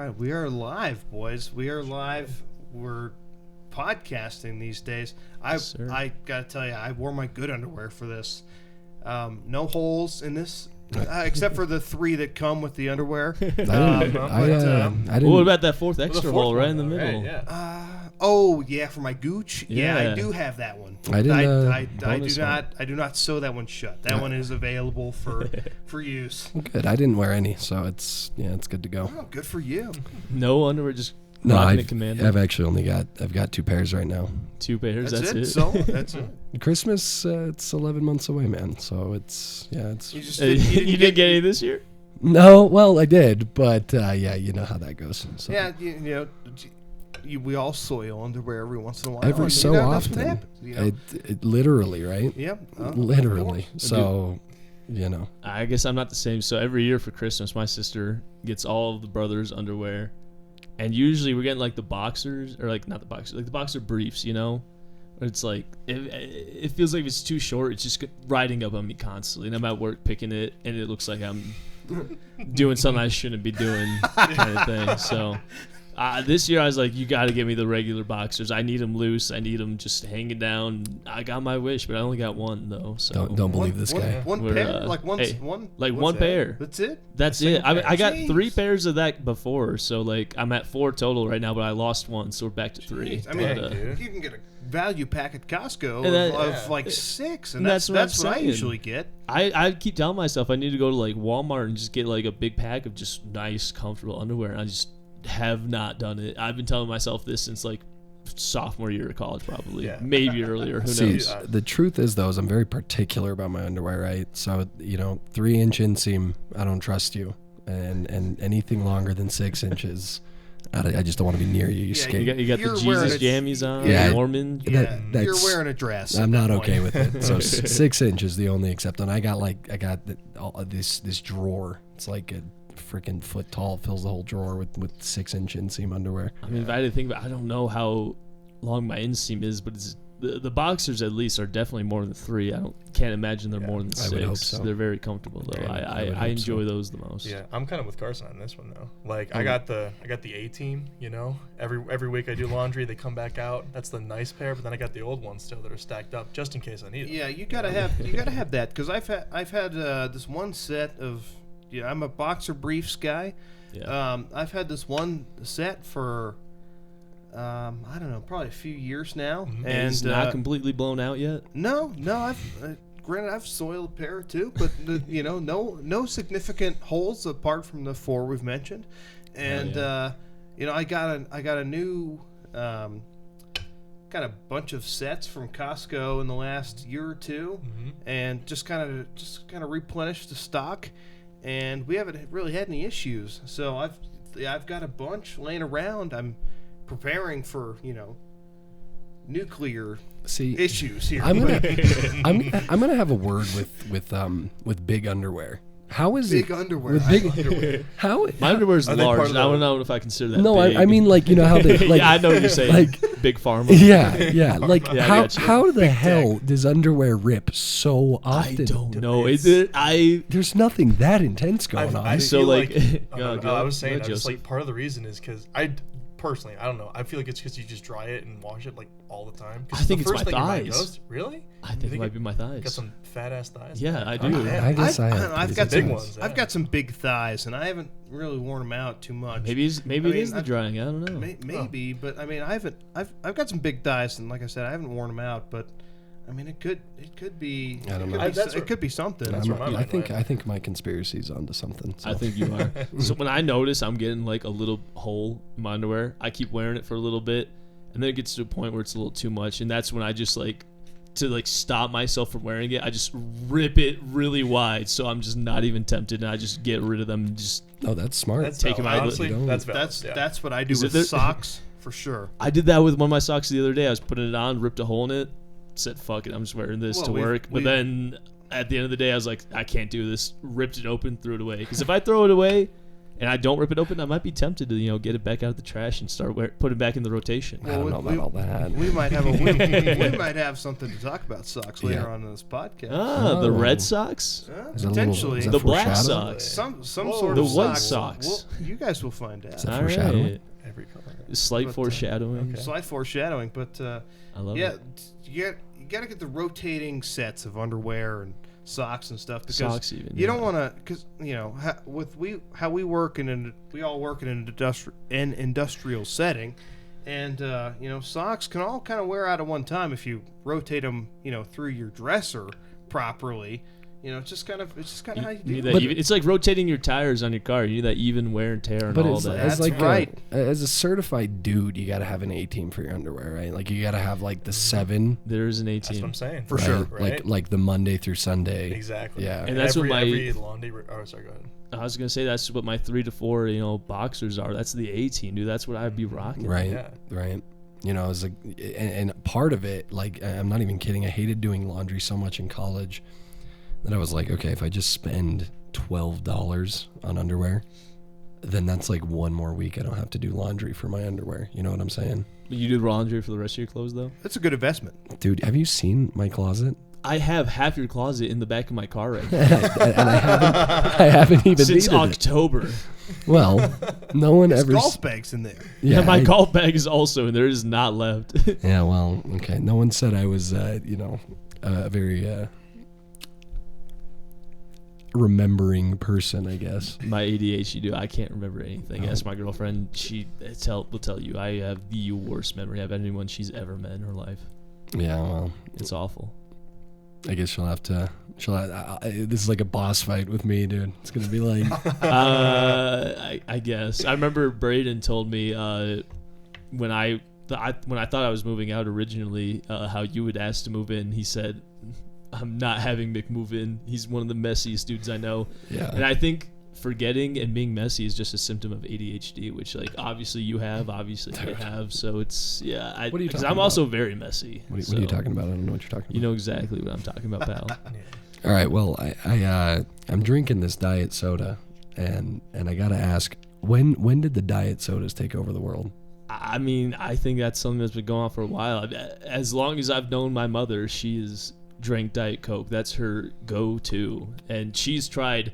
right, we are live, boys. We are live. We're podcasting these days. I gotta tell you, I wore my good underwear for this. No holes in this, except for the 3 that come with the underwear. I didn't. What about that fourth extra hole right in the middle? Right, yeah. For my gooch. Yeah, I do have that one. I do not sew that one shut. That one is available for use. Good. I didn't wear any, so it's good to go. Oh, good for you. No underwear, just No, I've actually I've got 2 pairs right now. 2 pairs. That's it. So that's it. Christmas, it's 11 months away, man. So it's. You didn't get any this year? No, well, I did, but you know how that goes. So. Yeah, we all soil underwear every once in a while. Every so often. Happens, It literally, right? Yep. Literally. So, I guess I'm not the same. So every year for Christmas, my sister gets all of the brothers' underwear. And usually we're getting like the boxers, or like not the boxers, like the boxer briefs, It's like, it feels like if it's too short, it's just riding up on me constantly. And I'm at work picking it, and it looks like I'm doing something I shouldn't be doing kind of thing. So this year I was like, you got to give me the regular boxers. I need them loose. I need them just hanging down. I got my wish, but I only got one though. So don't believe this guy. One pair, one pair. That's it. That's it. I got 3 pairs of that before, so like I'm at 4 total right now, but I lost 1, so we're back to 3. I mean, you can get a value pack at Costco of like 6, and that's what I usually get. I keep telling myself I need to go to like Walmart and just get like a big pack of just nice, comfortable underwear. And I just have not done it. I've been telling myself this since like sophomore year of college, probably, maybe earlier. Who knows? The truth is, though, is I'm very particular about my underwear. Right, so 3-inch inseam, I don't trust you, and anything longer than 6 inches. I just don't want to be near you. You got the Jesus jammies on. Mormon. You're wearing a dress. I'm not okay with it. So 6 inches the only acceptance. I got this drawer. It's like a freaking foot tall. Fills the whole drawer with 6-inch inseam underwear. I mean, if I had to think about, I don't know how long my inseam is, but it's, the boxers at least are definitely more than 3. Can't imagine they're more than 6. I would hope so. They're very comfortable though. I enjoy those the most. Yeah, I'm kind of with Carson on this one though. Like I got the A team. Every week I do laundry, they come back out. That's the nice pair, but then I got the old ones still that are stacked up just in case I need them. Yeah, you gotta have that, because I've had this one set of. Yeah, I'm a boxer briefs guy. Yeah. I've had this one set for, I don't know, probably a few years now. Mm-hmm. And it's not completely blown out yet? No. I've soiled a pair or 2, but no significant holes apart from the 4 we've mentioned. And I got a new got a bunch of sets from Costco in the last year or 2, and just kind of replenished the stock. And we haven't really had any issues. So I've got a bunch laying around. I'm preparing for nuclear issues here. I'm gonna have a word with big underwear. How is big it underwear? With big underwear. How my underwear is large. I don't know if I consider that. No, big. I mean like how they like. Yeah, I know what you're saying. Like big pharma. Yeah. Like how the hell does underwear rip so often? I don't know. There's nothing that intense going on. I was saying, Joseph. just like part of the reason is because personally, I don't know. I feel like it's because you just dry it and wash it like all the time. I think it's my thighs. Really? I think it might be my thighs. Got some fat ass thighs. Yeah, I do. I guess I've got big some ones. I've got some big thighs, and I haven't really worn them out too much. Maybe it is the drying. I don't know. Maybe, but I mean, I've got some big thighs, and like I said, I haven't worn them out, but. I mean, it could be. I don't know. It could be something. I think my conspiracy's onto something. So. I think you are. So when I notice I'm getting like a little hole in my underwear, I keep wearing it for a little bit, and then it gets to a point where it's a little too much, and that's when I just to stop myself from wearing it, I just rip it really wide, so I'm just not even tempted, and I just get rid of them. And just that's smart. Take them out. Honestly, that's what I do with socks for sure. I did that with one of my socks the other day. I was putting it on, ripped a hole in it. Said fuck it, I'm just wearing this to work. But then at the end of the day, I was like, I can't do this. Ripped it open, threw it away. Because if I throw it away and I don't rip it open, I might be tempted to get it back out of the trash and start put it back in the rotation. I don't know about all that. We might have we might have something to talk about socks later on in this podcast. The Red Sox, Potentially is that the Black foreshadowing? Sox, some Whoa. sort the of White socks. Sox. Well, you guys will find out. Is that All foreshadowing? right. Every color. Slight But, foreshadowing. okay. Slight foreshadowing, but I love yeah, it. you got to get the rotating sets of underwear and socks and stuff because Socks even, you don't yeah. want to because how we work we all work in an industrial setting, and socks can all kind of wear out at one time if you rotate them through your dresser properly. It's just kind of how you You need do that it. even, it's like rotating your tires on your car. You need that even wear and tear and But all it's, that. as That's like right. as a certified dude, you got to have an A team for your underwear, right? Like you got to have like the 7. There is an That's what 18. I'm saying. For right? sure. Right? Like the Monday through Sunday. Exactly. Yeah. And that's what every laundry. Oh, sorry. Go ahead. I was gonna say that's what my 3 to 4 boxers are. That's the 18, dude. That's what I'd be rocking. Right. Yeah. Right. It was like, and part of it, like, I'm not even kidding. I hated doing laundry so much in college that I was like, okay, if I just spend $12 on underwear, then that's like one more week I don't have to do laundry for my underwear. You know what I'm saying? You do laundry for the rest of your clothes though? That's a good investment. Dude, have you seen my closet? I have half your closet in the back of my car right now. And I haven't even Since needed October. it. Well, no one There's ever. golf bags in there. Yeah, my I- golf bag is also, and there is not left. Yeah, well, okay. No one said I was, a very remembering person, I guess. My ADHD, dude, I can't remember anything. That's my girlfriend. She will tell you I have the worst memory of anyone she's ever met in her life. Yeah, well, It's awful. I guess she'll have to. This is like a boss fight with me, dude. It's gonna be like, I guess. I remember Braden told me when I thought I was moving out originally, how you would ask to move in. He said, "I'm not having Mick move in. He's one of the messiest dudes I know." yeah. And I think forgetting and being messy is just a symptom of ADHD, which like obviously you have, obviously I have. So it's What are you because talking I'm about? also very messy. What are you so talking about? I don't know what you're talking about. You know exactly what I'm talking about, pal. All right. Well, I'm drinking this diet soda, and I gotta ask, when did the diet sodas take over the world? I mean, I think that's something that's been going on for a while. As long as I've known my mother, she has drank Diet Coke. That's her go-to, and she's tried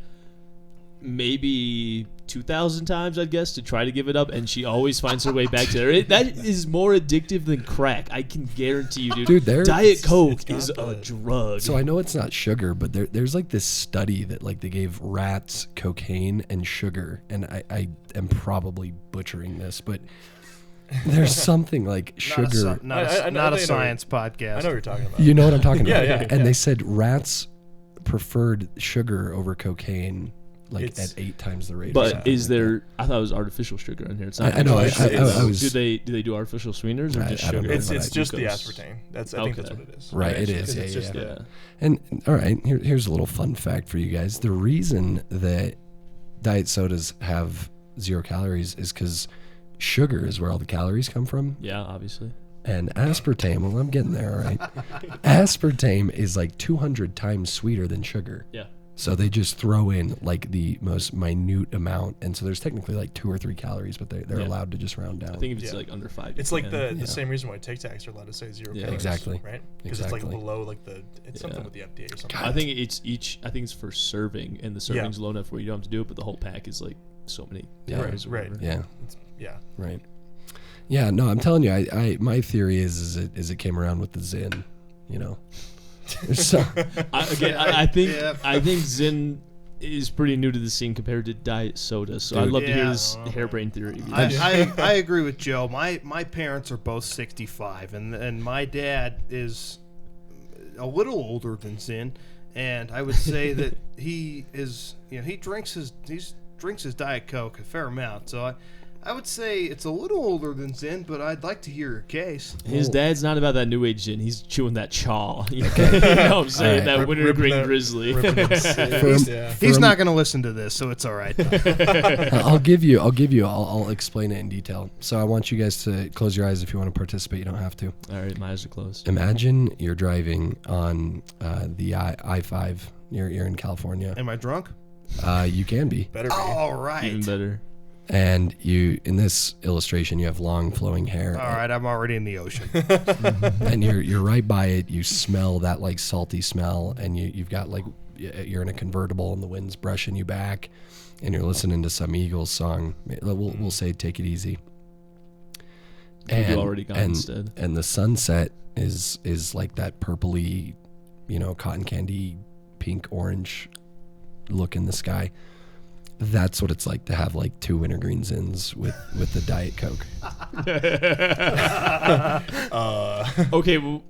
maybe 2,000 times, I guess, to try to give it up, and she always finds her way back to it. That is more addictive than crack. I can guarantee you, dude. Diet Coke is a drug. So I know it's not sugar, but there's like this study that like they gave rats cocaine and sugar, and I am probably butchering this, but there's something like sugar. Not I know a you know. science podcast. I know what you're talking about. You know what I'm talking about? Yeah. And they said rats preferred sugar over cocaine, like It's- at 8 times the rate. or But something is like there? I thought it was artificial sugar in here. It's not. I know, artificial. I was- Do they do artificial sweeteners or I just don't sugar? know. It's Like just the glucose? aspartame. I think that's Okay. what it is. Right, it is, It's yeah, just yeah. the- Yeah. And all right, here's a little fun fact for you guys. The reason that diet sodas have 0 calories is because sugar is where all the calories come from. Yeah, obviously. And aspartame, well, I'm getting there, all right. Aspartame is like 200 times sweeter than sugar. Yeah. So they just throw in like the most minute amount. And so there's technically like 2 or 3 calories, but they're Yeah. allowed to just round down. I think if it's Yeah. like under 5. It's you like can. the same reason why Tic Tacs are allowed to say 0 Yeah. calories. Exactly. Right? Because it's like Exactly. below like it's something Yeah. with the FDA or something. I think it's each. I think it's for serving, and the serving's low enough where you don't have to do it, but the whole pack is like so many. Yeah. calories or Right. whatever. Yeah, Yeah. right. Yeah, no, I'm telling you, I my theory is it came around with the Zin, you know. So, I think Yeah. I think Zin is pretty new to the scene compared to diet soda. So I'd Dude. love to hear Yeah. this harebrained theory. I agree with Joe. My parents are both 65, and my dad is a little older than Zin, and I would say that he is he drinks his Diet Coke a fair amount. So I would say it's a little older than Zin, but I'd like to hear your case. His dad's not about that new age gin. He's chewing that chaw. You know what I'm saying? All right. That wintergreen that- grizzly. ripping them cigs, Firm- yeah. He's not going to listen to this, so it's all right. I'll explain it in detail. So I want you guys to close your eyes if you want to participate. You don't have to. All right, my eyes are closed. Imagine you're driving on the I-5. You're in California. Am I drunk? You can be. Better be. All right. Even better. And you, in this illustration, you have long flowing hair. All right, I'm already in the ocean. And you're right by it. You smell that like salty smell, and you've got like you're in a convertible, and the wind's brushing you back, and you're listening to some Eagles song. We'll say "Take It Easy." And you already gone instead. And the sunset is like that purpley, cotton candy, pink orange look in the sky. That's what it's like to have like 2 wintergreen Zins with the Diet Coke. Okay, well,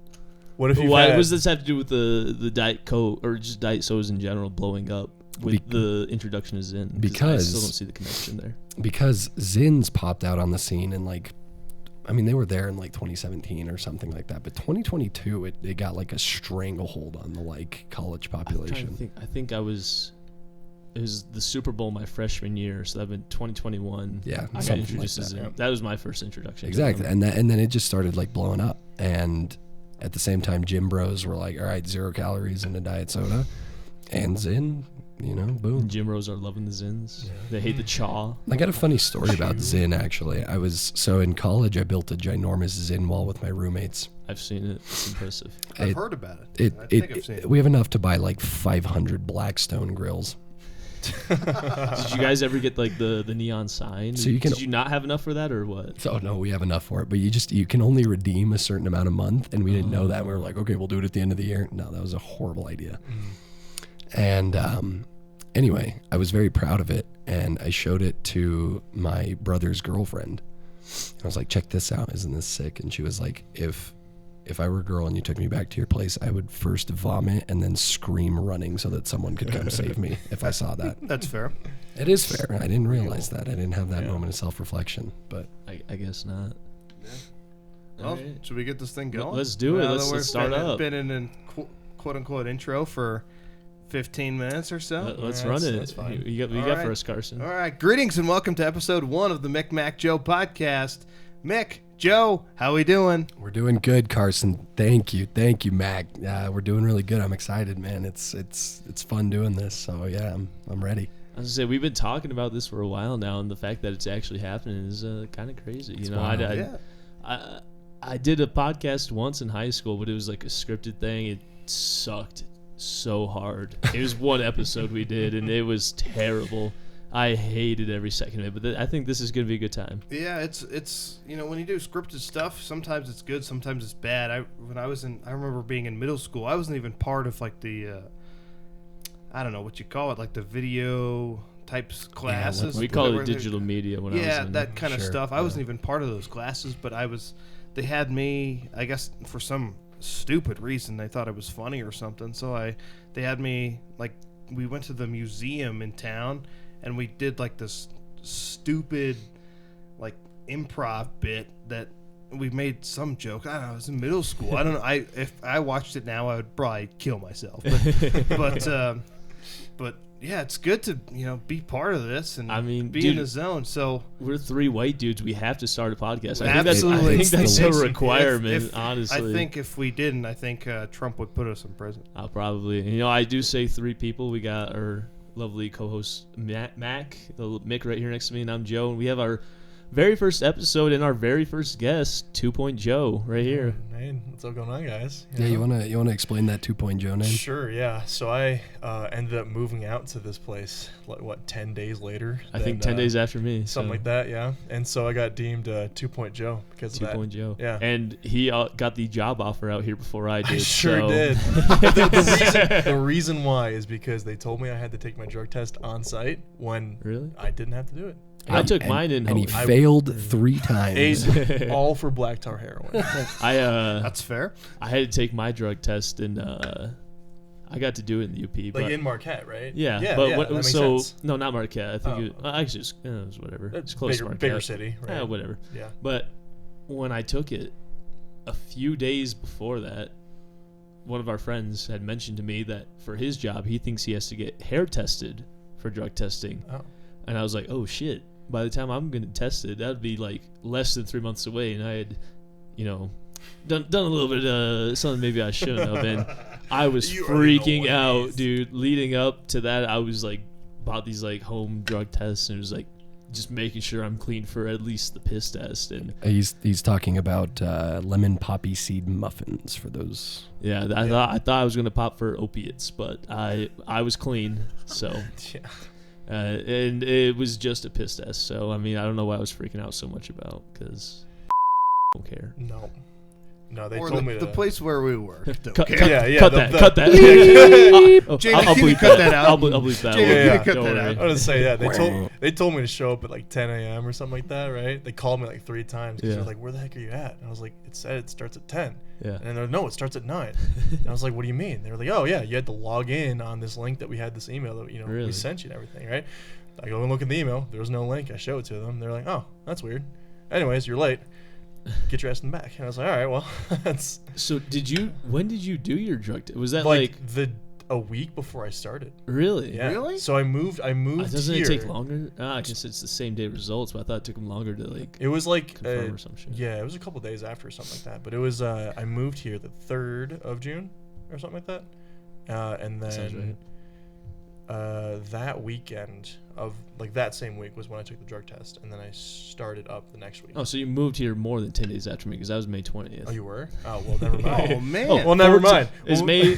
What if you what does this have to do with the Diet Coke or just Diet sodas in general blowing up with the introduction of Zin? Because I still don't see the connection there. Because Zins popped out on the scene and they were there in like 2017 or something like that. But 2022, it got like a stranglehold on the like college population. I think it was the Super Bowl my freshman year, so that'd been 2021. Yeah, I got something introduced like to that. Zin. That was my first introduction. Exactly, and then it just started like blowing up. And at the same time, gym bros were like, "All right, 0 calories in a diet soda," and Zin, boom. Gym bros are loving the Zins. Yeah. They hate the chaw. I got a funny story about Zin actually. So in college, I built a ginormous Zin wall with my roommates. I've seen it. It's impressive. I've heard about it. I think I've seen it. We have enough to buy like 500 Blackstone grills. Did you guys ever get like the neon sign? So Did you not have enough for that or what? So no, we have enough for it, but you can only redeem a certain amount a month, and we didn't know that. We were like, okay, we'll do it at the end of the year. No, that was a horrible idea. And anyway, I was very proud of it, and I showed it to my brother's girlfriend. I was like, check this out, isn't this sick? And she was like, if I were a girl and you took me back to your place, I would first vomit and then scream running so that someone could come save me if I saw that. That's fair. It is fair. I didn't realize that. I didn't have that moment of self-reflection, but I guess not. Yeah. Well, right. Should we get this thing going? Let's do it. Now Let's that start up. Been in a quote-unquote intro for 15 minutes or so. Let's run it. That's fine. You got for us, Carson. All right. Greetings and welcome to episode 1 of the Mick Mac Joe podcast. Mick, Joe, how we doing? we're doing good, Carson. Thank you, Mac. We're doing really good. I'm excited, man. It's fun doing this. So yeah, I'm ready. I was gonna say we've been talking about this for a while now, and the fact that it's actually happening is kind of crazy. It's You know, wild. I did a podcast once in high school, but it was like a scripted thing. It sucked so hard. It was one episode we did, and it was terrible. I hated every second of it, but I think this is going to be a good time. Yeah, it's when you do scripted stuff, sometimes it's good, sometimes it's bad. I remember being in middle school. I wasn't even part of like the I don't know what you call it, like the video types classes. We call it digital media when I was in that kind of stuff. I Yeah. wasn't even part of those classes, but they had me, I guess for some stupid reason they thought it was funny or something. So they had me, like, we went to the museum in town and we did like this stupid like improv bit that we made some joke. I don't know, I was in middle school. I don't know. If I watched it now, I would probably kill myself. But yeah, it's good to be part of this and be in the zone. So we're 3 white dudes. We have to start a podcast. I Absolutely. think that's a If- requirement. Honestly, I think if we didn't, I think Trump would put us in prison. I'll probably. I do say 3 people. We got our lovely co-host Mac, Mick right here next to me, and I'm Joe. And we have our very first episode and our very first guest, 2 Point Joe, right here. Hey, what's up going on, guys? You wanna explain that 2 Point Joe name? Sure, yeah. So I ended up moving out to this place, 10 days later? I think 10 days after me. Something like that, yeah. And so I got deemed 2 Point Joe because of 2 that. Point Joe. Yeah. And he got the job offer out here before I did. I sure so. did. The reason why is because they told me I had to take my drug test on site when Really? I didn't have to do it. I took mine in. And he failed 3 times. All for black tar heroin. That's fair. I had to take my drug test and I got to do it in the UP. Like but in Marquette, right? yeah, Yeah, but that makes so sense. no, not Marquette. I think Oh. actually it was whatever. It's close to Marquette. Bigger city, right? Yeah, whatever. Yeah. But when I took it, a few days before that, one of our friends had mentioned to me that for his job, he thinks he has to get hair tested for drug testing. Oh. And I was like, oh shit. By the time I'm going to test it, that would be like less than 3 months away. And I had, done a little bit of something maybe I shouldn't have. And I was You already know freaking what it out, is. dude. Leading up to that, I was like bought these like home drug tests, and it was like just making sure I'm clean for at least the piss test. And He's talking about lemon poppy seed muffins for those. yeah, I thought I was gonna pop for opiates, but I was clean. So Yeah. and it was just a piss test. So I mean, I don't know why I was freaking out so much about, because don't care. No, they or told me the place where we were. Don't Cut, care. cut, Yeah, cut the- that. the- Cut that. Jamie, I'll can you bleep cut that out? I'll bleep that. Jamie, one. can you cut Don't that worry. out? I was gonna say, yeah, they told me to show up at like 10 a.m. or something like that, right? They called me like 3 times. Yeah. They're like, "Where the heck are you at?" And I was like, "It said it starts at 10." Yeah. And they're like, "No, it starts at 9." And I was like, "What do you mean?" They were like, "Oh yeah, you had to log in on this link that we had, this email that Really? we sent you and everything, right?" I go and look in the email. There was no link. I show it to them. They're like, "Oh, that's weird. Anyways, you're late. Get your ass in the back." And I was like, "All right, well, that's So when did you do your drug test? Was that like a week before I started." really? Yeah. Really? So I moved Doesn't here. it take longer? I guess it's the same day results, but I thought it took them longer to like It was like confirm or some shit. yeah, it was a couple days after or something like that. But it was I moved here the 3rd of June or something like that, and Sounds then that weekend of like that same week was when I took the drug test, and then I started up the next week. Oh, so you moved here more than 10 days after me, because that was May 20th. Oh, you were? Oh, well, never mind. Oh man. Oh, well, never 14 mind. Is Well, May?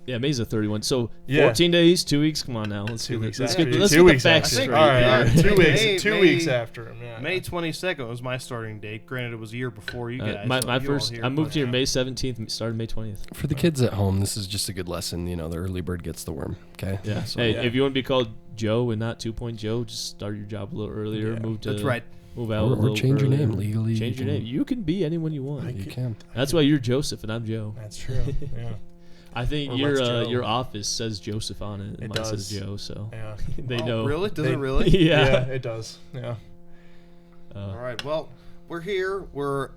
Yeah, May's the 31. So Yeah. 14 days, 2 weeks. Come on now, let's 2 get weeks let's after. get, let's Two get the weeks facts after. straight. All right, here. all right. 2 weeks. May- 2 May- weeks after him. Yeah. May 22nd was my starting date. Granted, it was a year before you guys. My so you all first, here, I moved but, here May 17th, started May 20th. For the kids at home, this is just a good lesson. You know, the early bird gets the worm. Okay. Yeah. So, Hey, yeah. if you want to be called Joe and not 2 Joe, just start your job a little earlier. Yeah, Move to That's right. Move out a Or little change your earlier. name legally. Change your you name. can- You can be anyone you want. You can. That's why you're Joseph and I'm Joe. That's true. Yeah. I think Or Let's Joe. your office says Joseph on it. And It mine says does. Joe, so Yeah. they Oh, know. Really? Does They- it really? Yeah. It does. Yeah. All right. Well, we're here. We're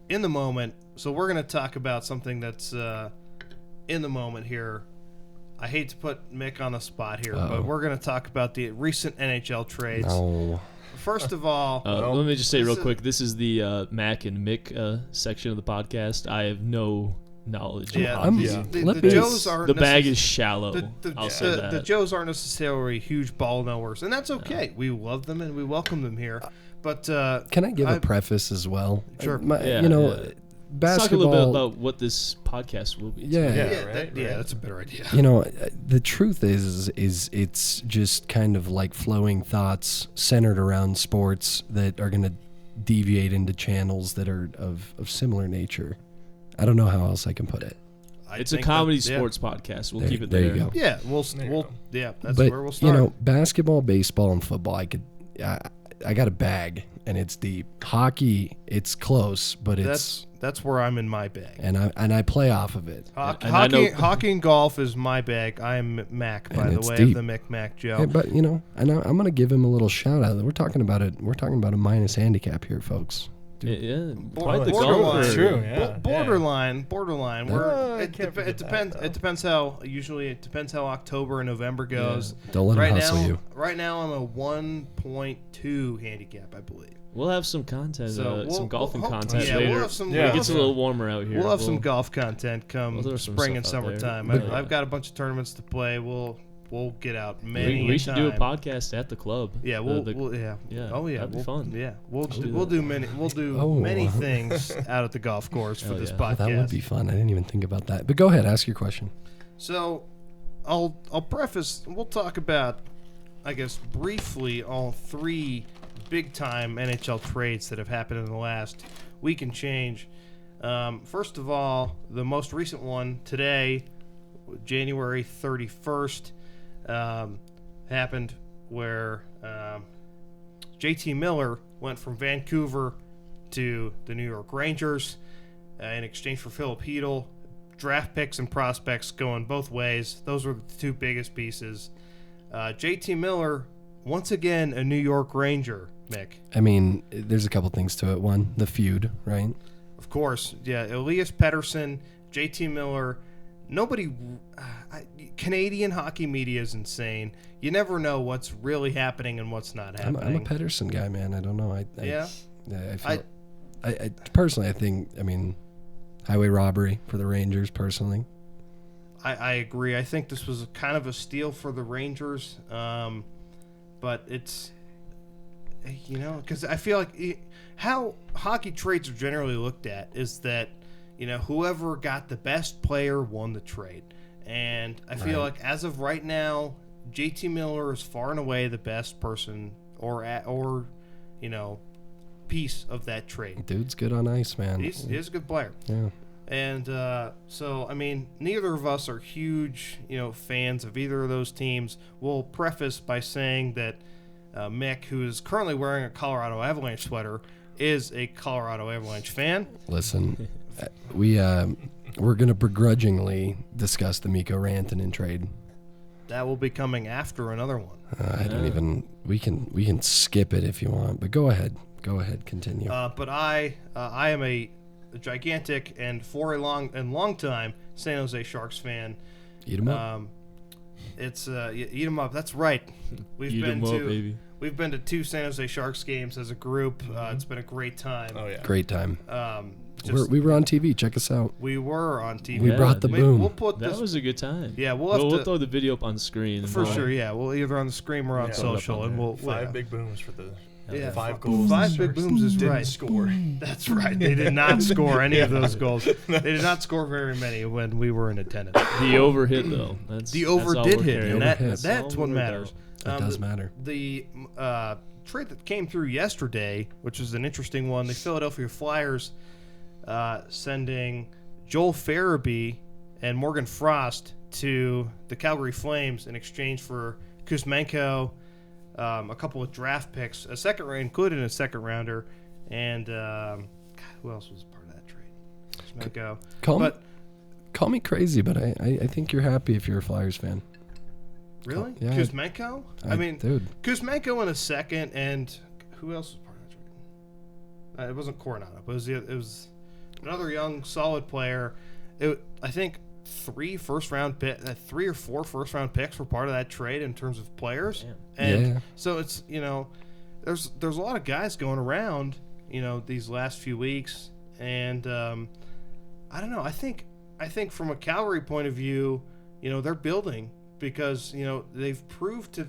in the moment. So we're going to talk about something that's in the moment here. I hate to put Mick on the spot here, Uh-oh. but we're going to talk about the recent NHL trades. No. First of all, Well, Let me just say this real is- quick. This is the Mac and Mick section of the podcast. I have no knowledge. yeah, of I'm- hockey. yeah. the, Let the me- Joes aren't The bag necess- is shallow. I'll say the that. Joes aren't necessarily huge ball knowers, and that's okay. We love them and we welcome them here. But Can I give I- a preface as well? Sure. Yeah, you know, yeah. Let's talk a little basketball. bit about what this podcast will be. too. Yeah. Yeah, yeah, right, yeah, right. that's a better idea. You know, the truth is it's just kind of like flowing thoughts centered around sports that are going to deviate into channels that are of similar nature. I don't know how else I can put it. I It's a think comedy that- yeah. sports podcast. We'll There- keep it there there. you go. Yeah, There you go. that's But where we'll start. you know, basketball, baseball, and football, I got a bag and it's deep. Hockey, it's close, but that's where I'm in my bag. and I play off of it. Hockey, And I know- hockey and golf is my bag. I am Mac, by And the it's way, deep. of the Mick Joe. Yeah, but you know, and I'm gonna give him a little shout out. We're talking about it. We're talking about a minus handicap here, folks. Yeah, Bo- quite the borderline. golfer. It's true, yeah. Borderline. I It can't forget depends. that, It depends how. Usually, it depends how October and November goes. Don't let Right him hustle now, you. right now, I'm a 1.2 handicap, I believe. We'll have some content, So some golfing content yeah, later. we'll have some. When Yeah. it gets a little warmer out here. We'll have some golf content come we'll throw some spring and stuff out there. summertime. But- I've got a bunch of tournaments to play. We'll get out many. We should do a time. podcast at the club. Yeah, yeah, yeah. Oh yeah, that'd be we'll, fun. Yeah, we'll Let's do, do we'll that. do many we'll do Oh. many things out at the golf course for Hell this yeah. podcast. That would be fun. I didn't even think about that. But go ahead, ask your question. So, I'll preface. We'll talk about, I guess, briefly all 3 big time NHL trades that have happened in the last week and change. First of all, the most recent one today, January 31st, happened where JT Miller went from Vancouver to the New York Rangers in exchange for Philip Hedl. Draft picks and prospects going both ways. Those were the 2 biggest pieces. JT Miller, once again, a New York Ranger, Mick. I mean, there's a couple things to it. One, the feud, right? Of course, yeah. Elias Pettersson, JT Miller. Nobody. Canadian hockey media is insane. You never know what's really happening and what's not I'm happening. a Pedersen guy, man. I don't know. Yeah? I personally, I think, I mean, highway robbery for the Rangers, personally. I agree. I think this was kind of a steal for the Rangers, but it's because I feel like how hockey trades are generally looked at is that whoever got the best player won the trade, and I feel like as of right now, JT Miller is far and away the best person or piece of that trade. Dude's good on ice, man. He's a good player. Yeah. And so, I mean, neither of us are huge, fans of either of those teams. We'll preface by saying that Mick, who is currently wearing a Colorado Avalanche sweater, is a Colorado Avalanche fan. Listen, we're gonna begrudgingly discuss the Mikko Rantanen trade. That will be coming after another one. I don't even. We can skip it if you want, but go ahead. Go ahead. Continue. But I am a gigantic and for a long time San Jose Sharks fan. Eat 'em up. It's eat 'em up. That's right. We've been to 2 San Jose Sharks games as a group. It's been a great time. Oh yeah. Great time. We were on TV. Check us out. We were on TV. We brought the boom. We'll put that was a good time. Yeah, we'll throw the video up on the screen for sure. Yeah, we'll either on the screen or on social, and we'll 5 big booms for the 5 goals. 5 big booms is didn't right. Score. That's right. They did not score any of those goals. They did not score very many when we were in attendance. The over hit though. The over did hit, and that's what matters. It does matter. The trade that came through yesterday, which is an interesting one, the Philadelphia Flyers sending Joel Farabee and Morgan Frost to the Calgary Flames in exchange for Kuzmenko, a couple of draft picks, including a second rounder, and who else was part of that trade? Kuzmenko. Call me crazy, but I think you're happy if you're a Flyers fan. Really? Yeah. Kuzmenko? Dude. Kuzmenko in a second, and who else was part of that trade? It wasn't Coronado, but it was another young, solid player. I think 3 or 4 first round picks were part of that trade in terms of players. Damn. And so it's there's a lot of guys going around these last few weeks, and I don't know. I think from a Calgary point of view, they're building because they've proved to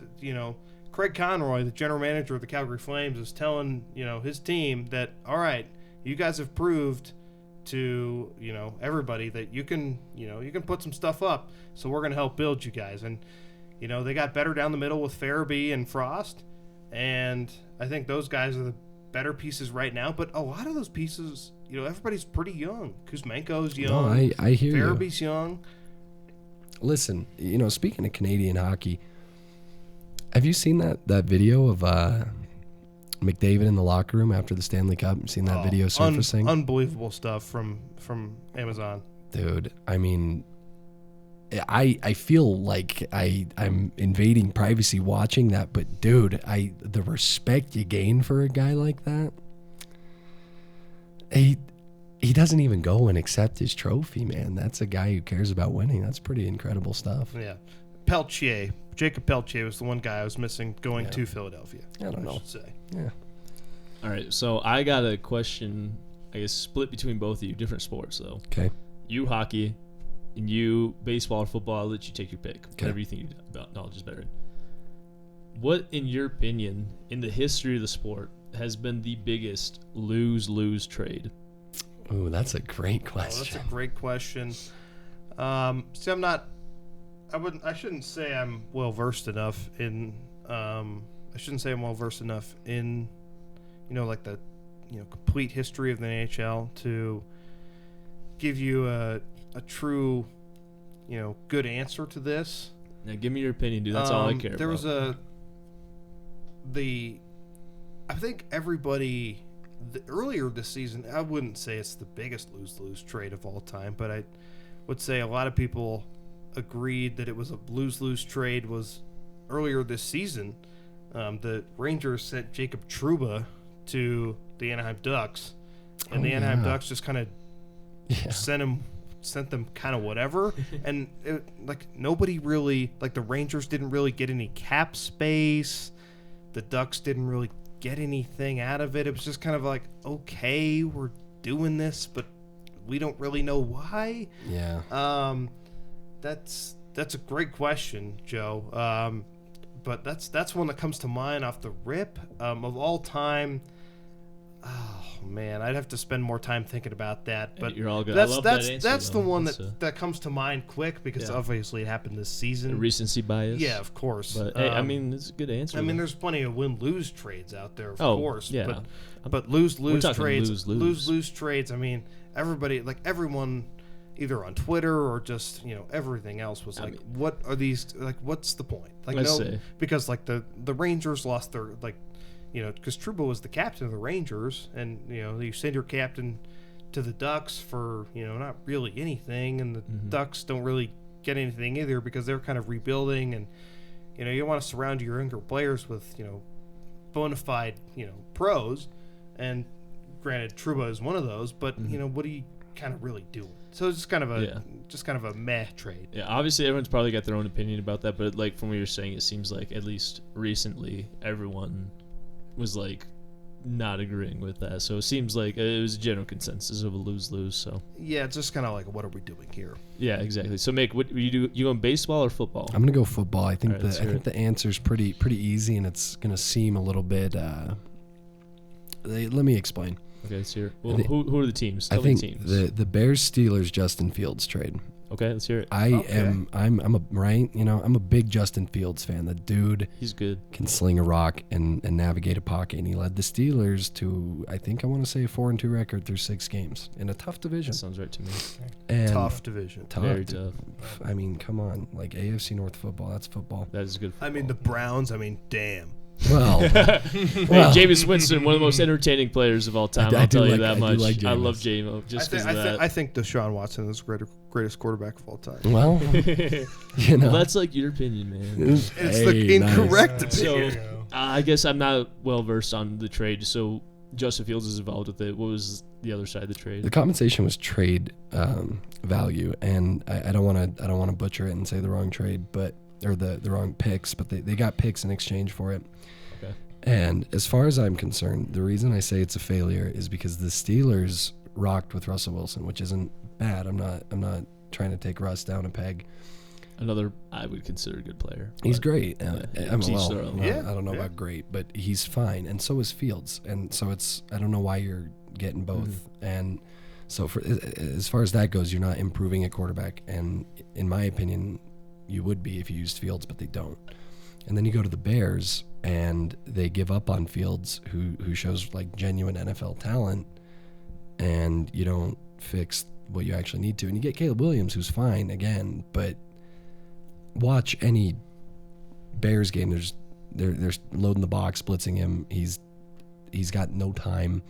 Craig Conroy, the general manager of the Calgary Flames, is telling his team that all right, you guys have proved to everybody that you can put some stuff up, so we're going to help build you guys. And they got better down the middle with Farabee and Frost, and I think those guys are the better pieces right now. But a lot of those pieces, everybody's pretty young. Kuzmenko's young. No, I hear you. Farabee's young. Listen, speaking of Canadian hockey, have you seen that video of McDavid in the locker room after the Stanley Cup? Seen that video surfacing? Unbelievable stuff from Amazon. Dude, I mean, I feel like I'm invading privacy watching that, but dude, the respect you gain for a guy like that. He doesn't even go and accept his trophy, man. That's a guy who cares about winning. That's pretty incredible stuff. Yeah. Jacob Peltier was the one guy I was missing going to Philadelphia. I don't know. Should say. Yeah. All right, so I got a question, I guess, split between both of you, different sports, though. Okay. You hockey, and you baseball or football. I'll let you take your pick. Okay. Whatever you think about knowledge is better. What, in your opinion, in the history of the sport, has been the biggest lose-lose trade? Ooh, that's a great question. That's a great question. See, I shouldn't say I'm well versed enough in. I shouldn't say I'm well versed enough in, like the, complete history of the NHL to give you a true, good answer to this. Now, give me your opinion, dude. That's all I care there about. Was I think everybody. Earlier this season, I wouldn't say it's the biggest lose-lose trade of all time, but I would say a lot of people agreed that it was a lose-lose trade was earlier this season. The Rangers sent Jacob Trouba to the Anaheim Ducks, and the Anaheim Ducks just kind of sent them kind of whatever, and nobody really, the Rangers didn't really get any cap space. The Ducks didn't really get anything out of it. It was just kind of like, okay, we're doing this, but we don't really know why. Yeah. that's a great question, Joe. But that's one that comes to mind off the rip of all time. Oh man, I'd have to spend more time thinking about that. But You're all good. That's I love that's that answer, that's the though. one That's that comes to mind quick because Yeah. obviously it happened this season. recency bias. Yeah, of course. But hey, I mean, it's a good answer. I mean, though. there's plenty of win-lose trades out there, of Oh, course. yeah. But lose-lose talking trades, lose-lose. lose trades. I mean, everyone, either on Twitter or just everything else was like, what are these? Like, what's the point? Like, Let's say. because like the Rangers lost their because Trouba was the captain of the Rangers, and you send your captain to the Ducks for not really anything, and the Ducks don't really get anything either because they're kind of rebuilding, and you want to surround your younger players with bona fide pros, and granted Trouba is one of those, but what are you kind of really doing? So it's kind of a meh trade. Yeah, obviously everyone's probably got their own opinion about that, but like from what you're saying, it seems like at least recently everyone was like not agreeing with that. So it seems like it was a general consensus of a lose-lose. So Yeah, it's just kind of like, what are we doing here? yeah, exactly. So Mick, what you do? You going baseball or football? I'm gonna go football. I think All right, let's hear it. the answer's pretty easy, and it's gonna seem a little bit. Let me explain. Okay, let's hear it. Well, I thi- who are the teams? I Tell me think teams. the Bears Steelers Justin Fields trade. Okay, let's hear it. I'm a big Justin Fields fan. The dude He's good. can sling a rock and navigate a pocket, and he led the Steelers to, I want to say, a 4-2 record through 6 games in a tough division. That sounds right to me. And Tough division. Very tough. I mean, come on, like AFC North football, that's football. That is good. I mean, the Browns. I mean, damn. Well, Hey, Jameis Winston, one of the most entertaining players of all time. I I'll do tell you like- that I do much. like I love Jameis. J-Mo I just think, because of that. I think Deshaun Watson is the greatest quarterback of all time. well, Well, that's like your opinion, man. It's the incorrect nice. So, There you go. I guess I'm not well versed on the trade. So Justin Fields is involved with it. What was the other side of the The trade? compensation was trade value, and I don't want to butcher it and say the wrong trade, but or the wrong picks, but they got picks in exchange for it. Okay. And as far as I'm concerned, the reason I say it's a failure is because the Steelers rocked with Russell Wilson, which isn't bad. I'm not trying to take Russ down a peg. Another I would consider a good player. He's but- great. yeah, I'm each well, their own. Yeah, I don't know yeah. about great, but he's fine, and so is Fields. And so I don't know why you're getting both. And so for as far as that goes, you're not improving at quarterback. And in my opinion, you would be if you used Fields, but they don't. And then you go to the Bears, and they give up on Fields, who shows like genuine NFL talent, and you don't fix what you actually need to. And you get Caleb Williams, who's fine again, but watch any Bears game. They're loading the box, blitzing him. He's got no time,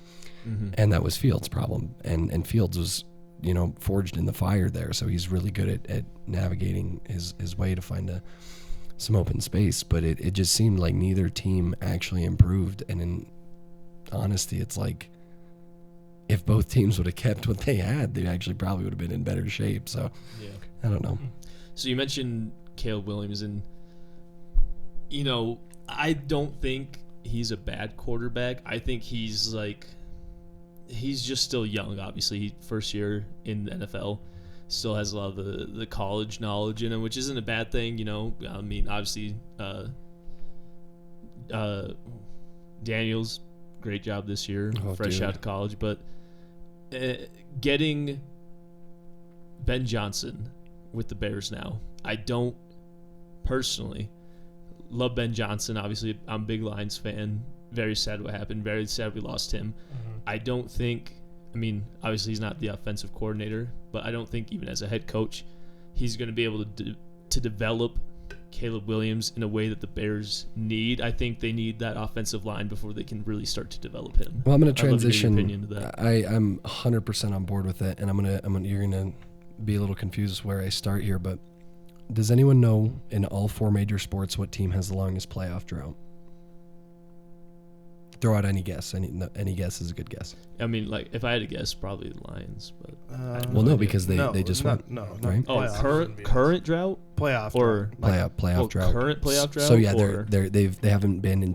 and that was Fields' problem. And Fields was forged in the fire there, so he's really good at navigating his way to find some open space. But it just seemed like neither team actually improved. And in honesty, it's like if both teams would have kept what they had, they actually probably would have been in better shape. So Yeah. I don't know. So you mentioned Caleb Williams, and I don't think he's a bad quarterback. I think he's just still young. Obviously, first year in the NFL, still has a lot of the college knowledge in him, which isn't a bad thing. I mean, obviously, Daniels, great job this year, fresh dude. out of college, but getting Ben Johnson with the Bears now, I don't personally love Ben Johnson. Obviously, I'm a big Lions fan. Very sad what happened. Very sad we lost him. I don't think, obviously he's not the offensive coordinator, but I don't think even as a head coach, he's going to be able to develop Caleb Williams in a way that the Bears need. I think they need that offensive line before they can really start to develop him. Well, I'm going to I'd love to get your transition. opinion to that. I'm 100% on board with it, and you're going to be a little confused where I start here, but does anyone know in all 4 major sports what team has the longest playoff drought? Throw out any guess. Any guess is a good guess. If I had to guess, probably the Lions. But Well, no, idea. because they just won. Right? Oh, current drought playoff or Playoff drought. current playoff drought. So yeah, or, they haven't been in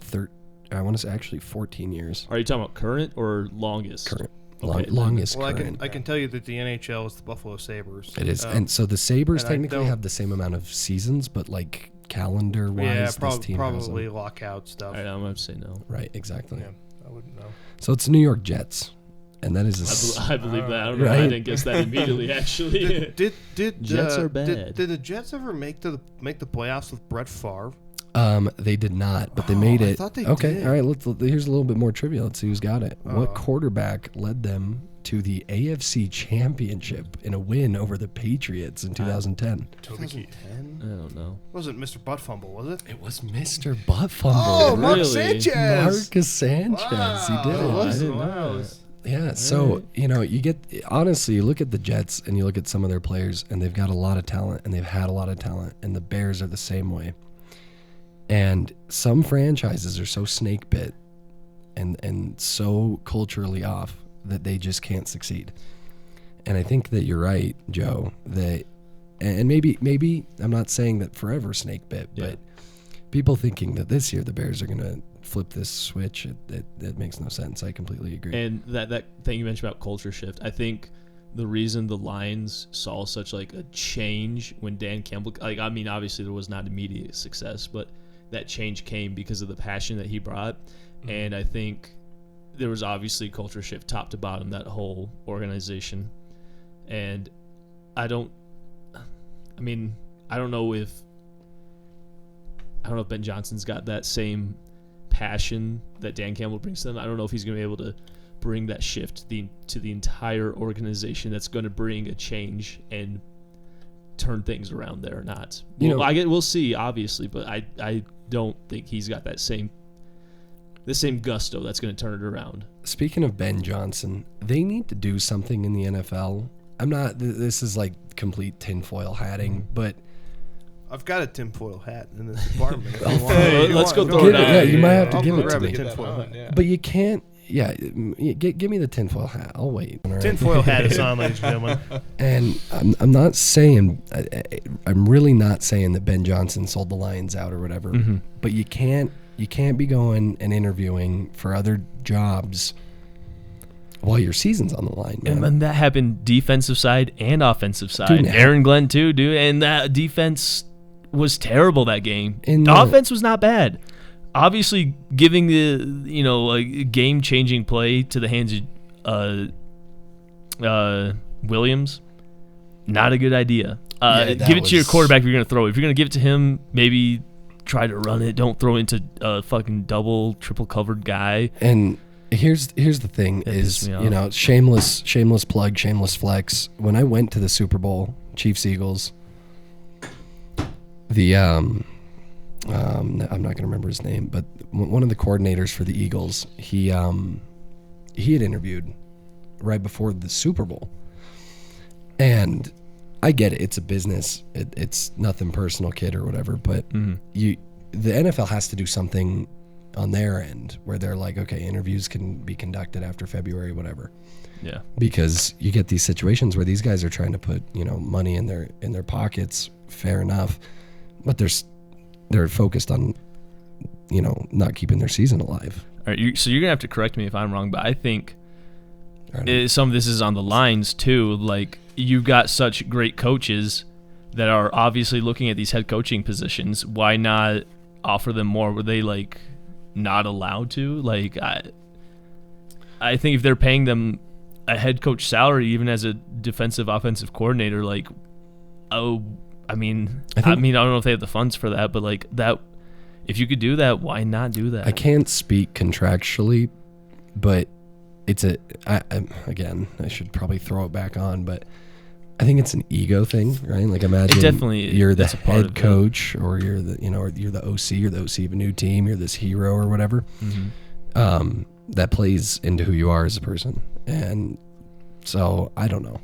I want to say actually 14 years. are you talking about current or longest? Current. longest Well, current. I can tell you that the NHL is the Buffalo Sabres. It is, and so the Sabres and I technically don't- have the same amount of seasons, but like calendar-wise, Yeah, this team has probably them. lockout stuff. All right, I'm going to say no. Right, exactly. Yeah, I wouldn't know. So it's New York Jets, and that is I believe that. I don't know. Right. I didn't guess that immediately. Actually, Did Jets are bad. Did the Jets ever make the playoffs with Brett Favre? they did not, but they Oh, made I it. thought they okay, did. all right. Here's a little bit more trivia. Let's see who's got it. Oh. What quarterback led them to the AFC Championship in a win over the Patriots in 2010? Toby Keith. 2010? I don't know. Wasn't Mr. Butt Fumble, was it? It was Mr. Butt Fumble. Oh, Mark Really? Sanchez. Marcus Sanchez. He did Wow. it. I didn't know Wow. that. Yeah, so you get honestly, you look at the Jets and you look at some of their players, and they've got a lot of talent, and they've had a lot of talent, and the Bears are the same way. And some franchises are so snake bit and so culturally off that they just can't succeed. And I think that you're right, Joe. That and maybe I'm not saying that forever snake bit, Yeah. but people thinking that this year the Bears are gonna flip this switch, it makes no sense. I completely agree. And that thing you mentioned about culture shift, I think the reason the Lions saw such like a change when Dan Campbell, like, I mean, obviously there was not immediate success, but that change came because of the passion that he brought. And I think there was obviously culture shift top to bottom, that whole organization. And I don't know if Ben Johnson's got that same passion that Dan Campbell brings to them. I don't know if he's going to be able to bring that shift to the entire organization that's going to bring a change and turn things around there or not. We'll see, obviously, but I don't think he's got the same gusto that's going to turn it around. Speaking of Ben Johnson, they need to do something in the NFL. This is like complete tinfoil hatting, but I've got a tinfoil hat in this apartment. Let's go throw it out. Yeah, you might have to I'll give it to grab a me. tinfoil hat. Yeah. But you can't. Yeah, give me the tinfoil hat. I'll wait. All right? Tinfoil hat is on, ladies and gentlemen. And I'm not saying, I'm really not saying that Ben Johnson sold the Lions out or whatever. Mm-hmm. But you can't be going and interviewing for other jobs while your season's on the line, man. And that happened defensive side and offensive side. Dude, Aaron Glenn too, dude. And that defense was terrible that game. In The the- offense was not bad. Obviously, giving the game-changing play to the hands of Williams, not a good idea. Yeah, that give it to your was- quarterback if you're going to throw it. If you're going to give it to him, maybe try to run it. Don't throw it into a fucking double, triple-covered guy. And here's the thing That is, pissed me off. shameless plug, shameless flex. When I went to the Super Bowl, Chiefs Eagles, I'm not going to remember his name, but one of the coordinators for the Eagles, he had interviewed right before the Super Bowl. And I get it, it's a business. It's nothing personal, kid, or whatever, but the NFL has to do something on their end where they're like, okay, interviews can be conducted after February, whatever. Yeah. Because you get these situations where these guys are trying to put, money in their pockets, fair enough, but they're focused on, not keeping their season alive. All right, so you're going to have to correct me if I'm wrong, but I think Right? some of this is on the lines too. Like, you've got such great coaches that are obviously looking at these head coaching positions. Why not offer them more? Were they like not allowed to? Like, I think if they're paying them a head coach salary, even as a defensive offensive coordinator, like, I don't know if they have the funds for that, but like that, if you could do that, why not do that? I can't speak contractually, but it's again, I should probably throw it back on, but I think it's an ego thing, right? Like, imagine definitely- you're the that's a part of head it. coach, or you're the or you're the OC, you're the OC of a new team, you're this hero or whatever. That plays into who you are as a person, and so I don't know.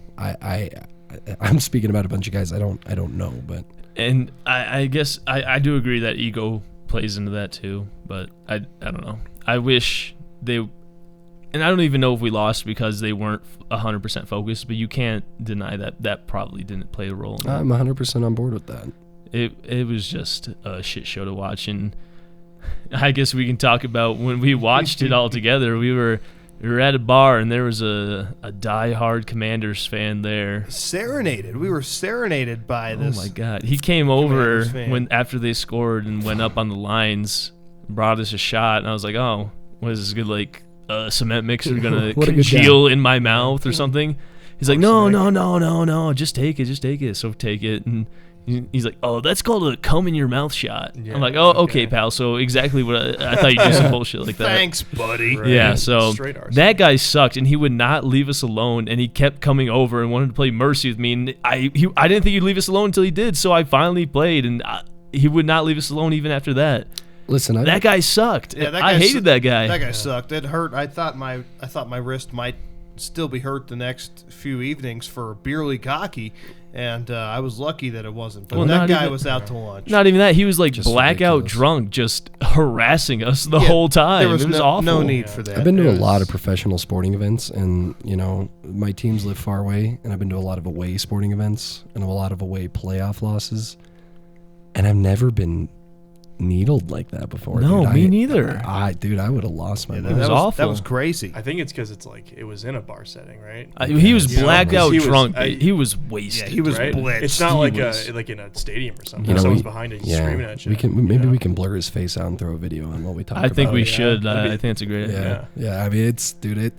I'm speaking about a bunch of guys I don't know, but And I guess I do agree that ego plays into that too, but I don't know. I wish they, and I don't even know if we lost because they weren't 100% focused, but you can't deny that probably didn't play a role in it. I'm 100% on board with that. It was just a shit show to watch, and I guess we can talk about when we watched it all together. We were We were at a bar, and there was a diehard Commanders fan there. Serenaded. We were serenaded by this. Oh my God! He came over Commanders fan. after they scored and went up on the lines, brought us a shot, and I was like, "Oh, what is this good like cement mixer gonna What a good congeal in my mouth or something?" He's like, "No, just take it." So take it, and he's like, "Oh, that's called a cum in your mouth shot." Yeah, I'm like, "Oh, okay, pal." So exactly what I thought you'd do some bullshit like that. Thanks, buddy. Right. Yeah, so Straight arse. that guy sucked, and he would not leave us alone, and he kept coming over and wanted to play mercy with me, and I didn't think he'd leave us alone until he did, so I finally played, and he would not leave us alone even after that. Listen, That guy sucked. Yeah, that I guy hated that guy. That guy sucked. It hurt. I thought my wrist might still be hurt the next few evenings for beer league hockey, and I was lucky that it wasn't. But Well, that not guy even- was out to lunch. Not even that. He was like Just blackout ridiculous. drunk, just harassing us the Yeah, whole time. There was It was no, awful. no need for that. I've been to It a was- lot of professional sporting events, and my teams live far away, and I've been to a lot of away sporting events and a lot of away playoff losses, and I've never been needled like that before. No, dude. me neither. I would have lost my Yeah, mind. was that awful. was crazy. I think it's because it's like it was in a bar setting, right? He was You know, blackout he was- drunk. I- he was wasted. Yeah, he was Right? blitzed. It's not He like was- like in a stadium or something. You know, Someone's we- behind you Yeah, screaming at you. we can you maybe know? we can blur his face out and throw a video on what we talk I about. think we yeah. should. That'd be- I think it's a great idea. Yeah. I mean, it's, dude,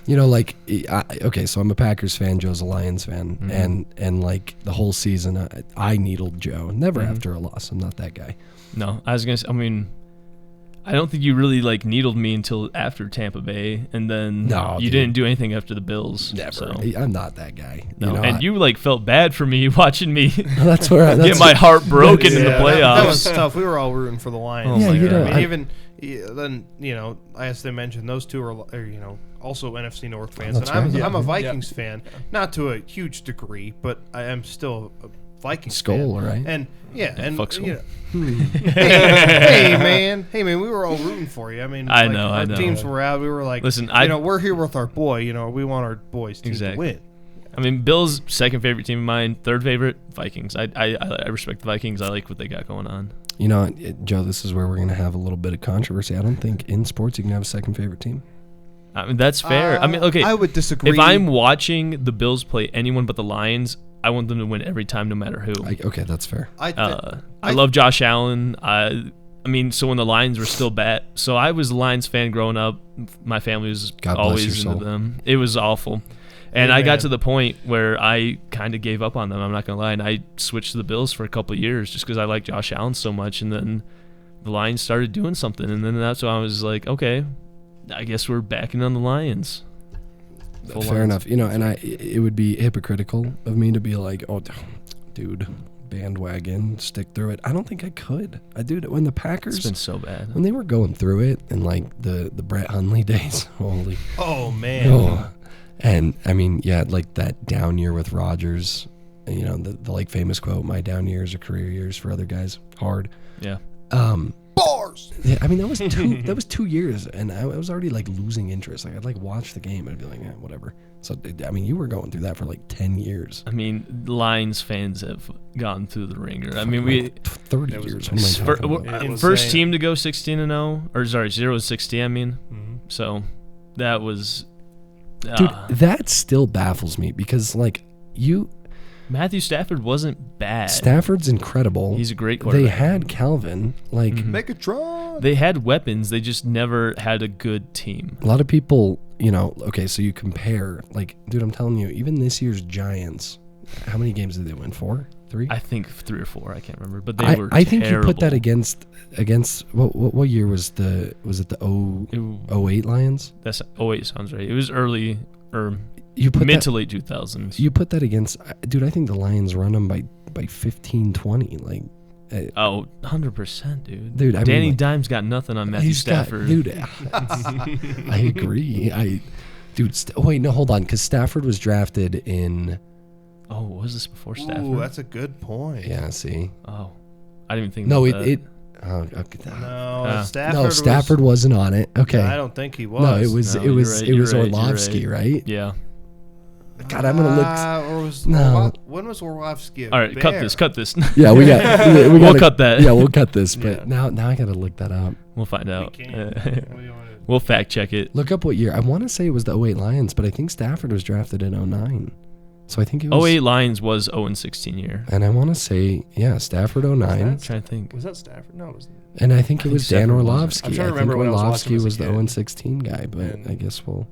okay, so I'm a Packers fan, Joe's a Lions fan, and like the whole season, I needled Joe. Never after a loss. I'm not that guy. No, I was gonna say, I don't think you really like needled me until after Tampa Bay, and then No, you dude. didn't do anything after the Bills. Never. So. I'm not that guy. No, You know, and you like felt bad for me watching me that's where get my heart broken in the Yeah, playoffs. That was tough. We were all rooting for the Lions. Oh Yeah, my you God. know, I mean, I- even then, as they mentioned, those two are also NFC North fans, That's and right. I'm a Yeah. Vikings fan, not to a huge degree, but I am still a Vikings Skull, fan. right? And and fuck Skull. hey man, we were all rooting for you. I mean, I like, know, I our know. teams were out. We were like, Listen, we're here with our boy. We want our boys team to win. Bills second favorite team of mine, third favorite Vikings. I respect the Vikings. I like what they got going on. Joe, this is where we're going to have a little bit of controversy. I don't think in sports you can have a second favorite team. I mean that's fair. Okay. I would disagree. If I'm watching the Bills play anyone but the Lions, I want them to win every time, no matter who. Okay, that's fair. I love Josh Allen. So when the Lions were still bad, so I was a Lions fan growing up. My family was God bless your always soul. into them. It was awful. And I got to the point where I kind of gave up on them. I'm not going to lie. And I switched to the Bills for a couple of years just because I liked Josh Allen so much. And then the Lions started doing something. And then that's when I was like, okay, I guess we're backing on the Lions. Full Fair Lions. enough. And it would be hypocritical of me to be like, oh, dude, bandwagon, stick through it. I don't think I could. When the Packers, It's been so bad. when they were going through it and like the Brett Hundley days, holy. Oh man. Oh. And I mean, yeah, like that down year with Rodgers, the like famous quote, "My down years are career years for other guys." Hard. Yeah. Bars. Yeah, I mean that was 2 years, and I was already like losing interest. Like I'd like watch the game and I'd be like, whatever. So I mean, you were going through that for like 10 years. Lions fans have gone through the ringer. I mean, we 30 It was years. What am I talking about? It was first insane. team to go 16-0, or sorry, 0-16. I mean, so that was. Dude, that still baffles me because like Matthew Stafford wasn't bad. Stafford's incredible. He's a great They quarterback. had Calvin. Like Megatron. They had weapons. They just never had a good team. a lot of people, okay, so you compare, like, dude, I'm telling you, even this year's Giants, how many games did they win? 4? 3? I think 3 or 4. I can't remember, but they were. I think you put that terrible. against what year was it the 08 Lions? That's 08 sounds right. It was early or You put mid that, to late 2000s. you put that against, dude, I think the Lions run them by 15, 20. Like, 100%, dude. Dude, I mean, Danny like, Dimes got nothing on Matthew Stafford. dude, I agree. Wait, no, hold on, because Stafford was drafted in, Oh, was this before Stafford? Ooh, that's a good point. yeah, see. Oh, I didn't even think No, about that. No, Stafford. No, Stafford wasn't on it. Okay. I don't think he was. No, it was No, it you're was right, it was you're right, you're Orlovsky, right? Yeah. God, I'm gonna look. Or was No. when was Orlovsky? All right, cut this. Yeah, we got. We'll cut that. Yeah, we'll cut this. But Yeah. now I gotta look that up. We'll find We out. can. What do you want to We'll fact check it. Look up what year. I want to say it was the 08 Lions, but I think Stafford was drafted in 09. So I think it was 08 Lions was 0-16 year. And I want to say, Stafford 09. I'm trying to think. Was that Stafford? No, it was. And I think it was Dan Stafford wasn't. Orlovsky. I'm trying to I think remember when I was watching Orlovsky as a was the kid. 0-16 guy, but And- I guess we'll.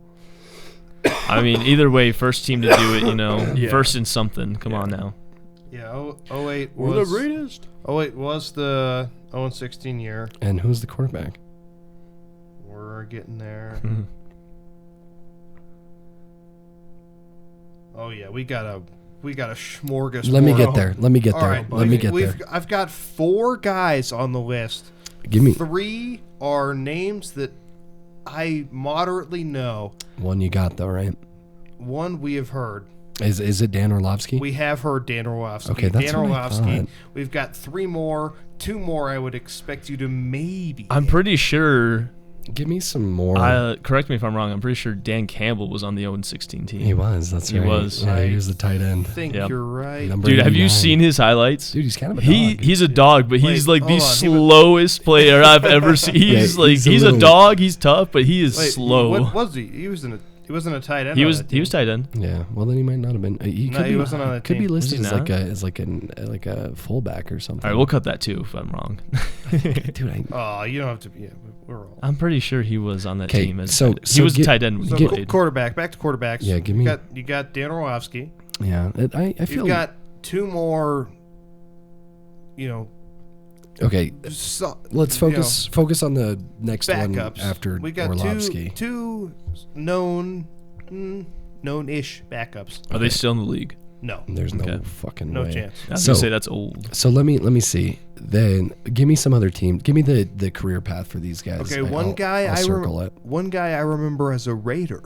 I mean, either way, first team to do it, Yeah. first in something. Come on now. Yeah, 08 We're was the greatest. 08 was the 0-16 year. And who's the quarterback? We're getting there. Oh yeah, we got a smorgasbord. Let me get there. Let me get All there. right, Let me get there. I've got 4 guys on the list. Give me 3 are names that I moderately know. one you got, though, right? 1 we have heard. Is it Dan Orlovsky? We have heard Dan Orlovsky. Okay, that's Dan what I Orlovsky. thought. We've got 3 more. 2 more I would expect you to maybe. I'm pretty sure. Give me some more. Correct me if I'm wrong. I'm pretty sure Dan Campbell was on the 0-16 team. He was. That's He right. was. Yeah, he I was the tight end. think Yep. you're right. Number Dude, have you 89. seen his highlights? Dude, he's kind of a dog. He's a dog, but Wait, he's like hold the on, he was- slowest player I've ever seen. He's he's a a little- dog. He's tough, but he is Wait, slow. What was he? He wasn't a tight end. He on was that team. tight end. Yeah. Well, then he might not have been. He No, could he be, wasn't on the could be team. listed Was he as like a fullback or something. All right, we'll cut that too if I'm wrong. Dude, Oh, you don't have to. Yeah, we're all. I'm pretty sure he was on that 'Kay, team. As so- he so was a get- tight end when So he played. quarterback. Back to quarterbacks. Yeah, give me- You got Dan Orlovsky. yeah. I feel. You've got 2 more. You know. Okay. Let's you know, focus on the next backups. one after We got Orlovsky. two known-ish backups. Are they still in the league? No, There's no Okay. fucking no way. chance. I was So- gonna say that's old. So let me see. Then give me some other team. Give me the career path for these guys. Okay, I'll I'll circle it. one guy I remember as a Raider,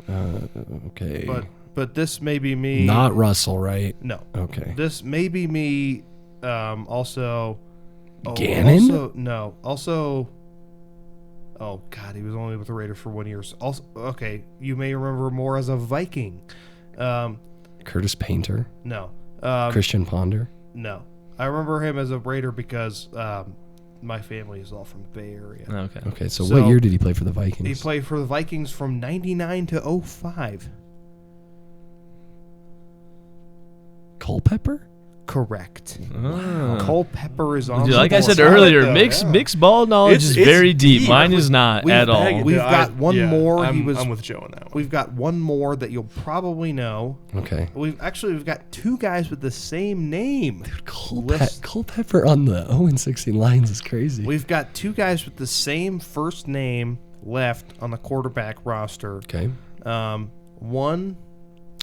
Okay. but this may be me. Not Russell, right? No, Okay. this may be me. Also, Gannon? Also. Oh God, he was only with the Raiders for 1 year. Also, okay, you may remember more as a Viking. Curtis Painter, No, Christian Ponder. no. I remember him as a Raider because my family is all from the Bay Area. Okay. Okay, so So- what year did he play for the Vikings? He played for the Vikings from '99 to 05. Culpepper? Correct. Oh. Culpepper is on. Dude, the like I board. said Solid earlier, though, mixed yeah. ball knowledge is It's very deep. deep. Mine is not at all. We've got one more. I'm, He was- I'm with Joe on that one. We've got one more that you'll probably know. Okay. We've got 2 guys with the same name. List. Culpepper on the 0-16 Lions is crazy. We've got 2 guys with the same first name left on the quarterback roster. Okay. One,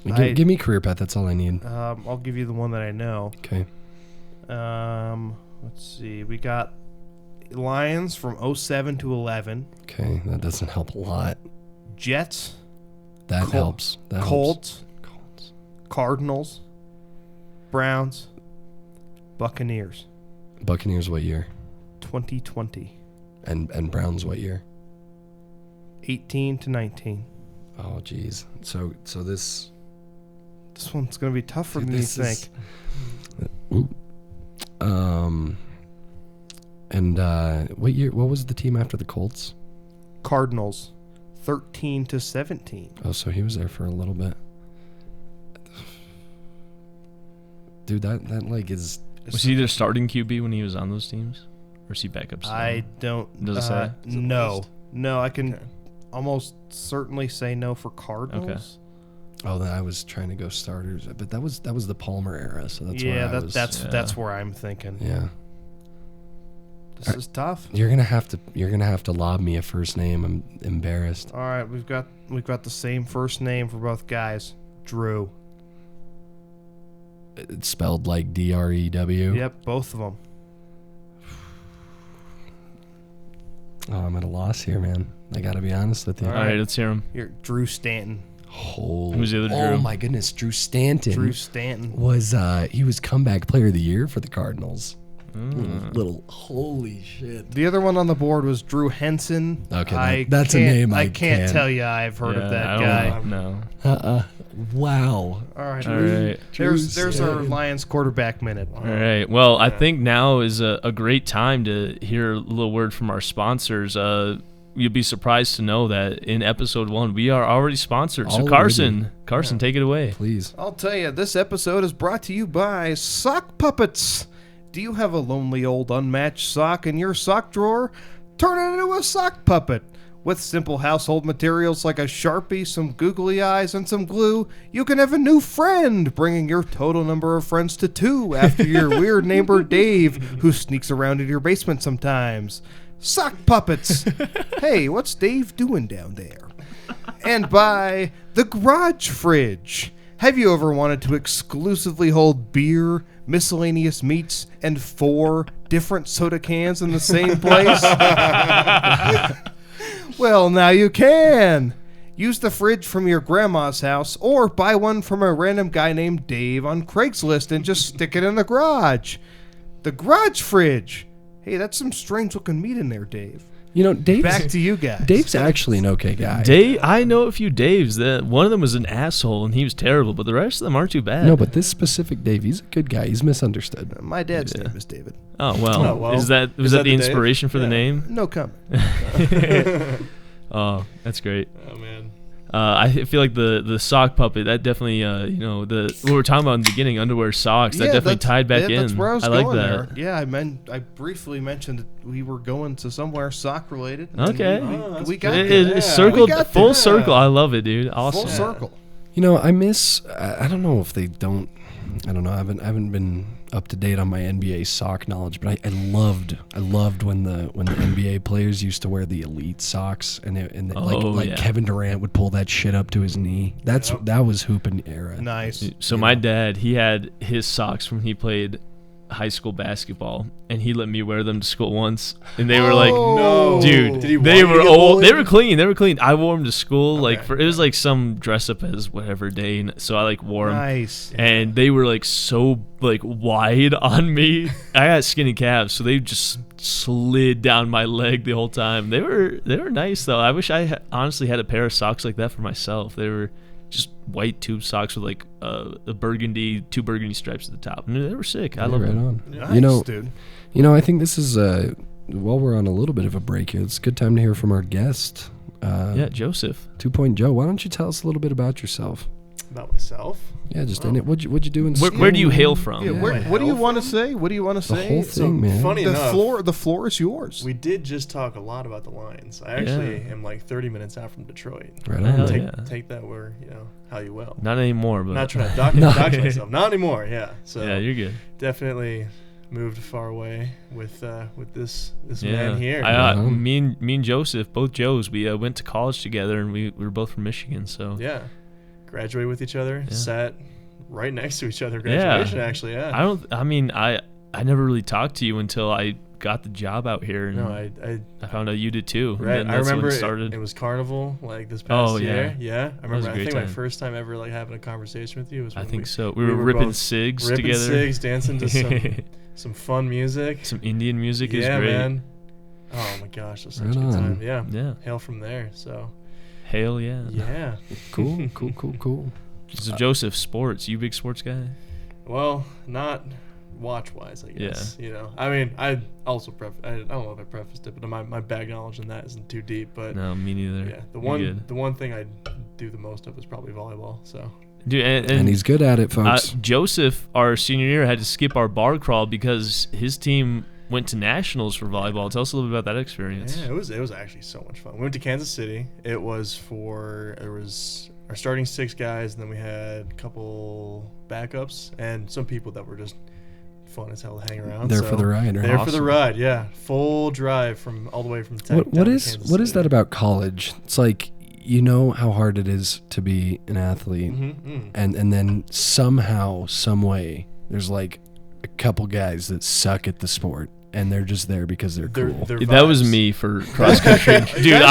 I- Give me career path. That's all I need. I'll give you the one that I know. Okay. Let's see. We got Lions from 07 to 11. Okay. That doesn't help a lot. Jets, That helps. That Colts, helps. Cardinals, Browns, Buccaneers. Buccaneers what year? 2020. And Browns what year? 18 to 19. Oh, geez. So this. This one's going to be tough for Dude, me to this think. is- Ooh. And what year? What was the team after the Colts? Cardinals, 13 to 17. Oh, so he was there for a little bit. Dude, that like is. Was he either starting QB when he was on those teams, or is he backup? still? I don't. Does it say? Is it No. list? No, I can Okay. almost certainly say no for Cardinals. Oh, then I was trying to go starters, but that was the Palmer era, so that's where Yeah, I was. that's where I'm thinking. Yeah, This is tough. you're gonna have to lob me a first name. I'm embarrassed. All right, we've got the same first name for both guys. Drew. It's spelled like Drew. Yep, both of them. Oh, I'm at a loss here, man. I gotta be honest with you. All right, let's hear him. Here, Drew Stanton. Holy. Who's the other Oh Drew? my goodness, Drew Stanton. Drew Stanton. was he was comeback player of the year for the Cardinals. Mm. Little holy shit. The other one on the board was Drew Henson. Okay, that's a name I can't can't. tell you I've heard of that I guy. don't know. Wow. All right, All right. there's our Stanton. Lions quarterback minute. All right. Well, I think now is a great time to hear a little word from our sponsors. you'll be surprised to know that in episode 1 we are already sponsored. So Already. Carson, take it away. Please. I'll tell you, this episode is brought to you by Sock Puppets. Do you have a lonely old unmatched sock in your sock drawer? Turn it into a sock puppet. With simple household materials like a Sharpie, some googly eyes, and some glue, you can have a new friend, bringing your total number of friends to 2 after your weird neighbor Dave, who sneaks around in your basement sometimes. Sock Puppets. Hey, what's Dave doing down there? And by the Garage Fridge. Have you ever wanted to exclusively hold beer, miscellaneous meats, and 4 different soda cans in the same place? Well, now you can. Use the fridge from your grandma's house or buy one from a random guy named Dave on Craigslist and just stick it in the garage. The Garage Fridge. Hey, that's some strange looking meat in there, Dave. You know, Dave's, Back to you guys. Dave's actually an okay guy. Dave, I know a few Daves. That one of them was an asshole and he was terrible, but the rest of them aren't too bad. No, but this specific Dave, he's a good guy. He's misunderstood. My dad's name is David. Oh well, Oh, well. was that Is the that the Dave? inspiration for the Yeah. name? No comment. Oh, that's great. Oh man. I feel like the sock puppet that definitely what we were talking about in the beginning, underwear socks, that definitely tied back in. That's where I was like going that. there. Yeah, I briefly mentioned that we were going to somewhere sock related. and Okay. we got It, there. it circled We got full there. circle. I love it, dude. Awesome. Full circle. You know, I don't know if they don't. I don't know. I haven't been up to date on my NBA sock knowledge, but I loved when the NBA players used to wear the elite socks, and Yeah. Kevin Durant would pull that shit up to his knee. That was hooping era. Nice. So my dad, he had his socks when he played high school basketball, and he let me wear them to school once, and they were like, No. dude, Did he they want were you to get old. They bullied? were clean. I wore them to school, like Okay. it was like some dress up as whatever day, and so I like wore them. Nice. And they were like so like wide on me. I got skinny calves, so they just slid down my leg the whole time. They were nice though. I wish I honestly had a pair of socks like that for myself. They were just white tube socks with like two burgundy stripes at the top. And they were sick. I love right them. on. Nice, dude. I think this is while we're on a little bit of a break here, it's a good time to hear from our guest. Yeah, Joseph. 2 Joe. Why don't you tell us a little bit about yourself? About myself. Yeah, just what'd you do in Where school? do you hail from? Yeah, Yeah. what do you want to say? What do you want to The say? whole So thing, man. funny enough, The floor is yours. we did just talk a lot about the Lions. I actually am like 30 minutes out from Detroit. Right Hell on. yeah. Take that where how you will. Not anymore, but Not trying to dox myself. Not anymore. Yeah. So yeah, you're good. definitely moved far away with this Yeah, man here. me and Joseph, both Joes, we went to college together, and we were both from Michigan. So Yeah. Graduated with each other. Yeah. Sat right next to each other. Yeah. Graduation, actually. Yeah. I never really talked to you until I got the job out here, and No, I found out you did too. Right. And I that's when remember it started. it was Carnival like this past Oh, yeah. year. Yeah. I was remember. a I great think my time. first time ever like having a conversation with you was I when think we, so. We were ripping both cigs ripping together. cigs, dancing to some fun music. Some Indian music is Yeah, great. man. Oh my gosh, that's such Right a good on. time. Yeah. Yeah. Hail from there. So Hell yeah. yeah. Cool. So Joseph, sports. You big sports guy? Well, not watch wise, I guess. I mean, I also I don't know if I prefaced it, but my bag knowledge in that isn't too deep. But No, me neither. yeah, You're good. the one thing I do the most of is probably volleyball. So Dude, And he's good at it, folks. Joseph, our senior year, had to skip our bar crawl because his team went to nationals for volleyball. Tell us a little bit about that experience. yeah, it was actually so much fun. We went to Kansas City. There was our starting 6 guys, and then we had a couple backups and some people that were just fun as hell to hang around. There So for the ride, right? There for the Awesome. ride, yeah. Full drive all the way from Tech. What down to is Kansas what is City. that about college? It's like, you know how hard it is to be an athlete, and then somehow, some way, there's like a couple guys that suck at the sport, and they're just there because they're cool. They're That was vibes. me for cross country. Dude, That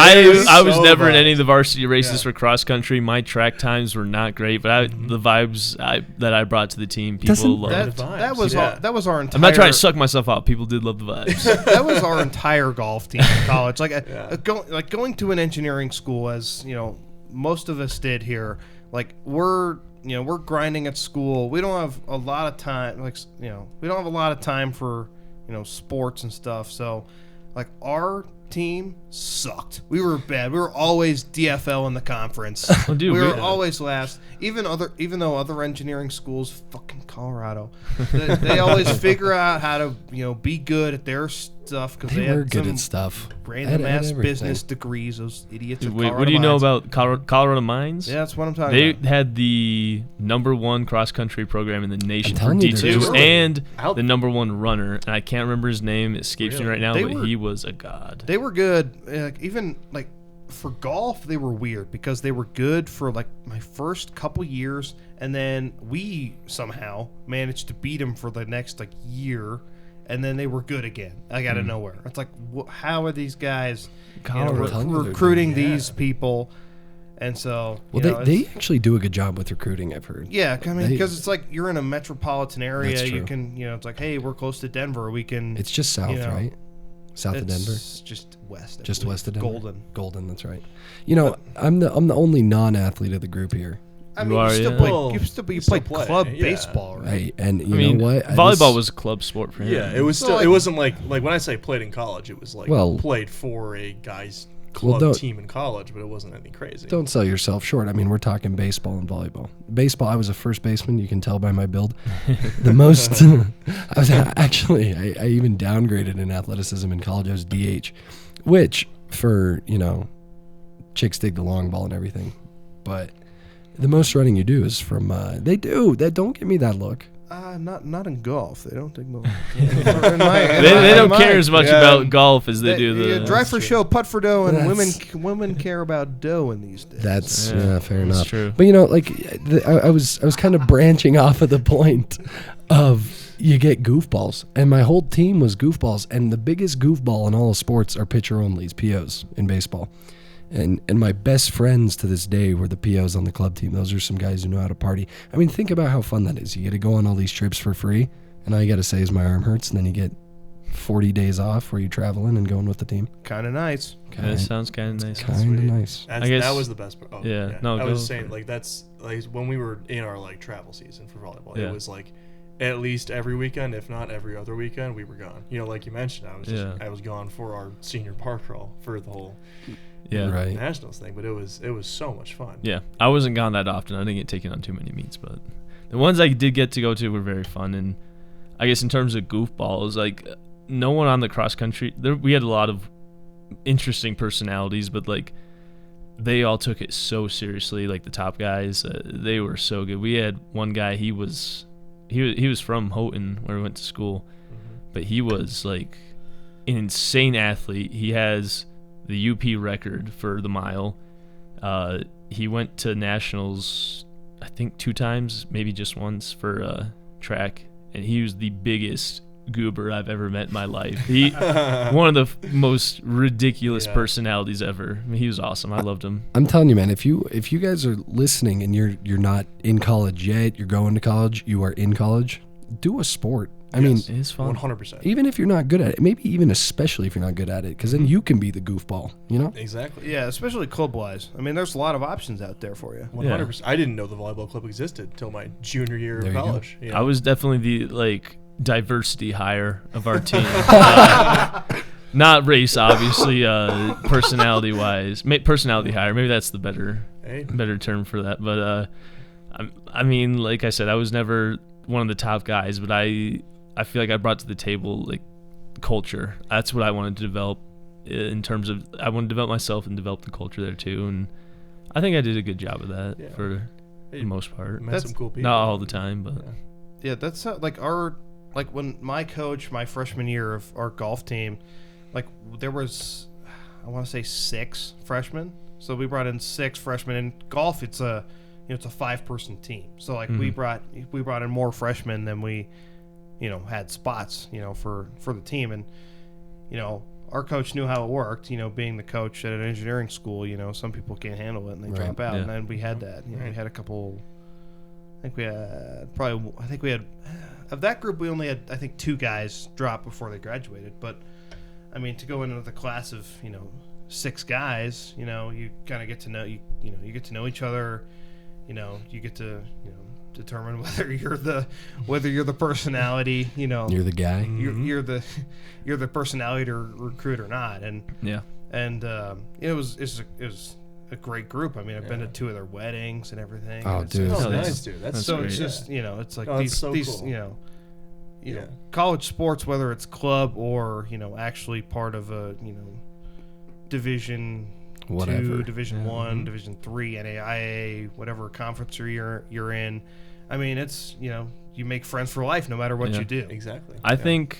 I was so never in vibes. any of the varsity races Yeah. for cross country. My track times were not great, but the vibes that I brought to the team, people Doesn't- loved. That vibes, was yeah. that was our entire. I'm not trying to suck myself out. People did love the vibes. That was our entire golf team in college. Like Yeah. going to an engineering school, as you know, most of us did here. Like we're grinding at school. We don't have a lot of time. We don't have a lot of time for sports and stuff. So like our team sucked. We were bad. We were always DFL in the conference. Oh, dude, we were we- always last. Even though other engineering schools, fucking Colorado, they always figure out how to be good at their stuff because They they were had good some at stuff. random At ass everything. business degrees. Those idiots. Dude, at wait, Colorado what do you know Mines. about Colorado Mines? Yeah, that's what I'm talking They about. had the #1 cross country program in the nation for telling you, they're D2 good. and Out- the #1 runner. And I can't remember his name. It escapes me Really? right now, They but were- he was a god. They were good. Even for golf, they were weird because they were good for my first couple years, and then we somehow managed to beat them for the next year, and then they were good again, out of nowhere. It's how are these guys recruiting these people? And so, Well, they actually do a good job with recruiting, I've heard. yeah, I mean, they- because it's you're in a metropolitan area. That's You true. can, it's hey, we're close to Denver. We can. It's just south, right? South of Denver. It's just west. I Just believe. west of Denver. Golden. Golden, that's right. I'm the only non-athlete of the group here. I You mean, are, you still yeah. play. Well, You you play still play, club yeah. baseball, right? Right, and you I mean, know what? volleyball was a club sport for him. Yeah, it was So, still. like- It wasn't like when I say played in college, it was played for a guy's club don't- team in college, but it wasn't anything crazy. Don't sell yourself short. I mean, we're talking baseball and volleyball. Baseball, I was a first baseman. You can tell by my build. The most, I was actually, I even downgraded in athleticism in college. I was DH, which for, chicks dig the long ball and everything. But the most running you do is from, they don't give me that look. Not in golf. They don't think no. They don't care as much about golf as they do the. drive for show, putt for dough, and That's- women care about dough in these days. That's Yeah, fair that's enough. true. But I was kind of branching off of the point of you get goofballs, and my whole team was goofballs, and the biggest goofball in all of sports are pitcher onlys, POs in baseball. And my best friends to this day were the POs on the club team. Those are some guys who know how to party. I mean, think about how fun that is. You get to go on all these trips for free, and all you got to say is my arm hurts, and then you get 40 days off where you're traveling and going with the team. Kind of nice. That sounds kind of nice. Kind of Sweet. nice. That's, I guess- that was the best part. Oh, yeah, no, I go was for saying it. that's when we were in our travel season for volleyball. Yeah. It was at least every weekend, if not every other weekend, we were gone. Like you mentioned, I was gone for our senior park crawl for the whole Yeah. Right. nationals thing. But it was so much fun. Yeah, I wasn't gone that often. I didn't get taken on too many meets, but the ones I did get to go to were very fun. And I guess in terms of goofballs, no one on the cross country, we had a lot of interesting personalities, but they all took it so seriously. The top guys, they were so good. We had one guy. He was from Houghton, where we went to school, but he was an insane athlete. He has the UP record for the mile. He went to nationals, I think 2 times, maybe just once for track, and he was the biggest goober I've ever met in my life. He one of the most ridiculous Yeah. personalities ever. I mean, he was awesome. I loved him. I'm telling you, man, if you guys are listening and you're not in college yet, you're going to college, you are in college, do a sport. I mean, It is fun. 100%. even if you're not good at it, maybe even especially if you're not good at it, because then you can be the goofball, Exactly. Yeah, especially club wise. I mean, there's a lot of options out there for you. 100%. I didn't know the volleyball club existed till my junior year There of you go. college. Yeah. I was definitely the diversity hire of our team. Not race, obviously. Personality wise, personality hire. Maybe that's the better term for that. But I mean, like I said, I was never one of the top guys, but I feel like I brought to the table culture. That's what I wanted to develop in terms of I wanted to develop myself and develop the culture there too. And I think I did a good job of that for the most part. Met some cool people. Not all the time, but Yeah, that's how, when my coach, my freshman year of our golf team, there was, I want to say 6 freshmen. So we brought in 6 freshmen. In golf, it's a 5-person team. So we brought in more freshmen than we, had spots, for the team. And, our coach knew how it worked, think the coach at an engineering school, some people can't handle it and they Right. drop out. Yeah. And then we had that, we had a couple, I think we had of that group, we only had, 2 guys drop before they graduated. But, I mean, to go into the class of, 6 guys, you kind of get to know, you get to know each other, you get to, determine whether you're the personality, you know, You're the guy. you're the personality to recruit or not. And it was a great group. I mean, I've been to 2 of their weddings and everything. Oh, and dude. Oh, it's- nice, dude. That's so great. it's just, you know, it's like Oh, that's these so these cool. you know, college sports, whether it's club or, you know, actually part of a, you know, Division Whatever. 2, Division 1, Division 3, NAIA, whatever conference you're in. I mean, it's, you know, you make friends for life no matter what you do. Exactly. I think,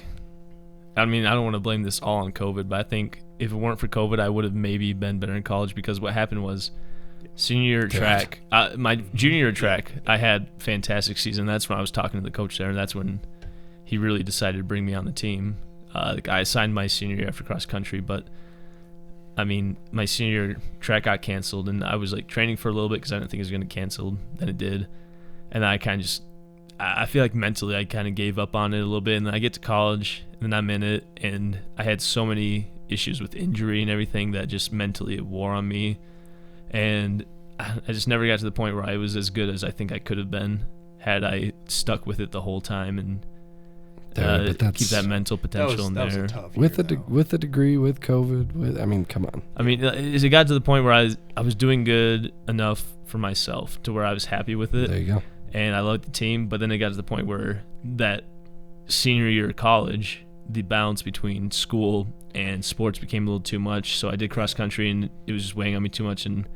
I mean, I don't want to blame this all on COVID, but I think if it weren't for COVID, I would have maybe been better in college, because what happened was senior year of track, my junior year of track, I had fantastic season. That's when I was talking to the coach there, and that's when he really decided to bring me on the team. I assigned my senior year after cross country, but I mean, my senior year track got canceled, and I was like training for a little bit because I didn't think it was going to get canceled. Then it did, and then I kind of just, I feel like mentally I kind of gave up on it a little bit, and then I get to college, and then I'm in it, and I had so many issues with injury and everything that just mentally it wore on me, and I just never got to the point where I was as good as I think I could have been had I stuck with it the whole time and But that's, keep that mental potential in that was there. a tough with year, the though. with the degree, with COVID, I mean, come on. I mean, it got to the point where I was doing good enough for myself to where I was happy with it, There you go. and I loved the team. But then it got to the point where that senior year of college, the balance between school and sports became a little too much. So I did cross country, and it was just weighing on me too much. And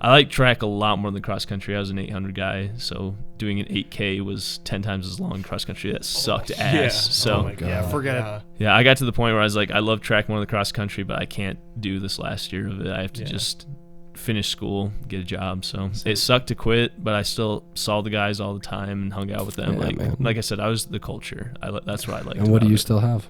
I like track a lot more than cross country. I was an 800 guy, so doing an 8K was 10 times as long cross country. That sucked ass. Yeah. So Oh my God. Yeah, forget it. Yeah. yeah, I got to the point where I was like, I love track more than cross country, but I can't do this last year of it. I have to just finish school, get a job. So it sucked to quit, but I still saw the guys all the time and hung out with them. Yeah, man. Like I said, I was the culture. That's what I liked. And what do about you it. still have?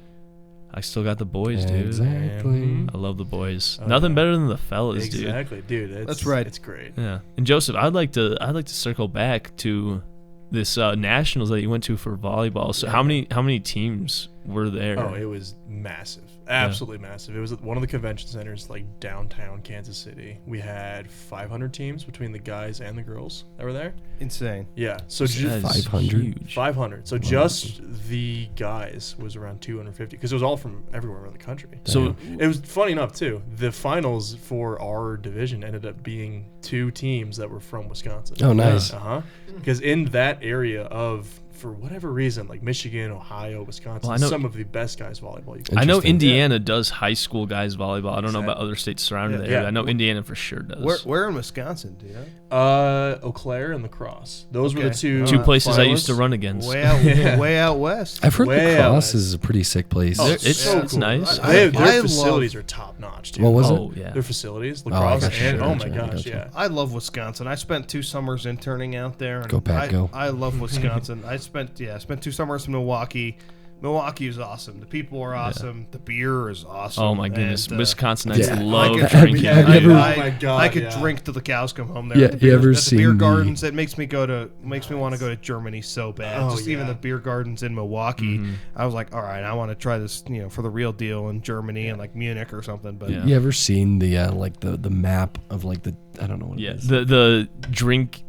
I still got the boys, dude. Exactly. I love the boys. Oh, Nothing yeah. better than the fellas, Exactly, dude. That's right. It's great. dude. Yeah. And Joseph, I'd like to circle back to this nationals that you went to for volleyball. So how many teams were there? Oh, it was massive. Absolutely massive. It was at one of the convention centers, like downtown Kansas City. We had 500 teams between the guys and the girls that were there. Insane. Yeah. So That just is 500? huge. 500. So just the guys was around 250 because it was all from everywhere around the country. So It was funny enough too. The finals for our division ended up being 2 teams that were from Wisconsin. Oh, nice. Because in that area of, for whatever reason, like Michigan, Ohio, Wisconsin, Well, I know- some of the best guys volleyball you can. I know Interesting. Indiana does high school guys volleyball. I don't know about other states surrounding Yeah. the area. Yeah. I know Indiana for sure does. Where in Wisconsin, do you know? Eau Claire and La Crosse. Those were the Okay. Two places I used to finalists. run against. Way out west. I've heard Way La out Crosse west. is a pretty sick place. Oh, It's nice. Their I facilities love- are top notch, dude. What was Oh it? yeah. Their facilities, I lacrosse, gotcha, and oh my gotcha, gosh, gotcha. yeah. I love Wisconsin. I spent 2 summers interning out there. And Go, Pat, go. I love Wisconsin. I spent 2 summers in Milwaukee. Milwaukee is awesome. The people are awesome. The beer is awesome. Oh my goodness, And, Wisconsinites Yeah. love I could drinking. Have you ever- I, Oh my God, I could yeah. drink till the cows come home there. Yeah, At the you beer- ever at the beer seen the- gardens? It makes me want to go to Germany so bad. Oh, Just even yeah. the beer gardens in Milwaukee. I was like, all right, I want to try this, for the real deal in Germany and like Munich or something. But Yeah. You ever seen the like the map of like the, I don't know what Yeah, it is. the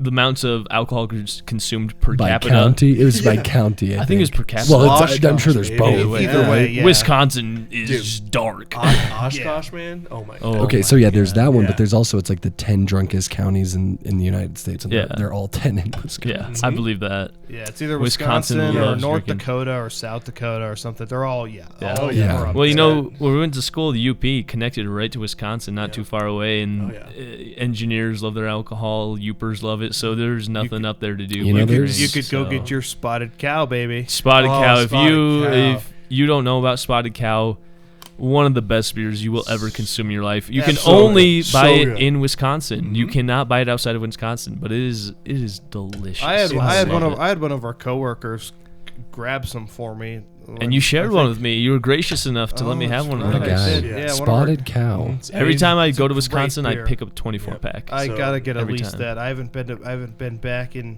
amounts of alcohol consumed per By capita. county? It was by county, I I think it was per capita. Well, it's, I'm Oshkosh, sure there's baby. both. either way, yeah. Wisconsin is dark. Oshkosh, man. Oh my Oh. god. Okay, so yeah, there's that one, Yeah. but there's also, it's like the 10 drunkest counties in the United States, and Yeah. they're all 10 in Wisconsin. Yeah, I believe that. yeah, it's either Wisconsin Wisconsin or loves North drinking. Dakota or South Dakota or something. They're all Yeah. Oh, yeah. we're up Well, you there. know, when we went to school, the UP connected right to Wisconsin, not too far away, and Oh, yeah. engineers love their alcohol, Upers love it, so there's nothing up there to do. you know, but there's- drink, You could go so. get your spotted cow, baby. Spotted Oh, Cow. Spotted Cow. If you don't know about Spotted Cow, one of the best beers you will ever consume in your life. You can Absolutely. only So buy it good. in Wisconsin. You cannot buy it outside of Wisconsin, but it is delicious. I had Love it. one of our coworkers grab some for me. And you shared one with me. You were gracious enough to let me have one of What a Right, those. I guy. did, Yeah. one of our- Spotted Cow. Every time I go to great Wisconsin, I beer. pick up a 24 pack. I So, gotta get at every least time. that. I haven't been back in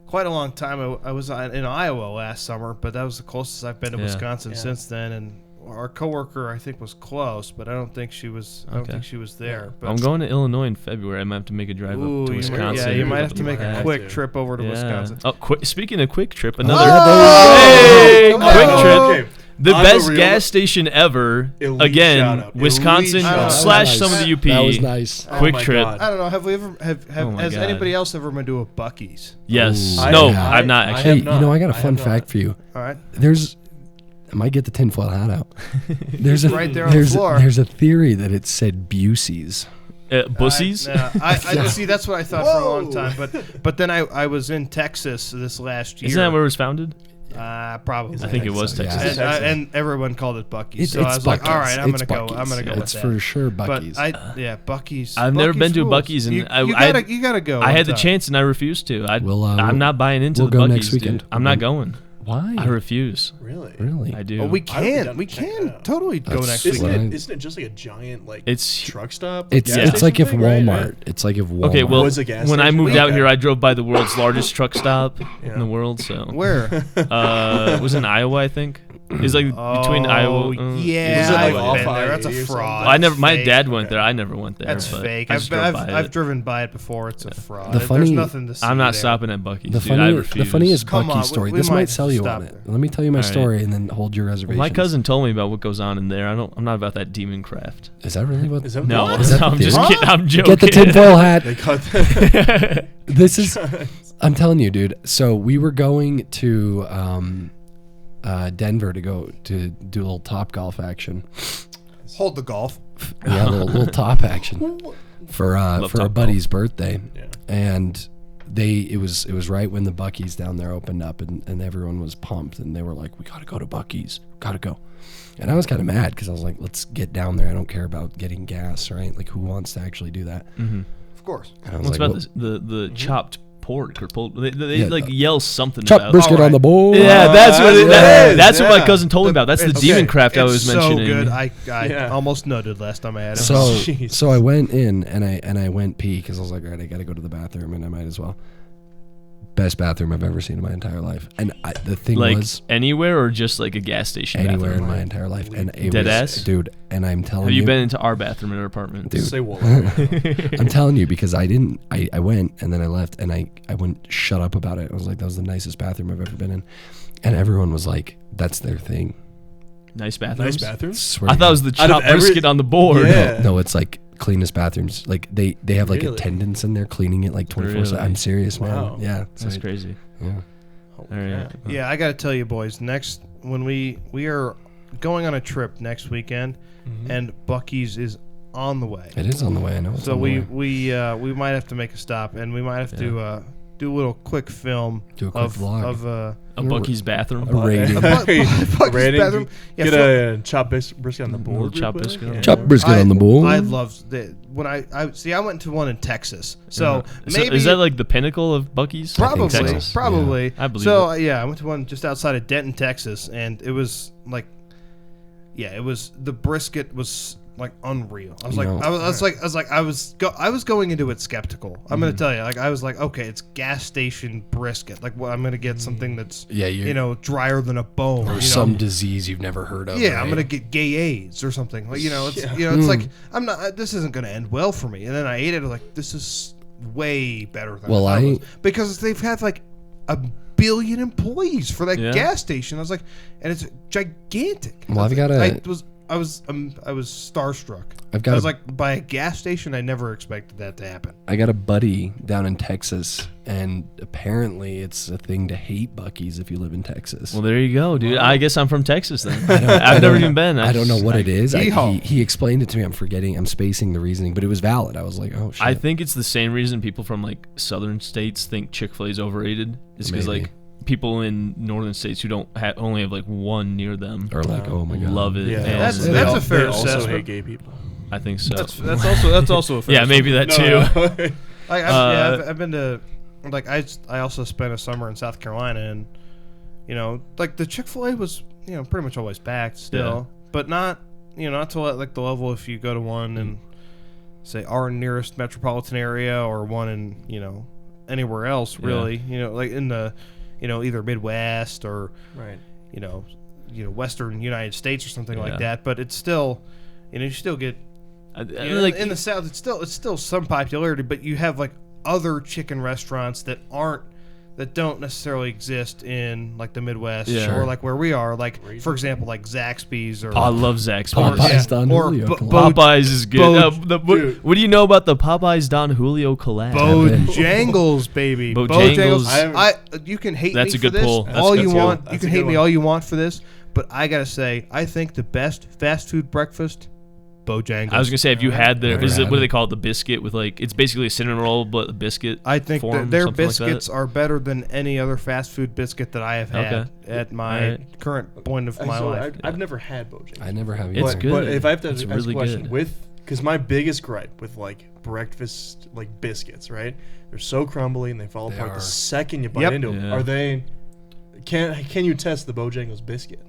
quite a long time. I was in Iowa last summer, but that was the closest I've been to Yeah. Wisconsin Yeah. since then. And our coworker I think was close, but I don't think she was. I don't Okay. think she was there. But I'm going to Illinois in February. I might have to make a drive Ooh, up to you might- Wisconsin. Yeah, you might have to You make might a have quick to. trip over to Wisconsin. Oh, speaking of quick trip, another Oh, hey, come quick on. trip. Okay. The I'm best a real- gas station ever. Elite Again, shout-out. Wisconsin Elite shout-out. slash That some was of the UP. That was nice. Oh Quick my trip. God. I don't know. Have we ever Oh my has God. anybody else ever been to a Buc-ee's? Yes. Ooh. No, Yeah. I've not I actually. Hey, have not. you know, I got a I fun have fact not. for you. All right. I might get the tinfoil hat out. There's a Right there on the there's floor. there's a theory that it said Busey's. Bussies. I see. That's what I thought for a long time. But then I was in Texas this last year. Isn't that where it was founded? Probably. I think it was so, yeah. Texas. And everyone called it Buc-ee's. So I It's was like, Buc-ee's. all right, I'm It's gonna go. I'm Buc-ee's. gonna go It's with for that. sure But Buc-ee's. Buc-ee's. I've never been to a rules. Buc-ee's, and you I gotta go. I one had the time. chance and I refused to. We'll, I'm not buying into we'll the go Buc-ee's, next weekend. dude. I'm not going. Why? I refuse. Really? Really? I do. Oh, we I would be can. down We to check can that out. totally go That's next sweet. week. Isn't it just like a giant like It's truck stop? It's Yeah. it's like if Station thing, right? Walmart. It's like if Walmart. Okay, well, Was a gas when I station? moved Okay. out here, I drove by the world's largest truck stop Yeah. in the world. So Where? it was in Iowa, I think. It's like between Iowa. Yeah, Was it, like, I've off been there. That's a I-80 or fraud. I never. My Fake. dad went Okay. there. I never went there. That's but fake. I I've, just drove by I've it. driven by it before. It's a fraud. The funny- There's nothing to see I'm not there. stopping at Buc-ee's, The dude. I funny, refuse. the funniest Come on, Buc-ee's story. we This might might sell you stop on it. there. Let me tell you my All right. story and then hold your Well, reservations. my cousin told me about what goes on in there. I'm not about that demon craft. Is that really what? Is that No, what Is that the I'm just deal? kidding. I'm joking. Get the tinfoil hat. they cut? This is. I'm telling you, dude. So we were going to Denver to go to do a little top golf action. Hold the golf. Yeah, a little top action for a Top buddy's birthday, Yeah. and it was right when the Buc-ee's down there opened up, and everyone was pumped, and they were like, "We gotta go to Buc-ee's, gotta go." And I was kind of mad because I was like, "Let's get down there. I don't care about getting gas, right? Like, who wants to actually do that?" Of course. And I was What's like, about the chopped pork or pulled? They Yeah, like yell something "Chuck about. brisket All on the right. board." Yeah, that's what that's what my yeah. cousin told me about. That's the It's- demon craft I was it's mentioning. So good. I Yeah. almost noted last time I had it. So Jeez. so I went in and I went pee because I was like, all right, I got to go to the bathroom, and I might as well. Best bathroom I've ever seen in my entire life, and the thing Like was anywhere or just like a gas station anywhere bathroom? in my entire life, and it Dead was, ass? dude. And I'm telling Have you, you been into our bathroom in our apartment? Dude. Say what? I'm telling you because I didn't. I went and then I left and I wouldn't shut up about it. I was like, that was the nicest bathroom I've ever been in, and everyone was like, that's their thing. Nice bathrooms. Nice bathroom. Swear I to thought it God. was the Out of chopped every- brisket on the board. Yeah. No, it's like cleanest bathrooms. Like they have like Really? attendants in there cleaning it like 24/7. Really? I'm serious, man. Wow. Yeah, That's so- crazy. Yeah. All right. Yeah, I got to tell you, boys. Next, when we are going on a trip next weekend, and Buc-ee's is on the way. It is on the way. I know. It's So on the we way. we might have to make a stop, and we might have to do a little quick film Do a quick vlog. of A Buc-ee's bathroom. A rating. Buc-ee's Rating? bathroom. Yeah, Get Phil- a chopped brisket on the board. Little real chopped quick? brisket on the Yeah. Chop brisket on the board. I loved that when I see. I went to one in Texas, so So maybe is that like the pinnacle of Buc-ee's? probably Texas. probably. I believe so. Yeah, I went to one just outside of Denton, Texas, and it was like, it was the brisket was like unreal. I was like, No. I was going into it skeptical. I'm gonna tell you, like, I was like, okay, it's gas station brisket. Like, well, I'm gonna get something that's Yeah, drier than a bone, or some disease you've never heard of. Yeah, right? I'm gonna get gay AIDS or something. Like, it's like I'm not. This isn't gonna end well for me. And then I ate it. Like, this is way better than Well, I thought it I- was. Because they've had like 1 billion employees for that Yeah. gas station. I was like, and it's gigantic. Well, I've got I was starstruck. I've got I was a- like, by a gas station, I never expected that to happen. I got a buddy down in Texas, and apparently it's a thing to hate Buc-ee's if you live in Texas. Well, there you go, dude. I guess I'm from Texas then. I've never even been. I don't know what it is. Yeehaw. He explained it to me. I'm spacing the reasoning, but it was valid. I was like, oh shit. I think it's the same reason people from like southern states think Chick-fil-A is overrated. Is because Maybe. like people in northern states who don't only have like one near them or like, oh my god, love it. Yeah, and That's- they that's al- a fair they also assessment. hate gay people. I think so. That's also a fair yeah, maybe that too. Like, I've been to, like, I also spent a summer in South Carolina, and like the Chick-fil-A was pretty much always packed still, but not not to like the level if you go to one in say our nearest metropolitan area or one in anywhere else really like in the either Midwest or Right. Western United States or something Yeah. like that. But it's still, you still get like in the South. It's still some popularity, but you have like other chicken restaurants that don't necessarily exist in like the Midwest Yeah. or like where we are. Like for example, like Zaxby's or I love Zaxby's. Popeyes Don or Julio. Popeyes is good. Bo- What do you know about the Popeyes Don Julio collab? Bojangles, baby. Bojangles. You can hate That's me a good for this pull. That's all a good you pull. want. That's You a can good hate me one. all you want for this, but I gotta say, I think the best fast food breakfast, Bojangles. I was gonna say, have you had their? Never Is it had what do it. they call it? The biscuit with like it's basically a cinnamon roll, but a biscuit. I think form, their something like biscuits that? are better than any other fast food biscuit that I have had Okay. at my Alright. current point of my life. I've never had Bojangles. I never have. It's either. good. But if I have to It's ask really a question good. because my biggest gripe with like breakfast like biscuits, right? They're so crumbly and they fall They apart are. the second you bite Yep. into them. Yeah. Are they? Can you test the Bojangles biscuit?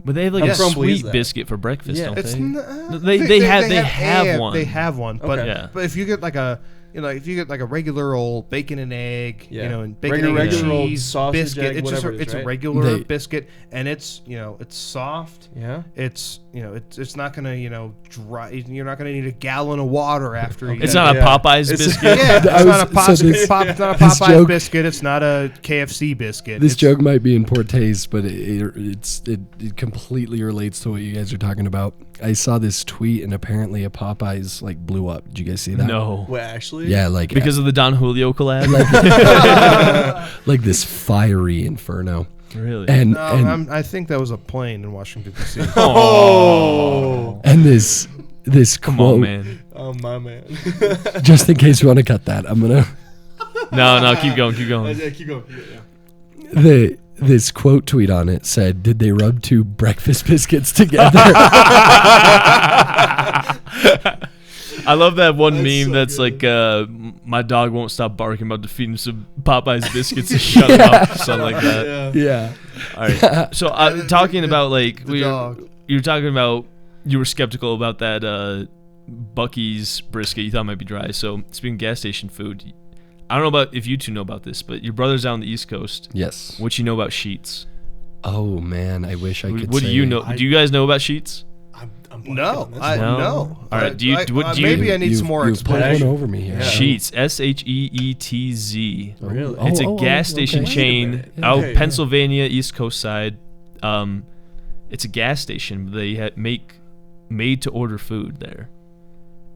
But they have like How a crumbly is sweet that? biscuit for breakfast, Yeah. don't It's they? They have one. They have one, but Okay. Yeah. but if you get like a if you get like a regular old bacon and egg, Yeah. and bacon and Regular old cheese sausage, biscuit, egg, it's just whatever it is, it's a right? regular They- biscuit, and it's it's soft. Yeah. It's it's not gonna dry. You're not gonna need a gallon of water after you. It's get not it. a Popeyes It's- biscuit. Yeah, it's I not a was- so this- it's not a this Popeyes joke- biscuit. It's not a KFC biscuit. This It's- joke might be in poor taste, but it completely relates to what you guys are talking about. I saw this tweet, and apparently a Popeyes like blew up. Did you guys see that? No, Well, actually. Yeah, like because of the Don Julio collab. like this fiery inferno, Really? and No, and I think that was a plane in Washington D.C. Oh. and this Come quote. on, man. Oh my man. Just in case you want to cut that, I'm gonna No, keep going, keep going. Yeah, keep going. Yeah. this quote tweet on it said, "Did they rub two breakfast biscuits together?" I love that one That's meme so that's good. like, my dog won't stop barking about to feed him some Popeyes biscuits to shut him up, something like that. Yeah. Yeah. All right. So talking about like the dog. you were talking about you were skeptical about that Bucky's brisket. You thought it might be dry. So speaking of gas station food, I don't know about if you two know about this, but your brother's out on the East Coast. Yes. What you know about Sheets? Oh man, I wish I could. What do say you know? Do you guys know about Sheets? I'm blanking No, on this I one. No. no. All right, do you- what do you- maybe I need some more You've put explanation. one over me here. Yeah. Sheets. SHEETZ. Really? It's a Oh, gas station okay. chain Wait a minute. out Okay, yeah. Pennsylvania, East Coast side. It's a gas station. They make made to order food there,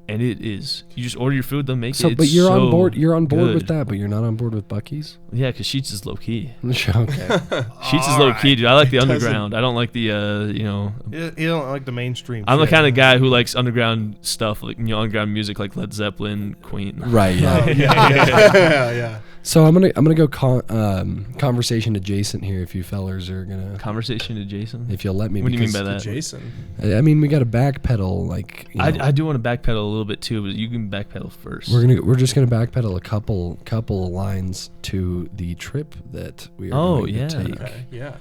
and it is. You just order your food, they'll make So, it. but you're so on board. You're on board with good. that, but you're not on board with Bucky's. Yeah, because Sheets is low key. Okay. Sheets is All low key, right. dude. I like the Doesn't- underground. I don't like the You don't like the mainstream. I'm the shit. kind of guy who likes underground stuff, like underground music, like Led Zeppelin, Queen. Right. Yeah. Oh, yeah. Yeah. So I'm gonna go conversation adjacent here. If you fellers are gonna, Conversation adjacent. if you'll let me. What do you mean because by that? Jason. I mean, we got to backpedal. Like you know, I do want to backpedal a little bit too, but you can backpedal first. we're just gonna backpedal a couple of lines to the trip that we are Oh, going yeah. to take. Okay. Yeah.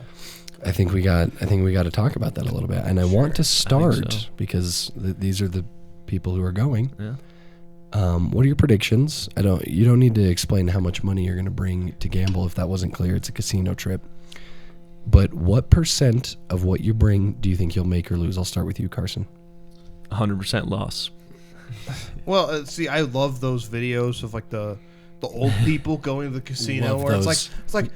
I think we got to talk about that a little bit, and I want to start so. because these are the people who are going. Yeah. What are your predictions? You don't need to explain how much money you're going to bring to gamble if that wasn't clear. It's a casino trip. But what % of what you bring do you think you'll make or lose? I'll start with you, Carson. 100% loss. Well, see, I love those videos of like the old people going to the casino Love where those. it's like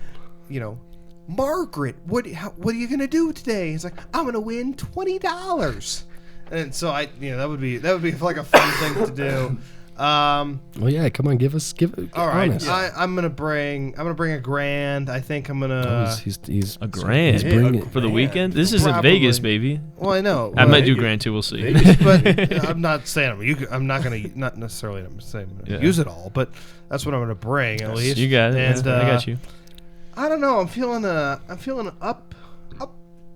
Margaret, what are you gonna do today? It's like, I'm gonna win $20. And so that would be like a fun thing to do. Well, yeah, come on, give it. All right, honest. I'm gonna bring $1,000. I think I'm Oh, gonna. he's A grand He's bringing for the grand. weekend. This isn't Probably. Vegas, baby. Well, I know. I might do Vegas. grand too. We'll see. But I'm not saying I'm not gonna not necessarily I'm saying I'm gonna Yeah. use it all, but that's what I'm gonna bring at least. You got it. And I got you. I don't know. I'm feeling up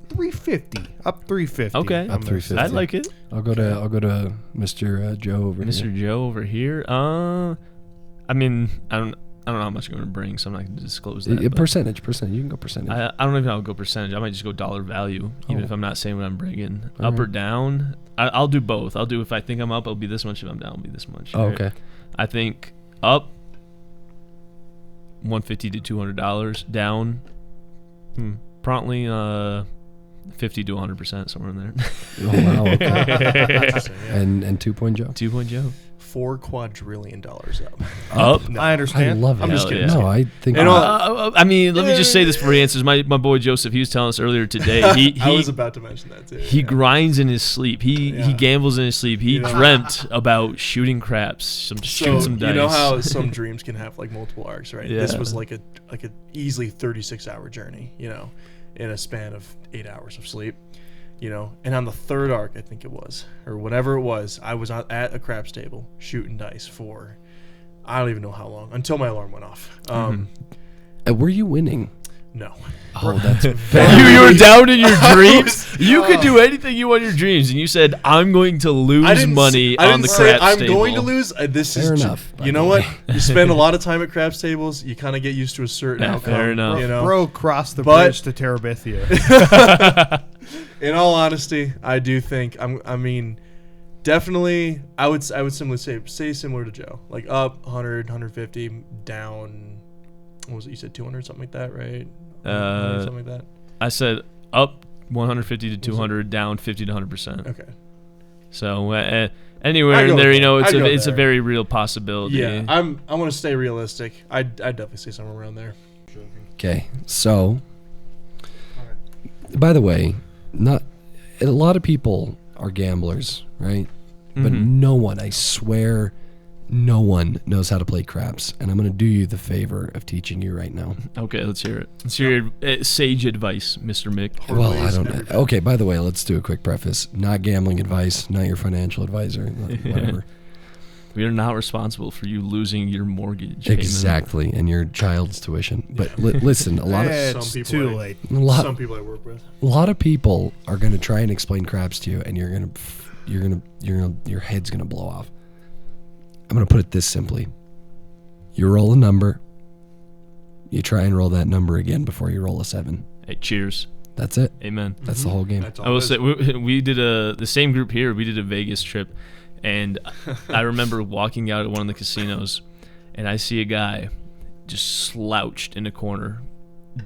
350. Up 350. Okay. I'm Up gonna 350. I like it. I'll go to Mr. Joe over here. Mr. Joe over here. I mean, I don't know how much I'm going to bring, so I'm not going to disclose that. but Percentage. You can go percentage. I don't even know how to go percentage. I might just go dollar value, even Oh. if I'm not saying what I'm bringing. All Up or right. down. I'll do both. I'll do if I think I'm up, it'll be this much. If I'm down, it'll be this much. Oh, right? okay. I think up $150 to $200. Down promptly 50 to 100%, somewhere in there. Oh, wow. Okay. Interesting, yeah. And 2-point Joe. 2-point Joe. $4 quadrillion up. Up? No. I I understand. love it. I'm just Hell kidding. yeah. No, I think. And I mean, let me just say this before he answers. My boy Joseph, he was telling us earlier today. I was He about to mention that too. he yeah. grinds in his sleep. He Yeah. gambles in his sleep. He You know- dreamt about shooting craps, shooting some dice. You know how some dreams can have like multiple arcs, right? This Yeah. was like a easily 36-hour journey, in a span of 8 hours of sleep, And on the third arc, I think it was, or whatever it was, I was at a craps table shooting dice for I don't even know how long until my alarm went off. Were you winning? No. Oh, that's you were down in your dreams. was- You could do anything you want in your dreams, and you said, "I'm going to lose money I on didn't the say craps I'm table." going to lose. This Fair is enough, by You the know what? way. You spend a lot of time at craps tables. You kind of get used to a certain Yeah, outcome. fair enough. Bro crossed the But- bridge to Terabithia. In all honesty, I do think definitely I would simply say similar to Joe, like up 100, 150, down. What was it? You said 200, something like that, right? 100, something like that. I said up 150 to 200, down 50 to 100%. Okay. So I anywhere go in there, with you that. know, I go it's a there. very real possibility. Yeah, I want to stay realistic. I'd definitely say somewhere around there. okay. So, by the way, not a lot of people are gamblers, right? But no one, I swear, no one knows how to play craps. And I'm going to do you the favor of teaching you right now. Okay, let's hear it. Let's hear your sage advice, Mr. Mick. Well, I Parlays don't and know. everything. Okay, by the way, let's do a quick preface. Not gambling advice, not your financial advisor, whatever. We are not responsible for you losing your mortgage payment. Exactly, and your child's tuition. But listen, a lot of It's Some people too ain't. late. Some people I work with. A lot of people are going to try and explain craps to you, and your head's going to blow off. I'm going to put it this simply. You roll a number. You try and roll that number again before you roll a 7. Hey, cheers. That's it. Amen. That's the whole game. That's all I will it is. say we did the same group here. We did a Vegas trip, and I remember walking out at one of the casinos, and I see a guy just slouched in a corner,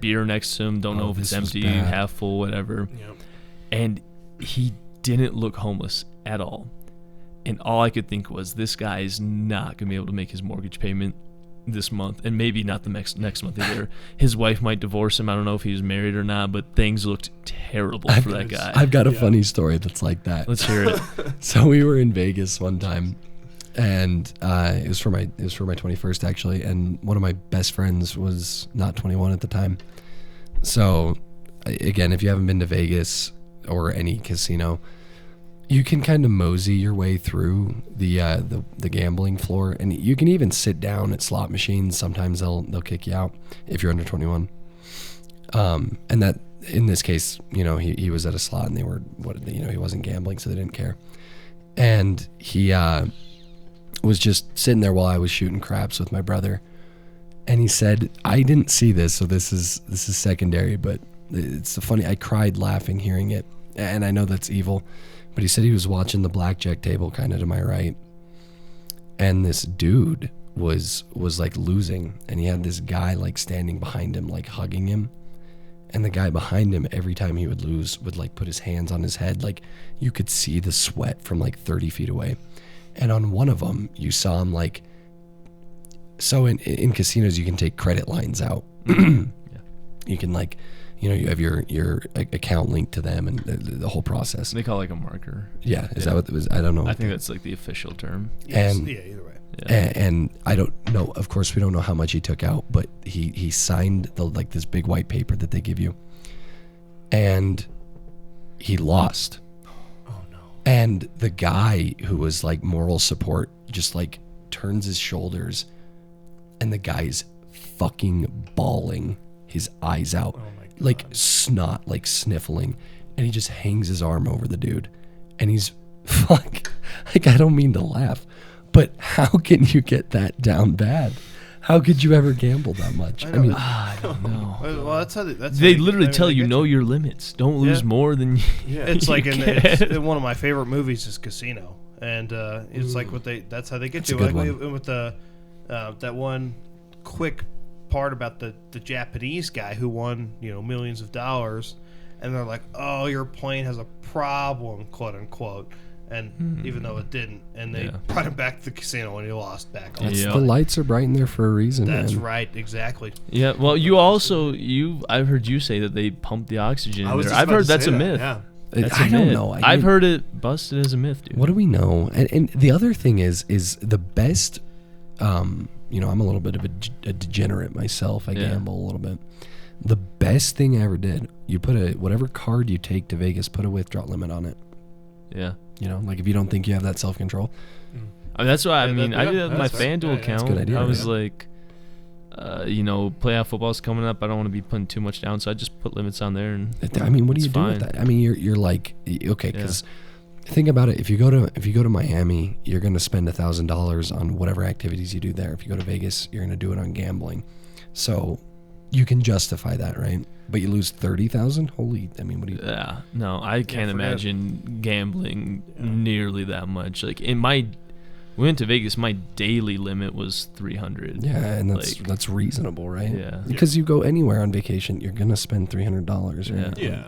beer next to him. Don't know if it's this was empty, bad. half full, whatever. Yep. And he didn't look homeless at all. And all I could think was, this guy is not gonna be able to make his mortgage payment this month, and maybe not the next month either. His wife might divorce him. I don't know if he was married or not, but things looked terrible for that guy. I've got a funny story that's like that. Let's hear it. So we were in Vegas one time, and it was for my 21st actually, and one of my best friends was not 21 at the time. So again, if you haven't been to Vegas or any casino, you can kind of mosey your way through the gambling floor, and you can even sit down at slot machines. Sometimes they'll kick you out if you're under 21. And that in this case, he was at a slot, and they were he wasn't gambling, so they didn't care. And he was just sitting there while I was shooting craps with my brother, and he said, I didn't see this, so this is secondary, but it's funny. I cried laughing hearing it, and I know that's evil. But he said he was watching the blackjack table kind of to my right, and this dude was like losing, and he had this guy like standing behind him, like hugging him, and the guy behind him, every time he would lose, would like put his hands on his head, like you could see the sweat from like 30 feet away. And on one of them, you saw him like, so in casinos you can take credit lines out. You can like, you have your account linked to them, and the whole process. They call it like a marker. Yeah, is that what it was? I don't know. I think that's like the official term. And Yeah, either way. Yeah. and I don't know. Of course, we don't know how much he took out, but he signed this big white paper that they give you, and he lost. Oh no. And the guy who was like moral support just like turns his shoulders, and the guy's fucking bawling his eyes out, Oh my God. like snot, like sniffling, and he just hangs his arm over the dude, and he's like I don't mean to laugh, but how can you get that down bad? How could you ever gamble that much? I mean, I don't know. Well, that's how They literally tell you, know your limits. Don't lose Yeah. more than Yeah. It's like can. one of my favorite movies is Casino, and it's like that's how they get That's you. a good Like one. with the that one quick part about the Japanese guy who won millions of dollars, and they're like, "Oh, your plane has a problem," quote unquote. And even though it didn't, and they brought him back to the casino and he lost back. The lights are bright in there for a reason. That's man. right, exactly. Yeah, well, I've heard you say that they pump the oxygen in there. I've heard that's a myth. Yeah. That's I a don't myth. know. I've heard it busted as a myth, dude. What do we know? And the other thing is the best. You know, I'm a little bit of a degenerate myself. I gamble a little bit. The best thing I ever did, you put whatever card you take to Vegas, put a withdrawal limit on it. Yeah. You know, like if you don't think you have that self-control. I mean, that's what I mean. I did that with my that's fair. FanDuel account. That's a good idea, I was yeah. like, you know, playoff football's coming up. I don't want to be putting too much down, so I just put limits on there. And I mean, what do you it's do fine. with that? I mean, you're like, okay, because think about it. If you go to Miami, you're going to spend $1,000 on whatever activities you do there. If you go to Vegas, you're going to do it on gambling. So you can justify that, right? But you lose $30,000. Holy, I mean, what do you? Yeah, no, I can't forget. imagine gambling nearly that much. Like we went to Vegas. My daily limit was 300. Yeah, and Like, that's reasonable, right? Yeah. Because you go anywhere on vacation, you're gonna spend $300, right? Yeah.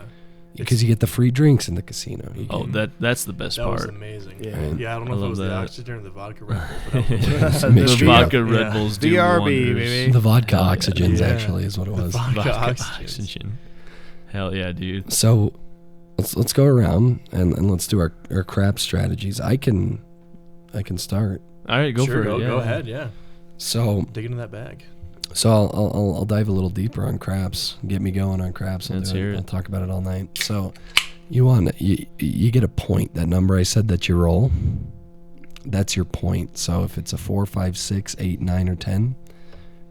Because you get the free drinks in the casino. You Oh, get- that's the best That was part. amazing. Yeah. Yeah, I don't know I if it love was the that. oxygen or the vodka Red Bull, but that was The Mystery. vodka Yeah. Red Bulls do VRB, wonders. baby. the vodka Hell yeah. oxygens Yeah. actually is what it was. vodka Vodka oxygen. oxygen. Hell yeah, dude. So let's go around and let's do our crap strategies. I can start. All right, go Sure, for it. Yeah. go ahead. Yeah, So dig into that bag. I'll dive a little deeper on craps. Get me going on craps. Let's hear it. I'll talk about it all night. So you get a point. That number I said that you roll, that's your point. So if it's a 4, 5, 6, 8, 9, or 10,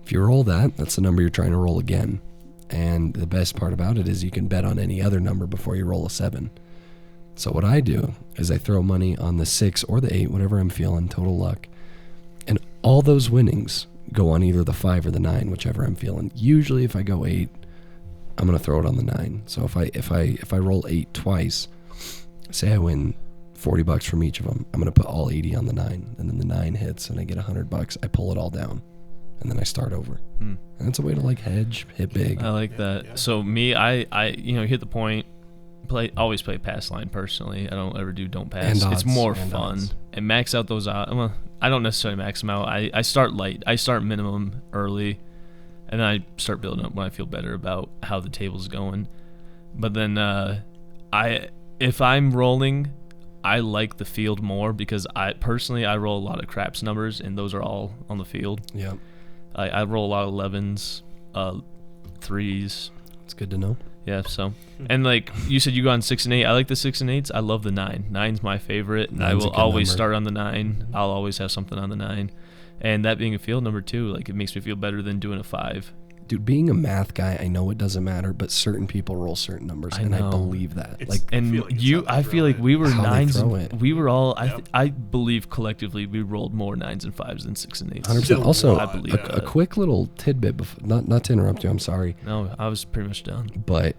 if you roll that, that's the number you're trying to roll again. And the best part about it is you can bet on any other number before you roll a 7. So what I do is I throw money on the 6 or the 8, whatever I'm feeling, total luck. And all those winnings go on either the 5 or the 9, whichever I'm feeling. Usually if I go 8, I'm going to throw it on the 9. So if I roll 8 twice, say I win $40 from each of them, I'm going to put all 80 on the 9, and then the 9 hits and I get $100, I pull it all down. And then I start over. And that's a way to like hedge, hit big. I like that. yeah. So me, I hit the point. Always play pass line personally. I don't ever do don't pass. And It's odds, more and fun odds. and max out those odds. Well, I don't necessarily max them out. I start light. I start minimum early, and then I start building up when I feel better about how the table's going. But then if I'm rolling, I like the field more because I roll a lot of craps numbers, and those are all on the field. Yeah. I roll a lot of 11s, 3s. It's good to know. Yeah, so and like you said, you go on 6 and 8. I like the 6 and 8s. I love the 9. 9's my favorite, and I Nine's a will good always number. start on the 9. I'll always have something on the 9, and that being a field number 2, like it makes me feel better than doing a 5. Dude, being a math guy, I know it doesn't matter, but certain people roll certain numbers, I and I know. believe that. It's- Like, And feel like it's you, how they I throw feel like it. we were How they 9s. throw and- it. We were all. Yep. I believe collectively we rolled more 9s and 5s than 6 and 8s. 100%. Still Also, a lot, I believe yeah. a quick little tidbit, not to interrupt you, I'm sorry, No, I was pretty much done. but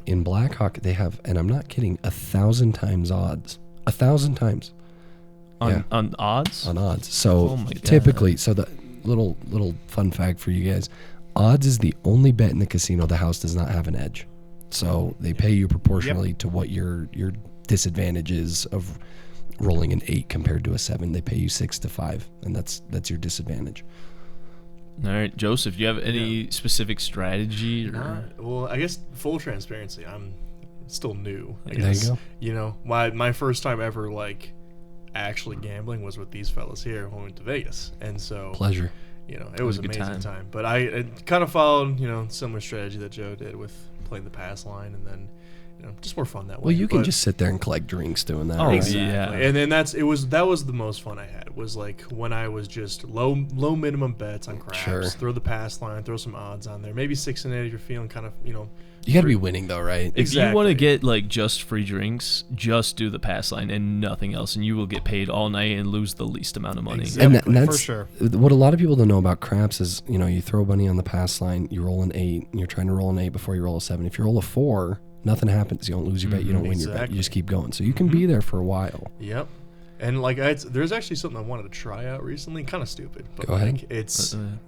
in Blackhawk they have, and I'm not kidding, 1,000 times odds. 1,000 times On odds. on odds. So Oh my God. typically, so the little fun fact for you guys, odds is the only bet in the casino the house does not have an edge. So they pay you proportionally to what your disadvantage is of rolling an 8 compared to a 7. They pay you 6 to 5, and that's your disadvantage. All right, Joseph, do you have any specific strategy? Or? Well, I guess full transparency, I'm still new. I There you guess. go. You know, my first time ever like actually gambling was with these fellas here when we went to Vegas, and so Pleasure. you know it was a an good amazing time. time. But I kind of followed similar strategy that Joe did with playing the pass line, and then just more fun that way. Well, you can But- just sit there and collect drinks doing that. Oh, right? Exactly. yeah. And then that was the most fun I had, was like when I was just low minimum bets on craps, Sure. throw the pass line, throw some odds on there, maybe 6 and 8 if you're feeling kind of You got to be winning though, right? If you want Exactly. to get like just free drinks, just do the pass line and nothing else, and you will get paid all night and lose the least amount of money. Exactly. And that's for sure. what a lot of people don't know about craps is, you throw money on the pass line, you roll an 8, and you're trying to roll an 8 before you roll a 7. If you roll a 4, nothing happens. You don't lose your bet, you don't win your bet. You just keep going. So you can be there for a while. Yep. And like there's actually something I wanted to try out recently, kind of stupid, but Go ahead. like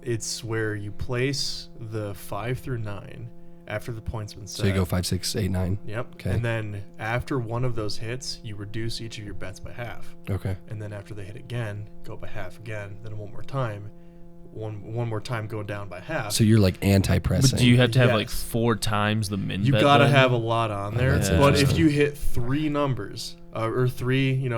it's where you place the 5 through 9, after the point's been set. So you go 5, 6, 8, 9. Yep. Okay. And then after one of those hits, you reduce each of your bets by half. Okay. And then after they hit again, go by half again. Then one more time. One more time, go down by half. So you're like anti-pressing. But do you have to have Yes. like 4 times the min You bet gotta then? have a lot on there. that's But if interesting. you hit 3 numbers, or 3,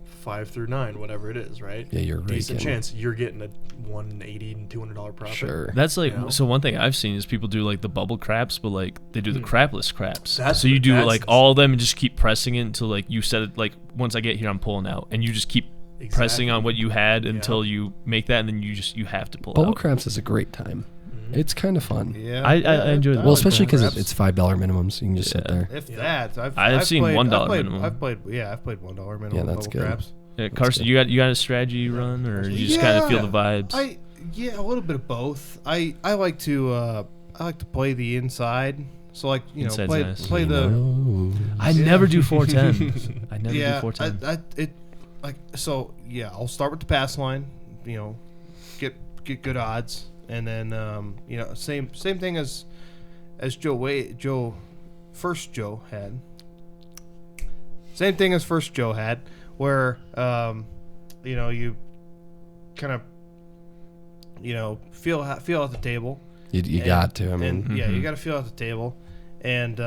5 through 9, whatever it is, right? Yeah, you're Decent raking. chance you're getting a $180 and $200 profit. Sure. That's like You know? so. One thing I've seen is people do like the bubble craps, but like they do the crapless craps. That's- so you do that's- like all of them and just keep pressing it until like you said it. Like once I get here, I'm pulling out, and you just keep pressing on what you had until you make that, and then you have to pull Bubble out. craps is a great time. Mm-hmm. It's kind of fun. Yeah, I enjoy that. Well, like especially because craps. it's $5 minimums. You can just sit Yeah. there. If Yeah. that, I've seen played, $1 I've played, minimum. I've played $1 minimum. Yeah, that's bubble good. craps. Yeah, Carson, good. you got a strategy you run, or you just kind of feel the vibes? A little bit of both. I like to play the inside. So like Inside's play nice. play the No. I Yeah. never do 410. I never do 410. I'll start with the pass line. Get good odds, and then same thing as first Joe had. Same thing as first Joe had, where you kind of feel out the table. You got to. I mean, And, you got to feel out the table, and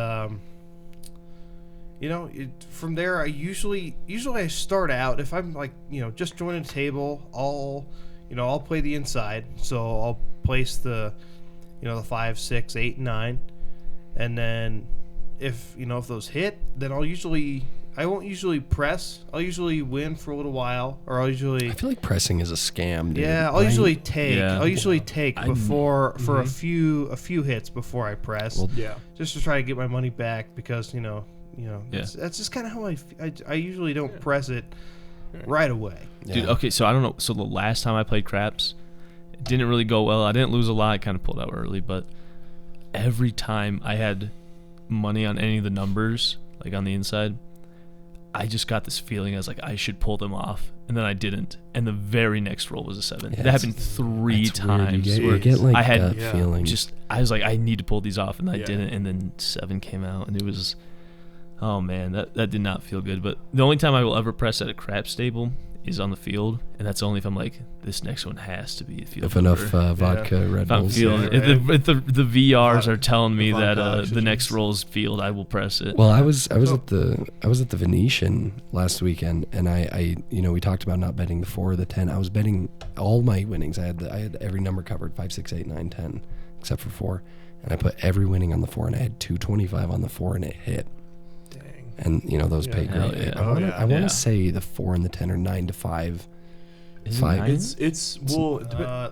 from there I usually I start out, if I'm like just joining the table, I'll play the inside, so I'll place the the 5, 6, 8, 9, and then if those hit, then I won't usually press. I'll usually win for a little while, or I'll usually I feel like pressing is a scam, dude. I'll usually take. Yeah. I'll usually take I- before for a few hits before I press, Well, Yeah. just to try to get my money back, because that's just kind of how I usually don't press it right away. yeah. Dude, okay, so I don't know. So the last time I played craps, it didn't really go well. I didn't lose a lot. I kind of pulled out early, but every time I had money on any of the numbers, like on the inside, I just got this feeling I was like, I should pull them off, and then I didn't. And the very next roll was a 7. Yeah, that happened 3 That's weird. times. You where get like I had gut Yeah. feeling. I was like, I need to pull these off, and I Yeah. didn't. And then 7 came out, and it was, oh man, that did not feel good. But the only time I will ever press at a crap stable is on the field, and that's only if I'm like, this next one has to be a field if enough number. vodka, Red If I'm Bulls. feeling Yeah, it, if the VRs are telling me the that vodka the next oxygens. roll's field, I will press it. Well, I was at the Venetian last weekend, and I we talked about not betting the 4 or the 10. I was betting all my winnings. I had every number covered, 5, 6, 8, 9, 10, except for 4, and I put every winning on the 4, and I had 225 on the 4, and it hit. Dang. And those Yeah. pay Hell great. yeah. I want to Oh, yeah. say the 4 and the 10 are 9 to 5. Is it 5. 9? It's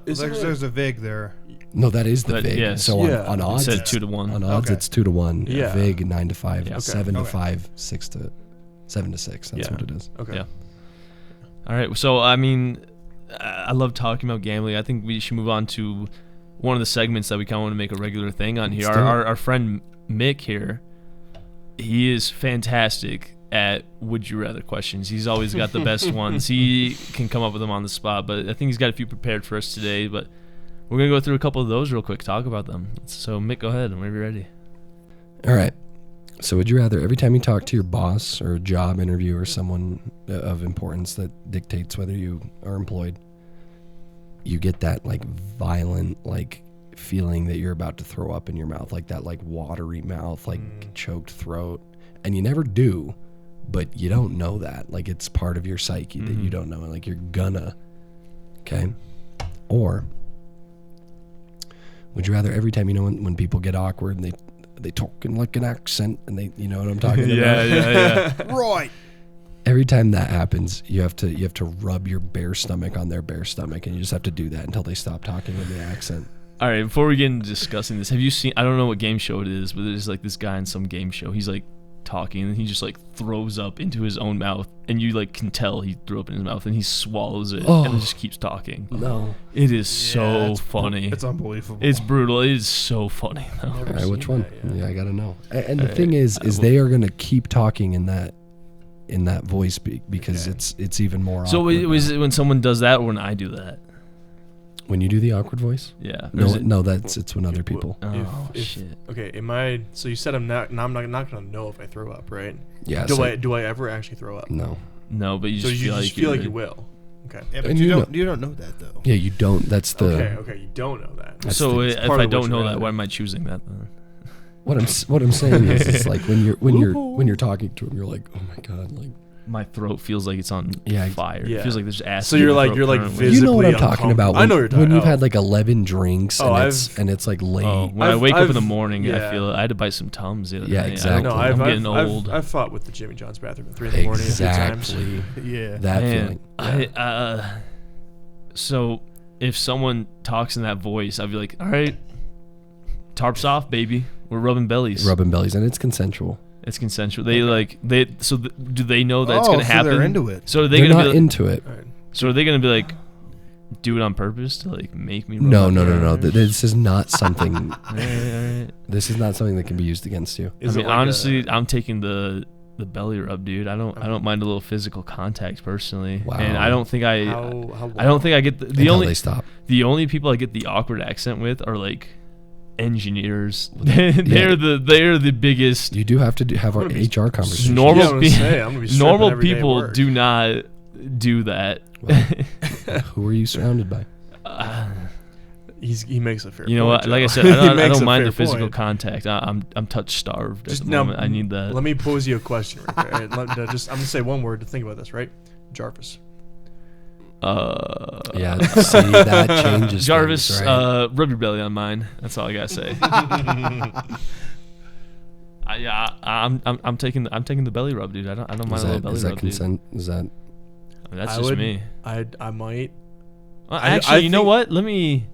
There's a VIG there. No, that is the But, VIG. yeah. So Yeah. on It odds, said it's 2 to 1. on odds Okay. it's 2 to 1. Yeah. VIG 9 to 5, Yeah. Okay. 7 to Okay. 5, 6 to 7 to 6. That's Yeah. what it is. Okay. Yeah. All right. So, I mean, I love talking about gambling. I think we should move on to one of the segments that we kind of want to make a regular thing on here. Let's do it. Our friend Mick here, he is fantastic at would you rather questions. He's always got the best ones. He can come up with them on the spot, but I think he's got a few prepared for us today. But we're going to go through a couple of those real quick, talk about them. So, Mick, go ahead whenever you're ready. All right. So would you rather every time you talk to your boss or a job interview or someone of importance that dictates whether you are employed, you get that like violent like feeling that you're about to throw up in your mouth, like that like watery mouth, like choked throat, and you never do, but you don't know that. Like it's part of your psyche that you don't know, like you're gonna. Okay? Or would you rather every time, when people get awkward and they talk in like an accent and they, you know what I'm talking about? yeah. Right. Every time that happens, you have to rub your bare stomach on their bare stomach, and you just have to do that until they stop talking in the accent. All right, before we get into discussing this, have you seen, I don't know what game show it is, but there's like this guy in some game show. He's like talking and he just like throws up into his own mouth, and you like can tell he threw up in his mouth, and he swallows it and then just keeps talking. No. It is so it's funny. It's unbelievable. It's brutal. It is so funny though. All right, which one? Yeah, I gotta know. And the All thing right, is I will- they are gonna keep talking in that voice because Okay. it's even more. So awkward was now. it when someone does that or when I do that? When you do the awkward voice? Yeah. No, it's when other people. Oh shit. Okay, so you said I'm not gonna know if I throw up, right? Yeah. Do I ever actually throw up? No. No, but you So just you feel just like feel like would. you will. Okay. Yeah, but And you you don't know that though. Yeah, you don't. That's the Okay, you don't know that. That's So the- if part I of what don't you're know that, rather. why am I choosing that then? what I'm saying is it's like when you're talking to him, you're like, oh my god, like My throat feels like it's on fire. Yeah. It feels like there's acid. So in you're my like throat you're like currently. you know what I'm visibly talking about. uncomfortable. I know what you're talking when you've about. had like 11 drinks Oh, and it's like late. Oh, when I I've- wake up in the I've- morning, yeah. I feel I had to bite some Tums the other Yeah, day. exactly. No, I'm getting old. I've fought with the Jimmy John's bathroom at 3 in the morning a few times. Exactly. Yeah. That Man, feeling. So if someone talks in that voice, I'd be like, all right, tarps off, baby. We're rubbing bellies. Rubbing bellies, and it's consensual. It's consensual. Do they know that's Oh, gonna so happen? they're into it. So are They're they gonna not be into it. All right. so are they gonna be like, do it on purpose to like make me? Rub No. my belly? This is not something. All right. This is not something that can be used against you. Is I it mean, like honestly, I'm taking the belly rub, dude. I don't mind a little physical contact personally, Wow. and I don't think I how I don't think I get the Until only they stop. the only people I get the awkward accent with are like engineers. they're the biggest. You do have to have our HR conversation. Normal Yeah, I was pe- gonna say, I'm gonna be stripping normal every day at people work. do not do that. Who are you surrounded by? He makes a fair. You know point, what? Like I Joe. said, I He don't makes a mind fair the physical point. contact. I'm touch starved Just at the now, moment. I need that. Let me pose you a question. Right? I'm gonna say one word to think about this. Right, Jarvis. Yeah, see, that changes. Jarvis, things, right? rub your belly on mine. That's all I gotta say. I'm taking the belly rub, dude. I don't mind is a little that, belly is that rub, consent? Is that dude. I mean, that's I just would- me. I might. Well, I actually, you know think- what? Let me.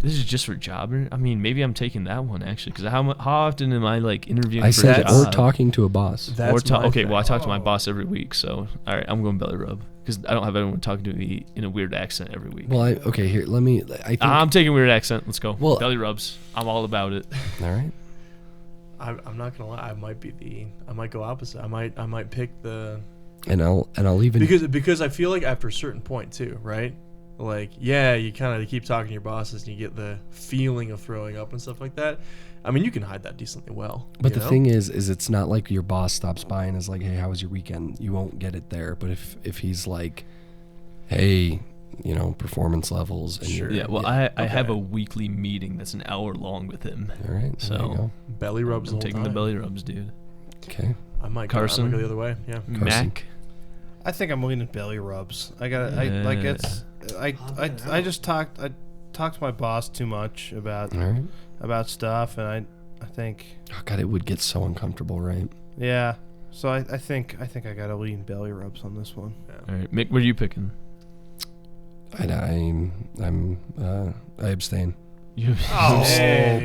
This is just for jobber. I mean, maybe I'm taking that one actually, because how often am I like interviewing I for said, a job? or talking to a boss. That's my Okay, thing. well, I talk to my boss every week, so all right, I'm going belly rub because I don't have anyone talking to me in a weird accent every week. Well, okay, here, let me. I think. I'm taking weird accent. Let's go. Well- Belly rubs. I'm all about it. all right. I'm not gonna lie. I might go opposite. I might pick the And I'll even. because I feel like after a certain point too, right? Like, yeah, you kind of keep talking to your bosses and you get the feeling of throwing up and stuff like that. I mean, you can hide that decently well. But you the know? thing is it's not like your boss stops by and is like, "Hey, how was your weekend?" You won't get it there. But if he's like, "Hey, performance levels," and Sure. Yeah. Well, I have Okay. a weekly meeting that's an hour long with him. all right, there you So go. belly rubs. I'm the whole taking the time. belly rubs, dude. Okay. I might Carson? go the other way. Yeah. Mac. I think I'm leaning belly rubs. I just talked to my boss too much about All right. stuff, and I think Oh God, it would get so uncomfortable, right? yeah. So I think I gotta lean belly rubs on this one. All right, Mick, what are you picking? I abstain. You.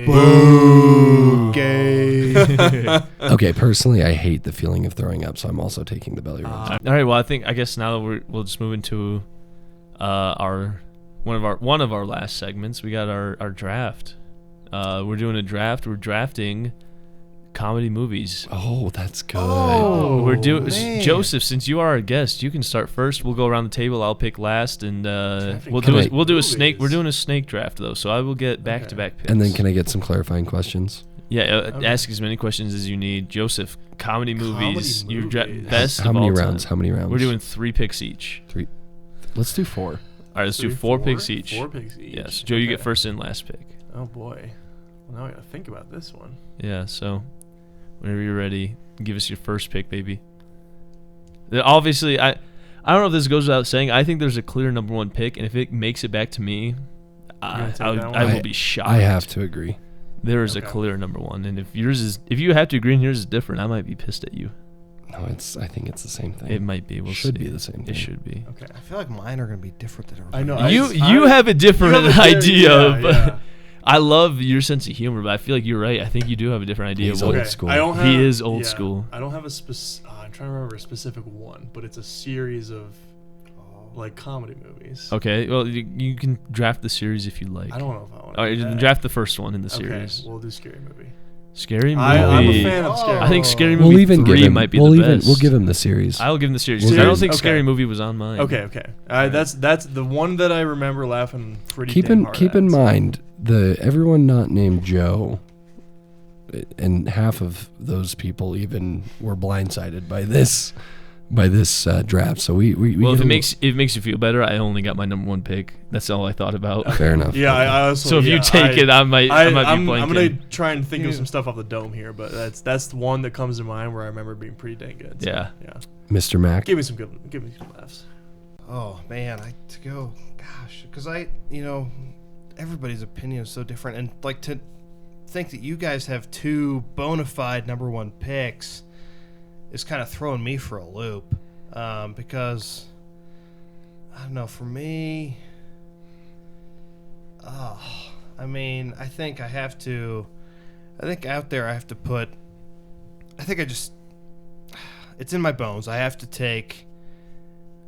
Boo! Gay. Okay, personally, I hate the feeling of throwing up, so I'm also taking the belly rubs. All right. Well, I guess now that we'll just move into one of our last segments. We got our draft. We're doing a draft. We're drafting comedy movies. Oh, that's good. We're doing man. Joseph. Since you are our guest, you can start first. We'll go around the table. I'll pick last, and we'll do comedy we'll do a snake. We're movies. doing a snake draft though, so I will get back to back picks. And then can I get some clarifying questions? Yeah, Okay. ask as many questions as you need. Joseph, comedy movies. Comedy Your movies. best How of many all rounds? time. How many rounds? We're doing 3 picks each. 3. Let's do 4. All right, let's do 4 picks each. 4 picks each. Yes, Joe, you get Okay. first and last pick. Oh boy. Well, now I gotta think about this one. Yeah, so whenever you're ready, give us your first pick, baby. Obviously, I don't know if this goes without saying. I think there's a clear number 1 pick, and if it makes it back to me, gonna take that one? I will be shocked. I have to agree. There is a Okay. clear number 1, and if you have to agree and yours is different, I might be pissed at you. No, I think it's the same thing. It might be. We'll should see. be the same thing. It should be. Okay. I feel like mine are gonna be different than I know. everybody. You have a different idea, but yeah. I love your sense of humor, but I feel like you're right. I think you do have a different idea. He's of what- old school. I don't have, He is old school. I don't have a I'm trying to remember a specific one, but it's a series of like comedy movies. Okay, well, you can draft the series if you like. I don't know if I want. All right, draft the first one in the Okay, series. we'll do scary movie. Scary movie. I'm a fan of Scary I think Movie. Scary We'll Movie even 3 give him. might be We'll the even. best. We'll give him the series. I'll give him the series. Series? I don't think Okay. Scary Movie was on mine. Okay. That's the one that I remember laughing pretty. Keep dang in hard keep at, in so. mind everyone not named Joe, and half of those people even were blindsided by this draft. So we Well, get if a it makes you feel better, I only got my number 1 pick. That's all I thought about. fair enough. Yeah, I also. So if you take it, I might be I'm blanking. gonna try and think of some stuff off the dome here, but that's the one that comes to mind where I remember being pretty dang good. So, Yeah. Mr. Mac. Give me some laughs. Oh man, gosh, because everybody's opinion is so different, and like to think that you guys have 2 bona fide number 1 picks is kind of throwing me for a loop, because I don't know. For me, I think I have to. I think out there I have to put. It's in my bones. I have to take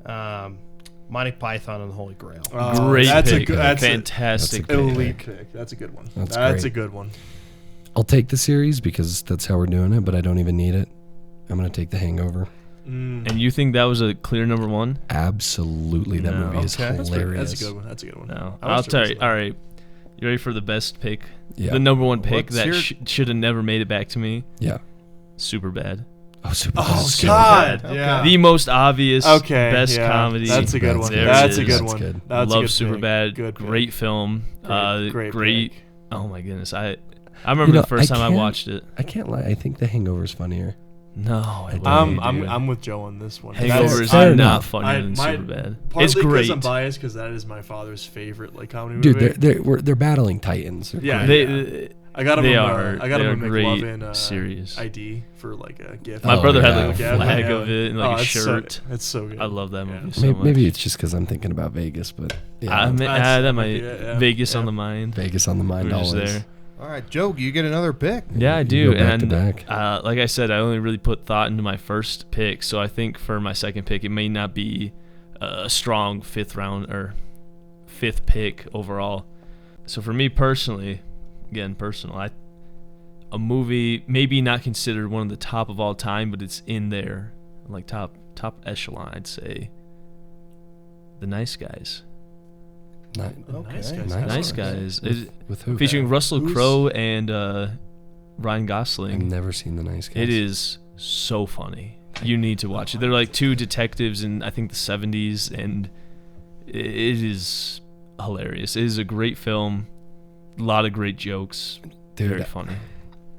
Monty Python and the Holy Grail. Great that's pick. that's Fantastic that's a pick. elite pick. That's a good one. That's a great. good one. I'll take the series because that's how we're doing it, but I don't even need it. I'm gonna take The Hangover. And you think that was a clear number 1? Absolutely, that No. movie is Okay. hilarious. That's a good one. That's a good one. No. I I'll watched it tell you. recently. All right. You ready for the best pick? Yeah. The number 1 pick Let's that hear should have never made it back to me. Yeah. Super bad. Oh, super. Oh super God! Okay. Yeah. The most obvious, Okay. best yeah. comedy. That's a good one. There That's it a good is. That's one. good. That's a Love good Super pick. bad. Good pick. Great film. Great Great. pick. Oh my goodness. I remember the first time I watched it. I can't lie. I think The Hangover is funnier. No, it I'm- wasn't, dude. I'm with Joe on this one. Hangover is fair not enough. funnier than Superbad. Partly It's great. because I'm biased because that is my father's favorite comedy movie. Dude, they're battling titans. They're Yeah. great. I got him. They I are got him a great McLovin series. ID for a gift. My Oh, brother had yeah. like a Yeah, flag yeah. of it and like a it's shirt. It's so good. I love that movie Yeah. so Maybe, much. maybe it's just because I'm thinking about Vegas, but yeah, I mean, That's- that might yeah. Vegas Yeah. on the mind. Vegas on the mind We're just always. there. All right, Joe, you get another pick. Yeah, I You do. go back to And back. like I said, I only really put thought into my first pick, so I think for my second pick, it may not be a strong 5th round or 5th pick overall. So for me personally, again, a movie maybe not considered one of the top of all time, but it's in there, like top echelon, I'd say. The Nice Guys. Not, Okay. Nice Guys. with who? Featuring Russell Who's- Crowe and Ryan I've Gosling. never seen The Nice Guys. It is so funny. You need to watch it. They're like 2 detectives in I think the 70s, and it is hilarious. It is a great film. A lot of great jokes. Dude, Very funny.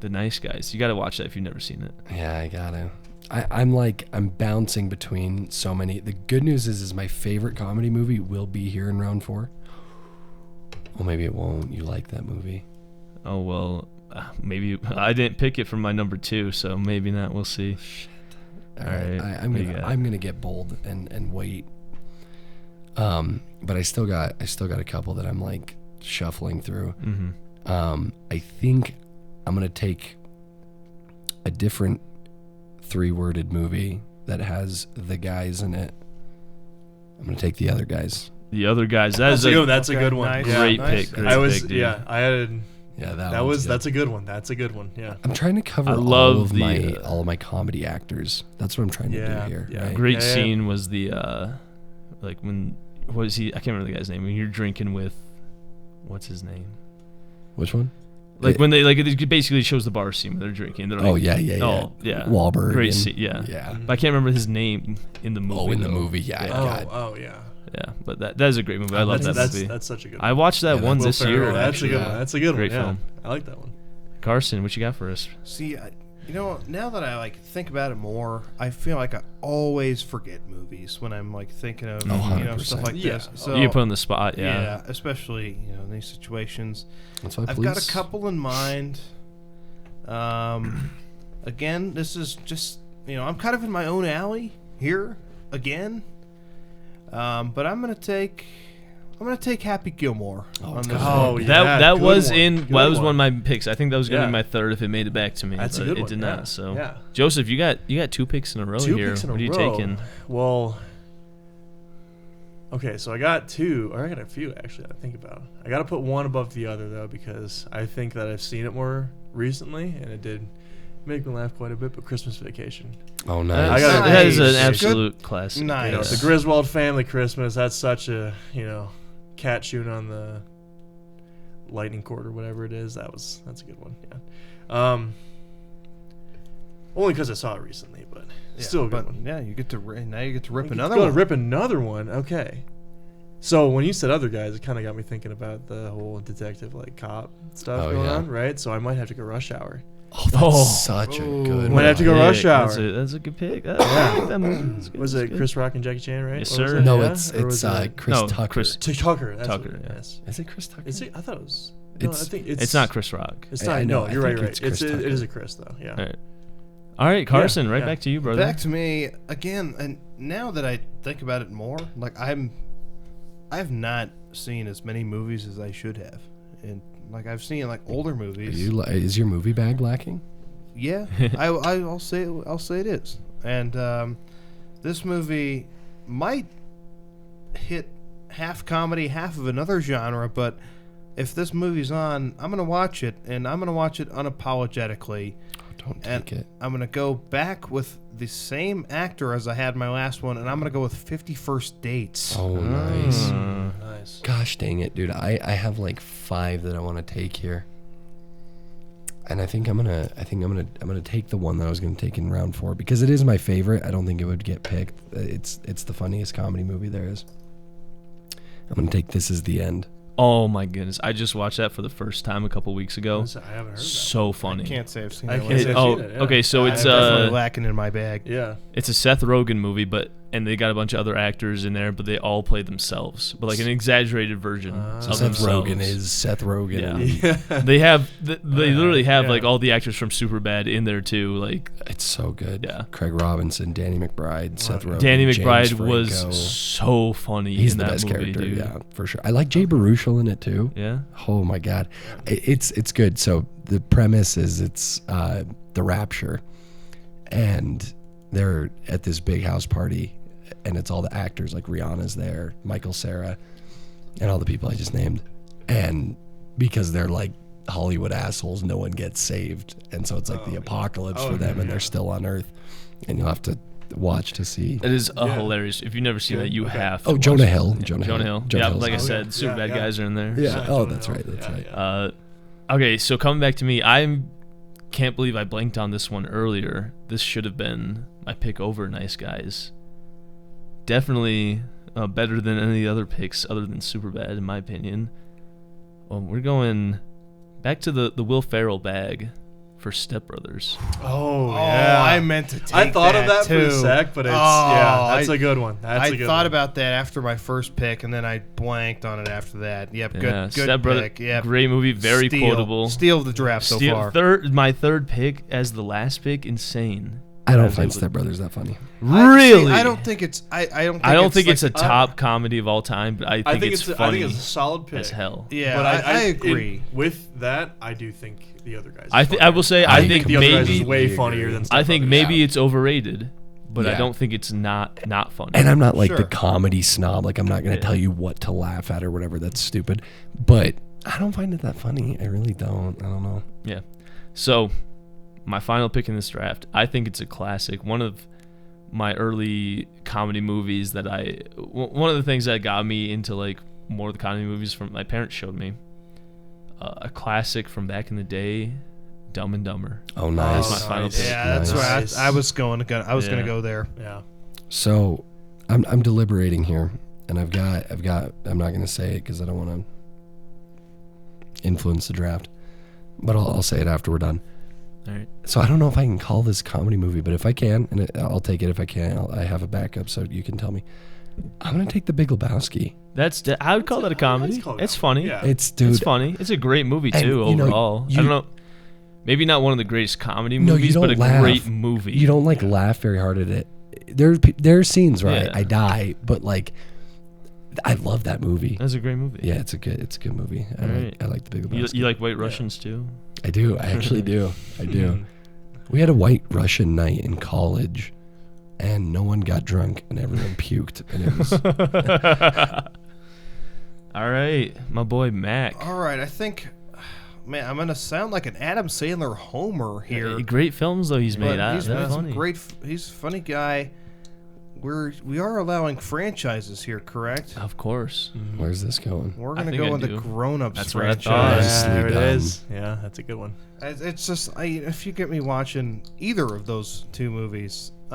The Nice Guys. You got to watch that if you've never seen it. Yeah, I gotta. I'm bouncing between so many. The good news is my favorite comedy movie will be here in round 4. Well, maybe it won't. You like that movie? Oh well, maybe I didn't pick it for my number 2, so maybe not. We'll see. All All right, right, I'm what do gonna you got? I'm gonna get bold and wait. But I still got a couple that I'm like shuffling through. Mm-hmm. I think I'm gonna take a different 3-worded movie that has the guys in it. I'm gonna take The Other Guys. The Other Guys. That's That's a Okay, good one. nice. Yeah. great nice. pick. Great I was pick, dude. yeah. I had Yeah, that's a good one. That's a good one. Yeah. I'm trying to cover I all love of the, all of my comedy actors. That's what I'm trying to Yeah, do here. yeah. Right? Great Yeah, yeah. scene was the like when what is he? I can't remember the guy's name. When you're drinking with what's his name? Which one? Like when they like it basically shows the bar scene when they're drinking. They're like, Oh yeah. Oh yeah. Wahlberg. Great and- scene. Yeah. Yeah. But I can't remember his name in the movie. Oh, in the though. movie, yeah. Yeah. God. Oh yeah. Yeah, but that is a great movie. I love that that's movie. that's such a good. I watched that Yeah, one that's this Will year. Ferrell, That's a actually. good one. That's a good Great one. Yeah. film. I like that one. Carson, what you got for us? See, now that I think about it more, I feel like I always forget movies when I'm thinking of 100%. stuff like Yeah. this. So You get put on the spot, yeah. yeah, especially in these situations. That's why I've got a couple in mind. Again, this is just I'm kind of in my own alley here again. But I'm gonna take Happy Gilmore on this Oh, one. yeah. That good was one. in Good that was one. one of my picks. I think that was gonna Yeah. be my third if it made it back to me. That's a but good it one, did yeah. not. So Yeah. Joseph, you got 2 picks in a row Two here. picks in a What are you row. taking? Well, Okay, so I got two, or I got a few actually. I think about. I got to put one above the other though, because I think that I've seen it more recently, and it did make me laugh quite a bit. But Christmas Vacation. Oh, nice. I gotta- That is an Nice. absolute classic. Nice. You know, the Griswold family Christmas. That's such a cat shooting on the lightning cord or whatever it is. That's a good one. Yeah. Only because I saw it recently, but still a good one. Yeah, you get to now you get to rip You another go one. to rip another one. Okay. So when you said other guys, it kind of got me thinking about the whole detective cop stuff Oh, going yeah. on, right? So I might have to go Rush Hour. Oh, that's Oh. such a good Might one. have to go Rush Hour. That's a good pick. I like that movie. It's good. Was It's it good. Chris Rock and Jackie Chan, right? Yes, What was sir. it? No, Yeah? it's Or was it- Chris No, Tucker. Chris- Tucker. That's Tucker, what it yeah. is. Is it Chris Tucker? Is it? I thought it was. No, I It's- think It's not Chris Rock. It's I not. know, No, I you're right. think Right. it's Chris It Tucker. is a Chris though. Yeah. All right, Carson, right yeah. back to you, brother. Back to me again, and now that I think about it more, I've not seen as many movies as I should have, and I've seen older movies. Is your movie bag lacking? Yeah, I'll say it is, and this movie might hit half comedy, half of another genre, but if this movie's on, I'm gonna watch it, and I'm gonna watch it unapologetically. Don't And take it. I'm going to go back with the same actor as I had my last one, and I'm going to go with 50 First Dates. Oh, nice. Nice. Gosh dang it, dude. I have 5 that I want to take here. And I think I'm gonna take the one that I was gonna take in round 4 because it is my favorite. I don't think it would get picked. It's the funniest comedy movie there is. I'm gonna take This Is the End. Oh my goodness, I just watched that for the first time a couple weeks ago. I haven't heard that. So funny. I can't say I've seen I that can't one. say I've Oh, seen it, yeah. okay, so it's definitely lacking in my bag. Yeah. it's a Seth Rogen movie, and they got a bunch of other actors in there, but they all play themselves, but an exaggerated version So of Seth themselves. Rogen is Seth Rogen. Yeah. and They have they literally have yeah. all the actors from Superbad in there too. It's so good. Yeah. Craig Robinson, Danny McBride, Seth Rogen. Danny James McBride Franco. was so funny He's in the that best movie, character, dude. yeah, for sure. I like Jay Baruchel in it too. Yeah. Oh my god, it's good. So the premise is it's the Rapture, and they're at this big house party, and it's all the actors like Rihanna's there, Michael Cera, and all the people I just named, and because they're Hollywood assholes, no one gets saved, and so it's the apocalypse for them, and they're still on Earth, and you'll have to watch to see. It is hilarious. If you've never seen that, you have to Oh, watch Jonah it. Hill. Jonah Hill. Jonah Yeah, Hill's like I on said, it. Superbad Yeah, guys are in there. Yeah. So. Oh, that's right. That's right. Okay, so coming back to me, I can't believe I blanked on this one earlier. This should have been my pick over Nice Guys. Definitely better than any of the other picks other than Superbad, in my opinion. We're going back to the Will Ferrell bag for Step Brothers. Oh, yeah. I meant to take I thought of that too. for a sec, but it's that's a good one. That's a I good thought one. about that after my first pick, and then I blanked on it after that. Yep, Yeah, good Step Brother, pick. Yep. great movie, very Steal. quotable. Steal of the draft so far. My third pick as the last pick, insane. I don't was find able to- Step Brothers that funny. Really? I don't think it's. I don't. Think I don't think it's a like- top comedy of all time, but I think it's funny I think it's a solid pick as hell. Yeah, but I agree. With that, I do think the other guys. I will say I think the other guys maybe is way agree. funnier than. I think Step maybe Brothers. it's overrated, but I Yeah. don't think it's not funny. And I'm not the Sure. comedy snob. I'm not going to Yeah. tell you what to laugh at or whatever. That's stupid. But I don't find it that funny. I really don't. I don't know. Yeah. So, my final pick in this draft, I think it's a classic. One of my early comedy movies that one of the things that got me into more of the comedy movies from my parents showed me. A classic from back in the day, Dumb and Dumber. Oh, nice. That's my final pick. Yeah, that's Nice. where I was going. I was going Yeah. to go there. Yeah. So I'm deliberating here, and I've got. I'm not going to say it because I don't want to influence the draft, but I'll say it after we're done. All right. So I don't know if I can call this a comedy movie, but if I can, and I'll take it if I can. I have a backup, so you can tell me. I'm gonna take The Big Lebowski. I would call that a comedy. call it a It's comedy. funny. Yeah. It's dude. It's funny. It's a great movie And, too you know, overall. I don't know. Maybe not one of the greatest comedy No, you movies, but a don't laugh. great movie. You don't laugh very hard at it. There are scenes where Yeah. I die, but I love that movie. That's a great movie. Yeah, it's a good movie. Alright. I like The Big Lebowski. You like White Russians too? I do. I actually do. I do. We had a White Russian night in college and no one got drunk, and everyone puked, and it was. All right, my boy Mac. All right, I think, man, I'm gonna sound like an Adam Sandler homer here. Great films though he's but made. he's They're made some funny. great. He's a funny guy. We are allowing franchises here, correct? Of course. Where's this going? We're I gonna think go I in the do. grown-ups That's what I thought. franchise. Nicely there it done. is. Yeah, that's a good one. It's just if you get me watching either of those two movies, if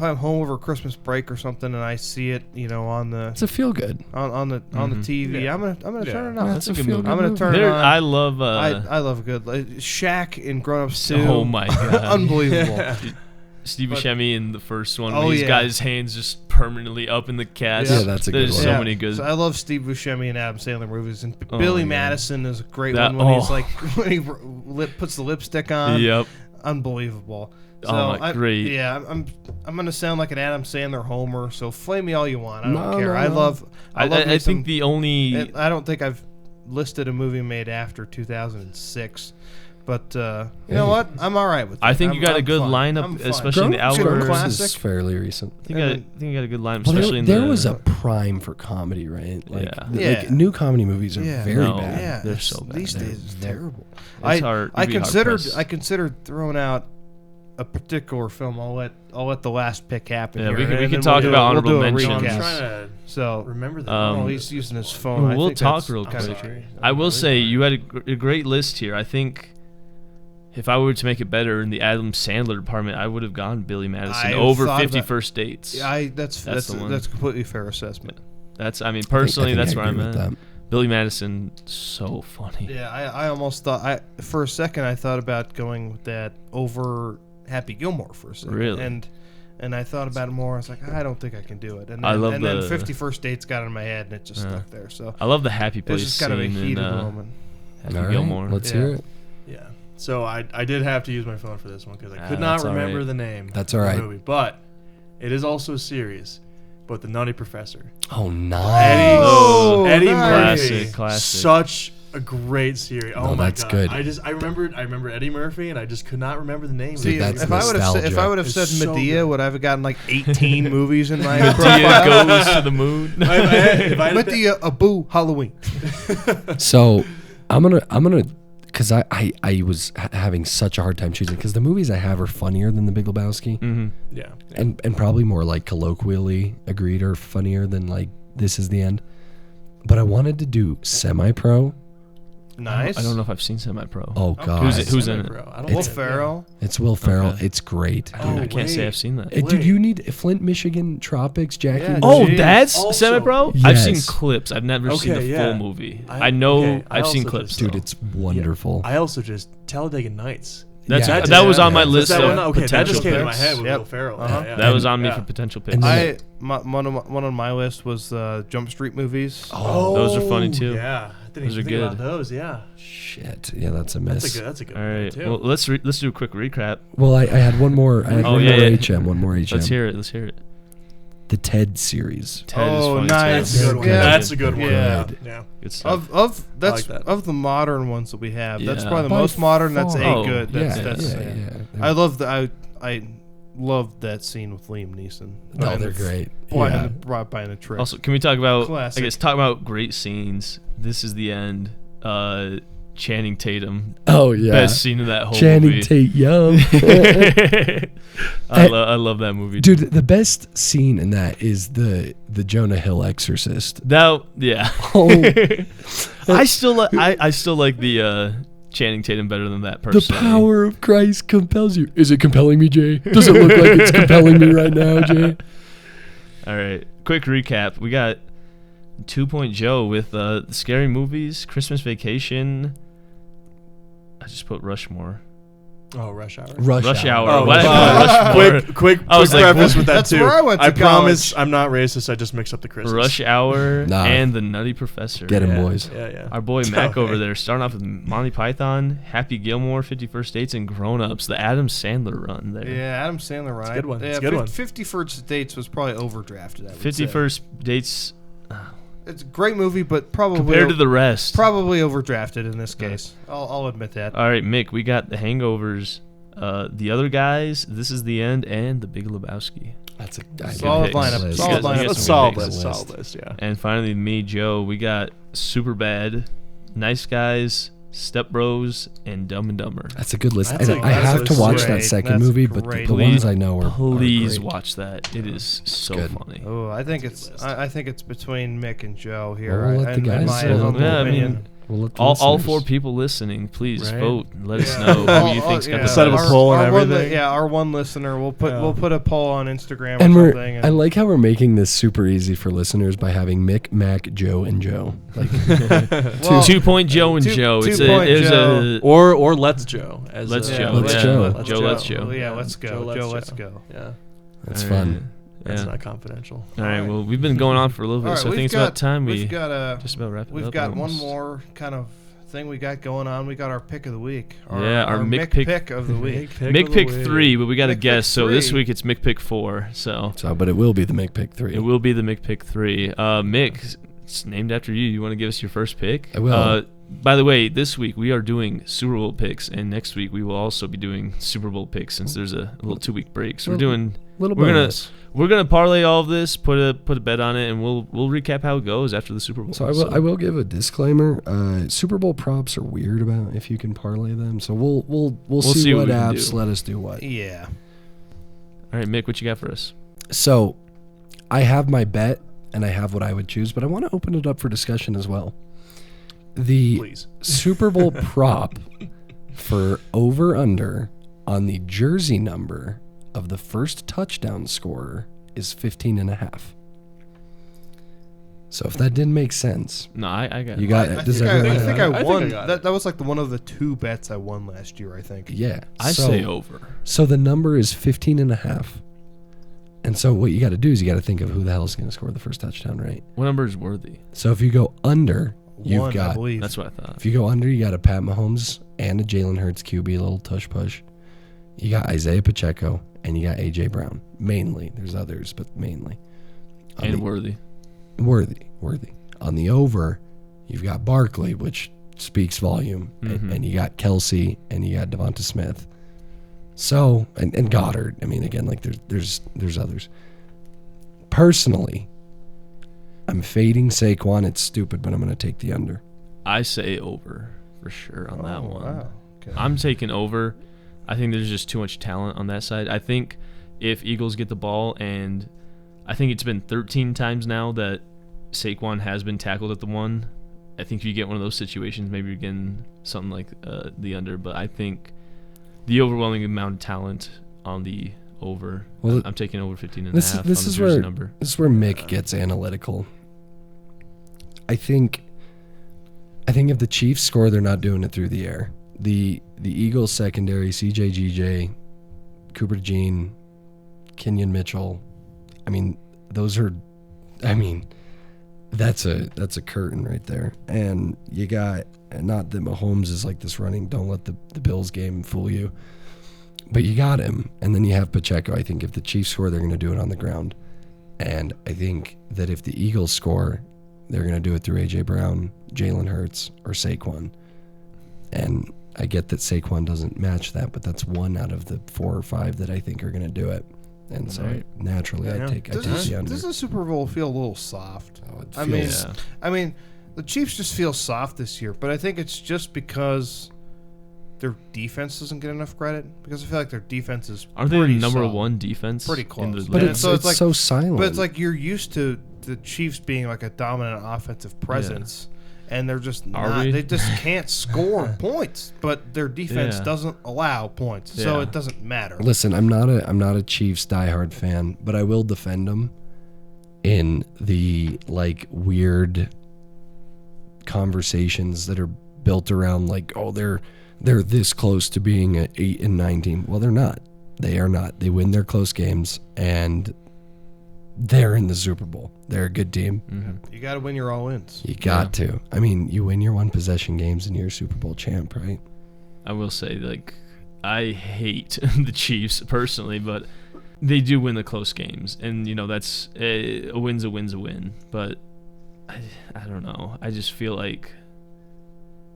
I'm home over Christmas break or something and I see it, on the It's a feel good. on the TV, Yeah. I'm gonna turn it on. That's a good feel movie. good. I'm gonna movie. turn it There, on. I love. I love good Shaq in Grown Ups 2. Oh my god. Unbelievable. Steve But- Buscemi in the first one, Oh, when he's yeah. got his hands just permanently up in the cast. Yeah, that's a good There's one. so many good. So I love Steve Buscemi and Adam Sandler movies, and Oh, Billy yeah. Madison is a great That- one when oh. he's like when he puts the lipstick on. Yep. Unbelievable. So Oh, my, great. Yeah, I'm gonna sound like an Adam Sandler homer. So flame me all you want. I don't No, care. no, I no. love. I me some- think the only. I don't think I've listed a movie made after 2006, but you know what? I'm all right with it. I think you got a I'm good fine. lineup, I'm fine. especially in the Grown-Ups hour. are a classic. This is fairly recent. I think you got a good lineup, Well, especially in there the. was a prime for comedy, right? Like, Yeah. Yeah. like new comedy movies are Yeah. very No. bad. Yeah, They're so bad. These days, it's terrible. It's hard. I You'd be considered hard-pressed. throwing out a particular film. I'll let the last pick happen. Yeah, here, we can- and we can then talk we'll do about a- honorable we'll do a mentions. I'm recap. trying to So remember that. Um, he's using his phone. I We'll think talk that's real kinda quick. true. I will say you had a great list here. I think if I were to make it better in the Adam Sandler department, I would have gone Billy Madison I over thought 50 about- First Dates. That's the one. a completely fair assessment. That's I mean I think personally that's I where I'm agree with at. that. Billy Madison, so funny. Yeah, I almost thought for a second I thought about going with that over Happy Gilmore for a second. Really? And I thought about it more. I was like, I don't think I can do it. And then, I love then the- 50 First Dates got in my head and it just stuck there. So I love the Happy it Place was just kind of a scene heated in moment. Happy All right, Gilmore. let's Yeah. hear it. Yeah. So I did have to use my phone for this one because I could Ah, not that's all remember right. the name. That's of all the right. movie, but it is also a series. But The Nutty Professor. Oh, Eddie, nice. Oh, Eddie nice. Murphy. Classic. Such a great series. Oh No, my that's god. good. I remember Eddie Murphy and I just could not remember the name. See, Dude, that's if I would have nostalgia. said It's so Medea, good. would I have gotten like 18 movies in my Medea profile? goes to the moon. if I had Medea, Abu, Halloween. So I'm gonna because I was having such a hard time choosing because the movies I have are funnier than The Big Lebowski Mm-hmm. yeah. and probably more like colloquially agreed or funnier than like This Is the End. But I wanted to do Semi-Pro. Nice. I don't know if I've seen Semi-Pro. Oh Okay. God, Who's in it? Bro, I don't Will It's- Ferrell. it's Will Ferrell. Okay. It's great. Dude, Oh, I can't say wait. I've seen that. Dude, Wait. you need Flint, Michigan, Tropics, Jackie. Yeah, Oh, Jeez. that's Also- Semi-Pro? I've seen Yes. clips. I've never seen Okay, the yeah. full movie. I I've seen also clips. just- Dude, though. it's wonderful. I also just Talladega Nights. That's Yeah. that was on my Yeah. list That of one, okay, that potential just came to my picks. head with Yep. Will Ferrell. Uh-huh. Yeah. That was on me Yeah. for potential picks. And then- One on my list was Jump Street movies. Oh, Those are funny, too. Yeah, I didn't Those even are think about good. those. Yeah, shit. Yeah, that's a miss. that's a good All one right. too. Well, let's do a quick recap. Well, I had one more. I had Oh, one yeah, more yeah. HM. One more HM. Let's hear it. Let's hear it. The Ted series. Ted is Oh, funny nice. too. That's a good one. Yeah. That's a good one. Yeah. Yeah. Good stuff. Of that's like that. of the modern ones that we have. That's Yeah. probably the By most modern. That's far. a good. That's, yeah, that's, yeah. I love the I loved that scene with Liam Neeson. Oh, they're great. Buying Yeah. buying a trip. Also, can we talk about? Classic. I guess talk about great scenes. This is the end. Channing Tatum. Oh yeah. Best scene of that whole Channing movie. Tate Young. I love that movie. Dude, the best scene in that is the Jonah Hill Exorcist. That yeah. Oh, I still like the Channing Tatum better than that the personally. power of Christ compels you. Is it compelling me, Jay? Does it look like it's compelling me right now, Jay? All right, quick recap. We got 2 Point Joe with the scary movies, Christmas Vacation. I just put Rushmore. Oh, Rush Hour. Rush Hour. Oh, Why did I put Rushmore? quick I was like, preface with that That's too. where I went to promise college. I'm not racist. I just mixed up the Christmas. Rush Hour Nah. and the Nutty Professor. Get him, Yeah, boys. Yeah. Our boy Mac Okay. over there, starting off with Monty Python, Happy Gilmore, 50 First Dates, and Grown Ups. The Adam Sandler run there. Yeah, Adam Sandler, right? a good one. Yeah, It's a good one. 50 First Dates was probably overdrafted. I would 50 say. First Dates It's a great movie, but probably compared to the rest. probably overdrafted in this case. I'll admit that. All right, Mick, we got The Hangovers, The other guys, This Is the End, and The Big Lebowski. That's a Solid picks. lineup. You Solid guys- you lineup. guys That's some good solid picks. list. Solid list. Yeah. And finally, me, Joe, we got Superbad, Nice Guys, Step Bros, and Dumb and Dumber. That's a good list. That's I a- have that's to watch great. that second That's movie, but great. the ones I know are Please great. watch that. It is so good. funny. Oh, I think That's a it's good list. I think it's between Mick and Joe here. Well, we'll let the in guys- my we'll let humble the- yeah, I opinion. mean, We'll let the All listeners- 4 people listening, please Right. vote and let us Yeah. know who you think's got the Set up a best. poll and our one everything. our one listener. We'll put a poll on Instagram And or something. I like how we're making this super easy for listeners by having Mick, Mac, Joe, and Joe. Like, Well, 2-point Joe and two- Joe. It's 2-point a, Joe. Or Let's Joe. As Let's a- Joe. Let's yeah. Joe. Joe, let's Joe. Yeah, let's go. Joe, let's go. Yeah. that's All fun. right. That's Yeah. not confidential. All right. Well, we've been going on for a little bit, All right, so I we've think it's got- about time we We've got just about wrap it We've up. got one almost. more kind of thing we got going on. We got our pick of the week. Our Mick Mick pick- of the week. Mick pick 3, but we got to Mick guess. pick So this 3. week it's Mick pick 4. So But it will be the Mick pick 3. it will be the Mick pick 3. Mick, it's named after you. You want to give us your first pick? I will. By the way, this week we are doing Super Bowl picks, and next week we will also be doing Super Bowl picks since there's a little 2-week break. So we're doing. Little We're bonus. gonna parlay all of this, put a bet on it, and we'll recap how it goes after the Super Bowl. So I will give a disclaimer. Super Bowl props are weird about if you can parlay them. So we'll see what what we can apps do. let us do what. Yeah. All right, Mick, what you got for us? So I have my bet and I have what I would choose, but I want to open it up for discussion as well. The Please. Super Bowl prop for over under on the jersey number of the first touchdown scorer is 15.5. So if that didn't make sense, No, I got you it. got I it. Does think everyone I have think it? I I think won. I got That it. that was like one of the 2 bets I won last year, I think. Yeah. I so, say over. So the number is 15.5. And so what you got to do is you got to think of who the hell is going to score the first touchdown, right? What number is worthy? So if you go under, you've 1, I got believe. That's what I thought. if you go under, you got a Pat Mahomes and a Jalen Hurts QB, a little tush push. You got Isaiah Pacheco and you got AJ Brown. Mainly, there's others, but mainly. On And the- worthy. worthy. On the over, you've got Barkley, which speaks volume, Mhm. and you got Kelsey and you got Devonta Smith. So and Goddard. I mean, again, like there's others. Personally, I'm fading Saquon. It's stupid, but I'm going to take the under. I say over for sure on that Oh, one. wow. Okay. I'm taking over. I think there's just too much talent on that side. I think if Eagles get the ball, and I think it's been 13 times now that Saquon has been tackled at the 1. I think if you get one of those situations, maybe you're getting something like the under. But I think the overwhelming amount of talent on the over. Well, I'm taking over 15 and this a half this on the is jersey where number. this is where Mick gets analytical. I think if the Chiefs score, they're not doing it through the air. The Eagles secondary, CJ GJ, Cooper DeJean, Kenyon Mitchell. I mean, those are. I mean, that's a curtain right there. And you got, and not that Mahomes is like this running. Don't let the Bills game fool you. But you got him, and then you have Pacheco. I think if the Chiefs score, they're going to do it on the ground. And I think that if the Eagles score, they're going to do it through A.J. Brown, Jalen Hurts, or Saquon. And I get that Saquon doesn't match that, but that's 1 out of the 4 or 5 that I think are going to do it. And so Right. naturally, I Yeah. take Does the under. the Super Bowl feel a little soft? Oh, it I mean, feels- the Chiefs just feel soft this year, but I think it's just because their defense doesn't get enough credit. Because I feel like their defense is Aren't they the pretty number solid. 1 defense? Pretty in close. the but And it's, so it's it's like- so silent. But it's like you're used to the Chiefs being like a dominant offensive presence, and they're just Are not. we? They just can't score points, but their defense Yeah. doesn't allow points, so Yeah. it doesn't matter. Listen, I'm not a Chiefs diehard fan, but I will defend them in the like weird conversations that are built around like, oh, they're this close to being an 8-9 team. Well, they're not. They are not. They win their close games and they're in the Super Bowl. They're a good team. Mhm. You got to win your all wins. You got to. I mean, you win your 1 possession games and you're a Super Bowl champ, right? I will say, like, I hate the Chiefs personally, but they do win the close games, and you know that's a win's a win. But I don't know. I just feel like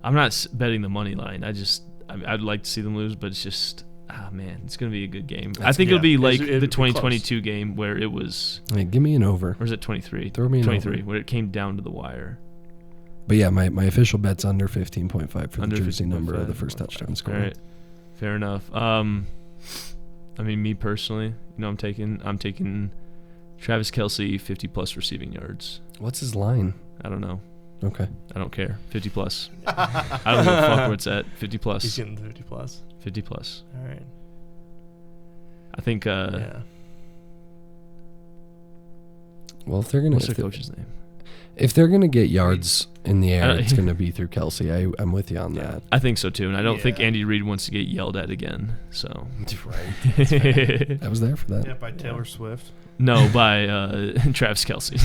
I'm not betting the money line. I'd like to see them lose, but it's just man, it's gonna be a good game. I That's- think it'll be yeah, like it'd the be close. 2022 game where it was, I mean, give me an over. or is it 23? Throw me an 23, over. where it came down to the wire. But yeah, my official bet's under 15.5 for the Under jersey number of 15.5. the first touchdown score. All right, fair enough. I mean, me personally, I'm taking Travis Kelce 50+ receiving yards. What's his line? I don't know. Okay. I don't care. 50+. I don't give a fuck where it's at. 50+. He's getting the 50 plus. 50+. All right. I think. Yeah. Well, if they're gonna What's their coach's name? if they're gonna get yards in the air, Uh, it's gonna be through Kelsey. I'm with you on that. I think so too, and I don't think Yeah. Andy Reid wants to get yelled at again. So. Right. I was there for that. Yeah, by Taylor Swift. No, by Travis Kelce.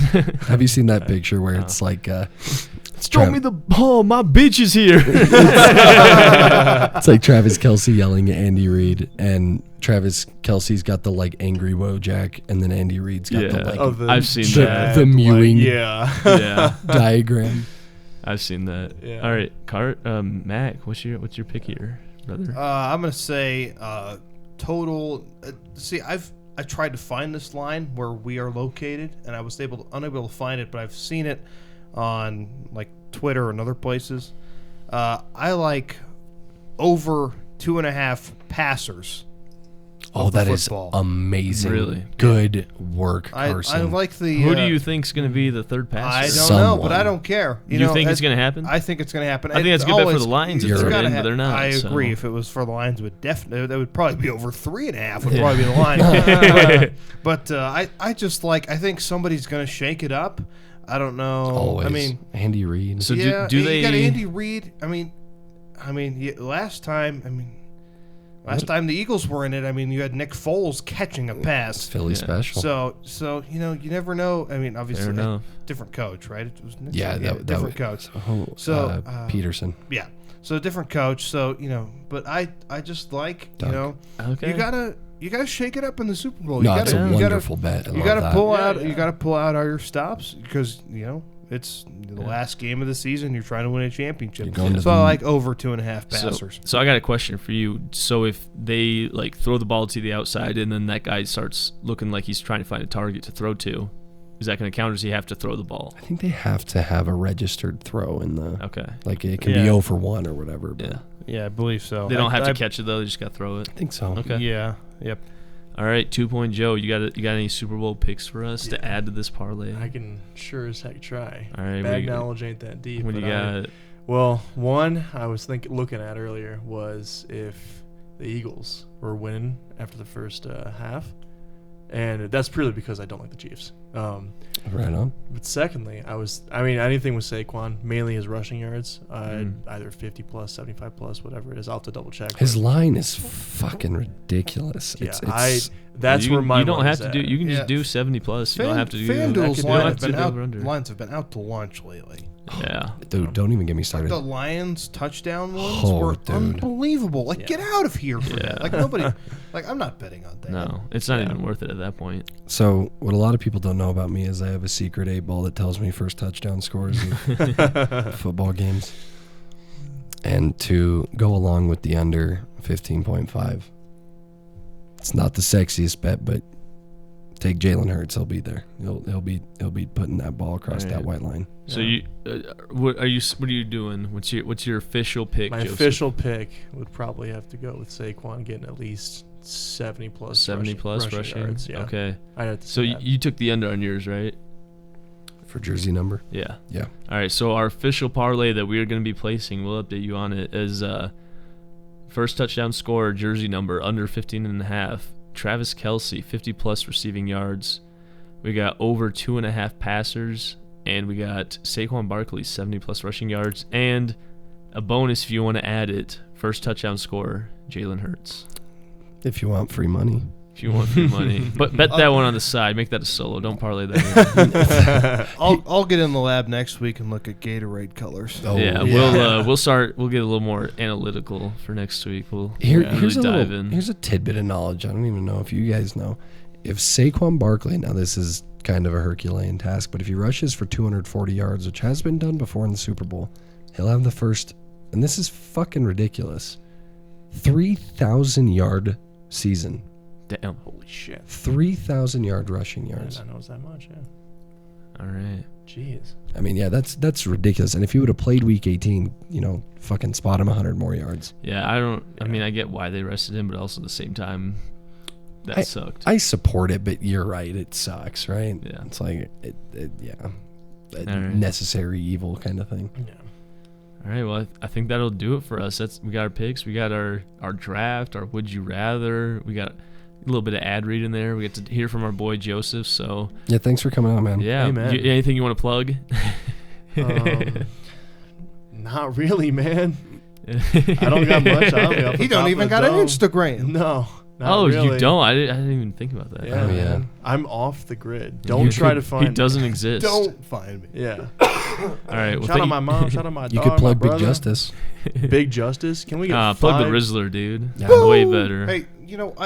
Have you seen that picture where it's like it's Throw me the ball. My bitch is here. it's like Travis Kelce yelling at Andy Reid, and Travis Kelsey's got the like angry Wojak, and then Andy Reid's got the Yeah. like I've seen the, that. the mewing Yeah. Yeah, diagram. I've seen that. Yeah. All right, Mac, what's your pick here, brother? I'm gonna say total. See, I tried to find this line where we are located, and I was unable to find it, but I've seen it on like Twitter and other places. I like over 2.5 passers. Oh, of the that is football. amazing. Really? Good work, I Carson. like the. Who do you think's going to be the third I passer? don't know, but Someone. I don't care. You know, think it's going to happen? I think it's going to happen. I think that's a good bet for the Lions if they're gotta in, but they're not, I so. agree. If it was for the Lions, would definitely that would probably be over 3.5. Would Yeah. probably be the line. but I just like. I think somebody's going to shake it up. I don't know. Always. I mean, Andy Reid. So yeah, do you they? got Andy Reid. I mean, last time the Eagles were in it. I mean, you had Nick Foles catching a pass. Philly Yeah. special. So you never know. I mean, obviously, Fair enough. different coach, right? It was Nick, Yeah, that different would- coach. Oh, So, Peterson. Yeah. So different coach. So but I just like Doug. Okay. you gotta shake it up in the Super Bowl. No, you it's gotta, a you wonderful bet. I You love gotta that. pull Yeah, out. yeah. You gotta pull out all your stops because it's the last game of the season. You're trying to win a championship. You're going to So I the- like over 2.5 passers. So I got a question for you. So if they like throw the ball to the outside and then that guy starts looking like he's trying to find a target to throw to, is that going to count, or does he have to throw the ball? I think they have to have a registered throw in the Okay. like it can Yeah. be 0 for 1 or whatever. But Yeah. Yeah, I believe so. They don't have to catch it though. They just got to throw it. I think so. Okay. Yeah. Yep. All right, 2 Point Joe, you got any Super Bowl picks for us to add to this parlay? I can sure as heck try. All right, Bag knowledge ain't that deep. what do you but got? Well, one I was looking at earlier was if the Eagles were winning after the first half, and that's purely because I don't like the Chiefs. Right on. But secondly, anything with Saquon, mainly his rushing yards, either 50 plus, 75 plus, whatever it is. I'll have to double check. His but line is fucking ridiculous. yeah, It's that's where my you don't have money's to do. at. You can Yeah. just do 70 plus. You don't have to do. FanDuel's you don't have lines to have do been over under. lines have been out to lunch lately. Yeah. dude, don't even get me started. The Lions touchdown ones Oh, were dude. unbelievable. Like, get out of here for Yeah. that. Like, nobody. Like, I'm not betting on that. No, it's not even worth it at that point. So what a lot of people don't know about me is I have a secret 8-ball that tells me first touchdown scores in football games. And to go along with the under 15.5, it's not the sexiest bet, but take Jalen Hurts. He'll be there. He'll be putting that ball across that white line. So what are you doing? What's your official pick? My Joseph? official pick would probably have to go with Saquon getting at least 70 plus. 70 plus rushing. yards. Yeah. Okay. I'd have to So say you, that. you took the under on yours, right? For jersey number? Yeah. Yeah. All right. So our official parlay that we are going to be placing, we'll update you on it, is first touchdown scorer, jersey number under 15.5. Travis Kelce, 50 plus receiving yards. We got over 2.5 passers, and we got Saquon Barkley, 70 plus rushing yards, and a bonus if you want to add it. First touchdown scorer, Jalen Hurts. If you want free money. If you want free money, but bet that one on the side. Make that a solo. Don't parlay that. I'll get in the lab next week and look at Gatorade colors. Oh, Yeah, we'll start. We'll get a little more analytical for next week. We'll Here's really a dive little, in. Here's a tidbit of knowledge. I don't even know if you guys know. If Saquon Barkley, now this is kind of a Herculean task, but if he rushes for 240 yards, which has been done before in the Super Bowl, he'll have the first, and this is fucking ridiculous, 3,000-yard season. Damn. Holy shit. 3,000-yard rushing I yards. did not know it was that much. Yeah. All right. Jeez. I mean, yeah, that's ridiculous. And if he would have played week 18, fucking spot him 100 more yards. Yeah, I mean, I get why they rested him, but also at the same time, that sucked. I support it, but you're right. It sucks, right? Yeah. It's like, a right. necessary evil kind of thing. Yeah. All right, well, I think that'll do it for us. We got our picks. We got our draft, our would you rather. We got a little bit of ad read in there. We get to hear from our boy Joseph. So Yeah, thanks for coming on, man. yeah, Hey, man. Anything you want to plug? Not really, man. I don't got much on me. He don't even got an Instagram. No. Not Oh, really. you don't? I didn't even think about that. Yeah, Oh, man. yeah. I'm off the grid. Don't try to find He me. doesn't exist. Don't find me. Yeah. All right. Well, Shout out my mom. Shout out my You dog. could plug my Big brother. Justice. Big Justice. Can we get plug the 5? Rizzler, dude. Yeah. Way better. Hey,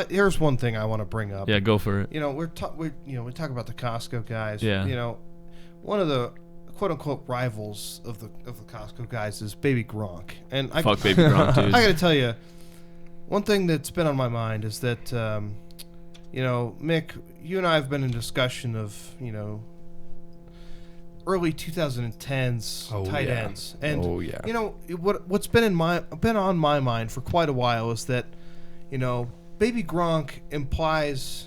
here's one thing I want to bring up. Yeah, go for it. We talk about the Costco guys. Yeah. One of the quote unquote rivals of the Costco guys is Baby Gronk, and Fuck Baby Gronk, dude. I got to tell you, one thing that's been on my mind is that Mick, you and I have been in discussion of early 2010s tight ends, and what's been on my mind for quite a while is that Baby Gronk implies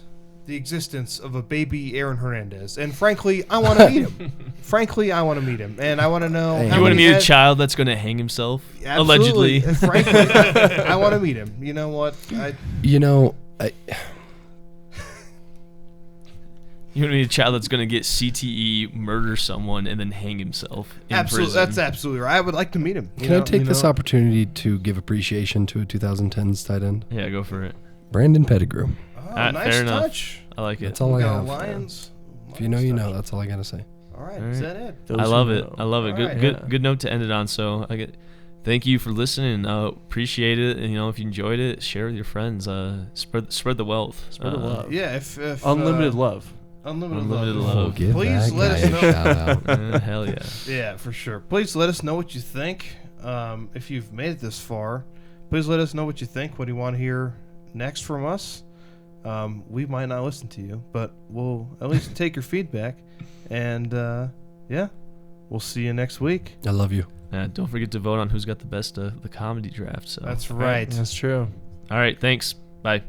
the existence of a baby Aaron Hernandez, and frankly, I want to meet him. And I want to know. Hey, how You want to many meet a head- child that's going to hang himself? Absolutely. Allegedly. Frankly, I want to meet him. You know what? You want to meet a child that's going to get CTE, murder someone, and then hang himself in Absolutely, prison? that's absolutely right. I would like to meet him. Can I take this opportunity to give appreciation to a 2010s tight end? Yeah, go for it. Brandon Pettigrew. Oh, Fair nice enough. touch. I like it. That's all I We got have. Lions. If you know, you know. That's all I got to say. All right, All is right. that it? I love it. I love it. All Good, right. good, good note to end it on. So thank you for listening. Appreciate it. And if you enjoyed it, share with your friends. Spread the wealth. Spread the love. Yeah, if Unlimited love. Unlimited love. love. Give Please that let guy us a know. shout out. Hell yeah. Yeah, for sure. Please let us know what you think. If you've made it this far, please let us know what you think. What do you want to hear next from us? We might not listen to you, but we'll at least take your feedback. And we'll see you next week. I love you. Don't forget to vote on who's got the best the comedy draft. So That's right. That's true. all right. Thanks. Bye.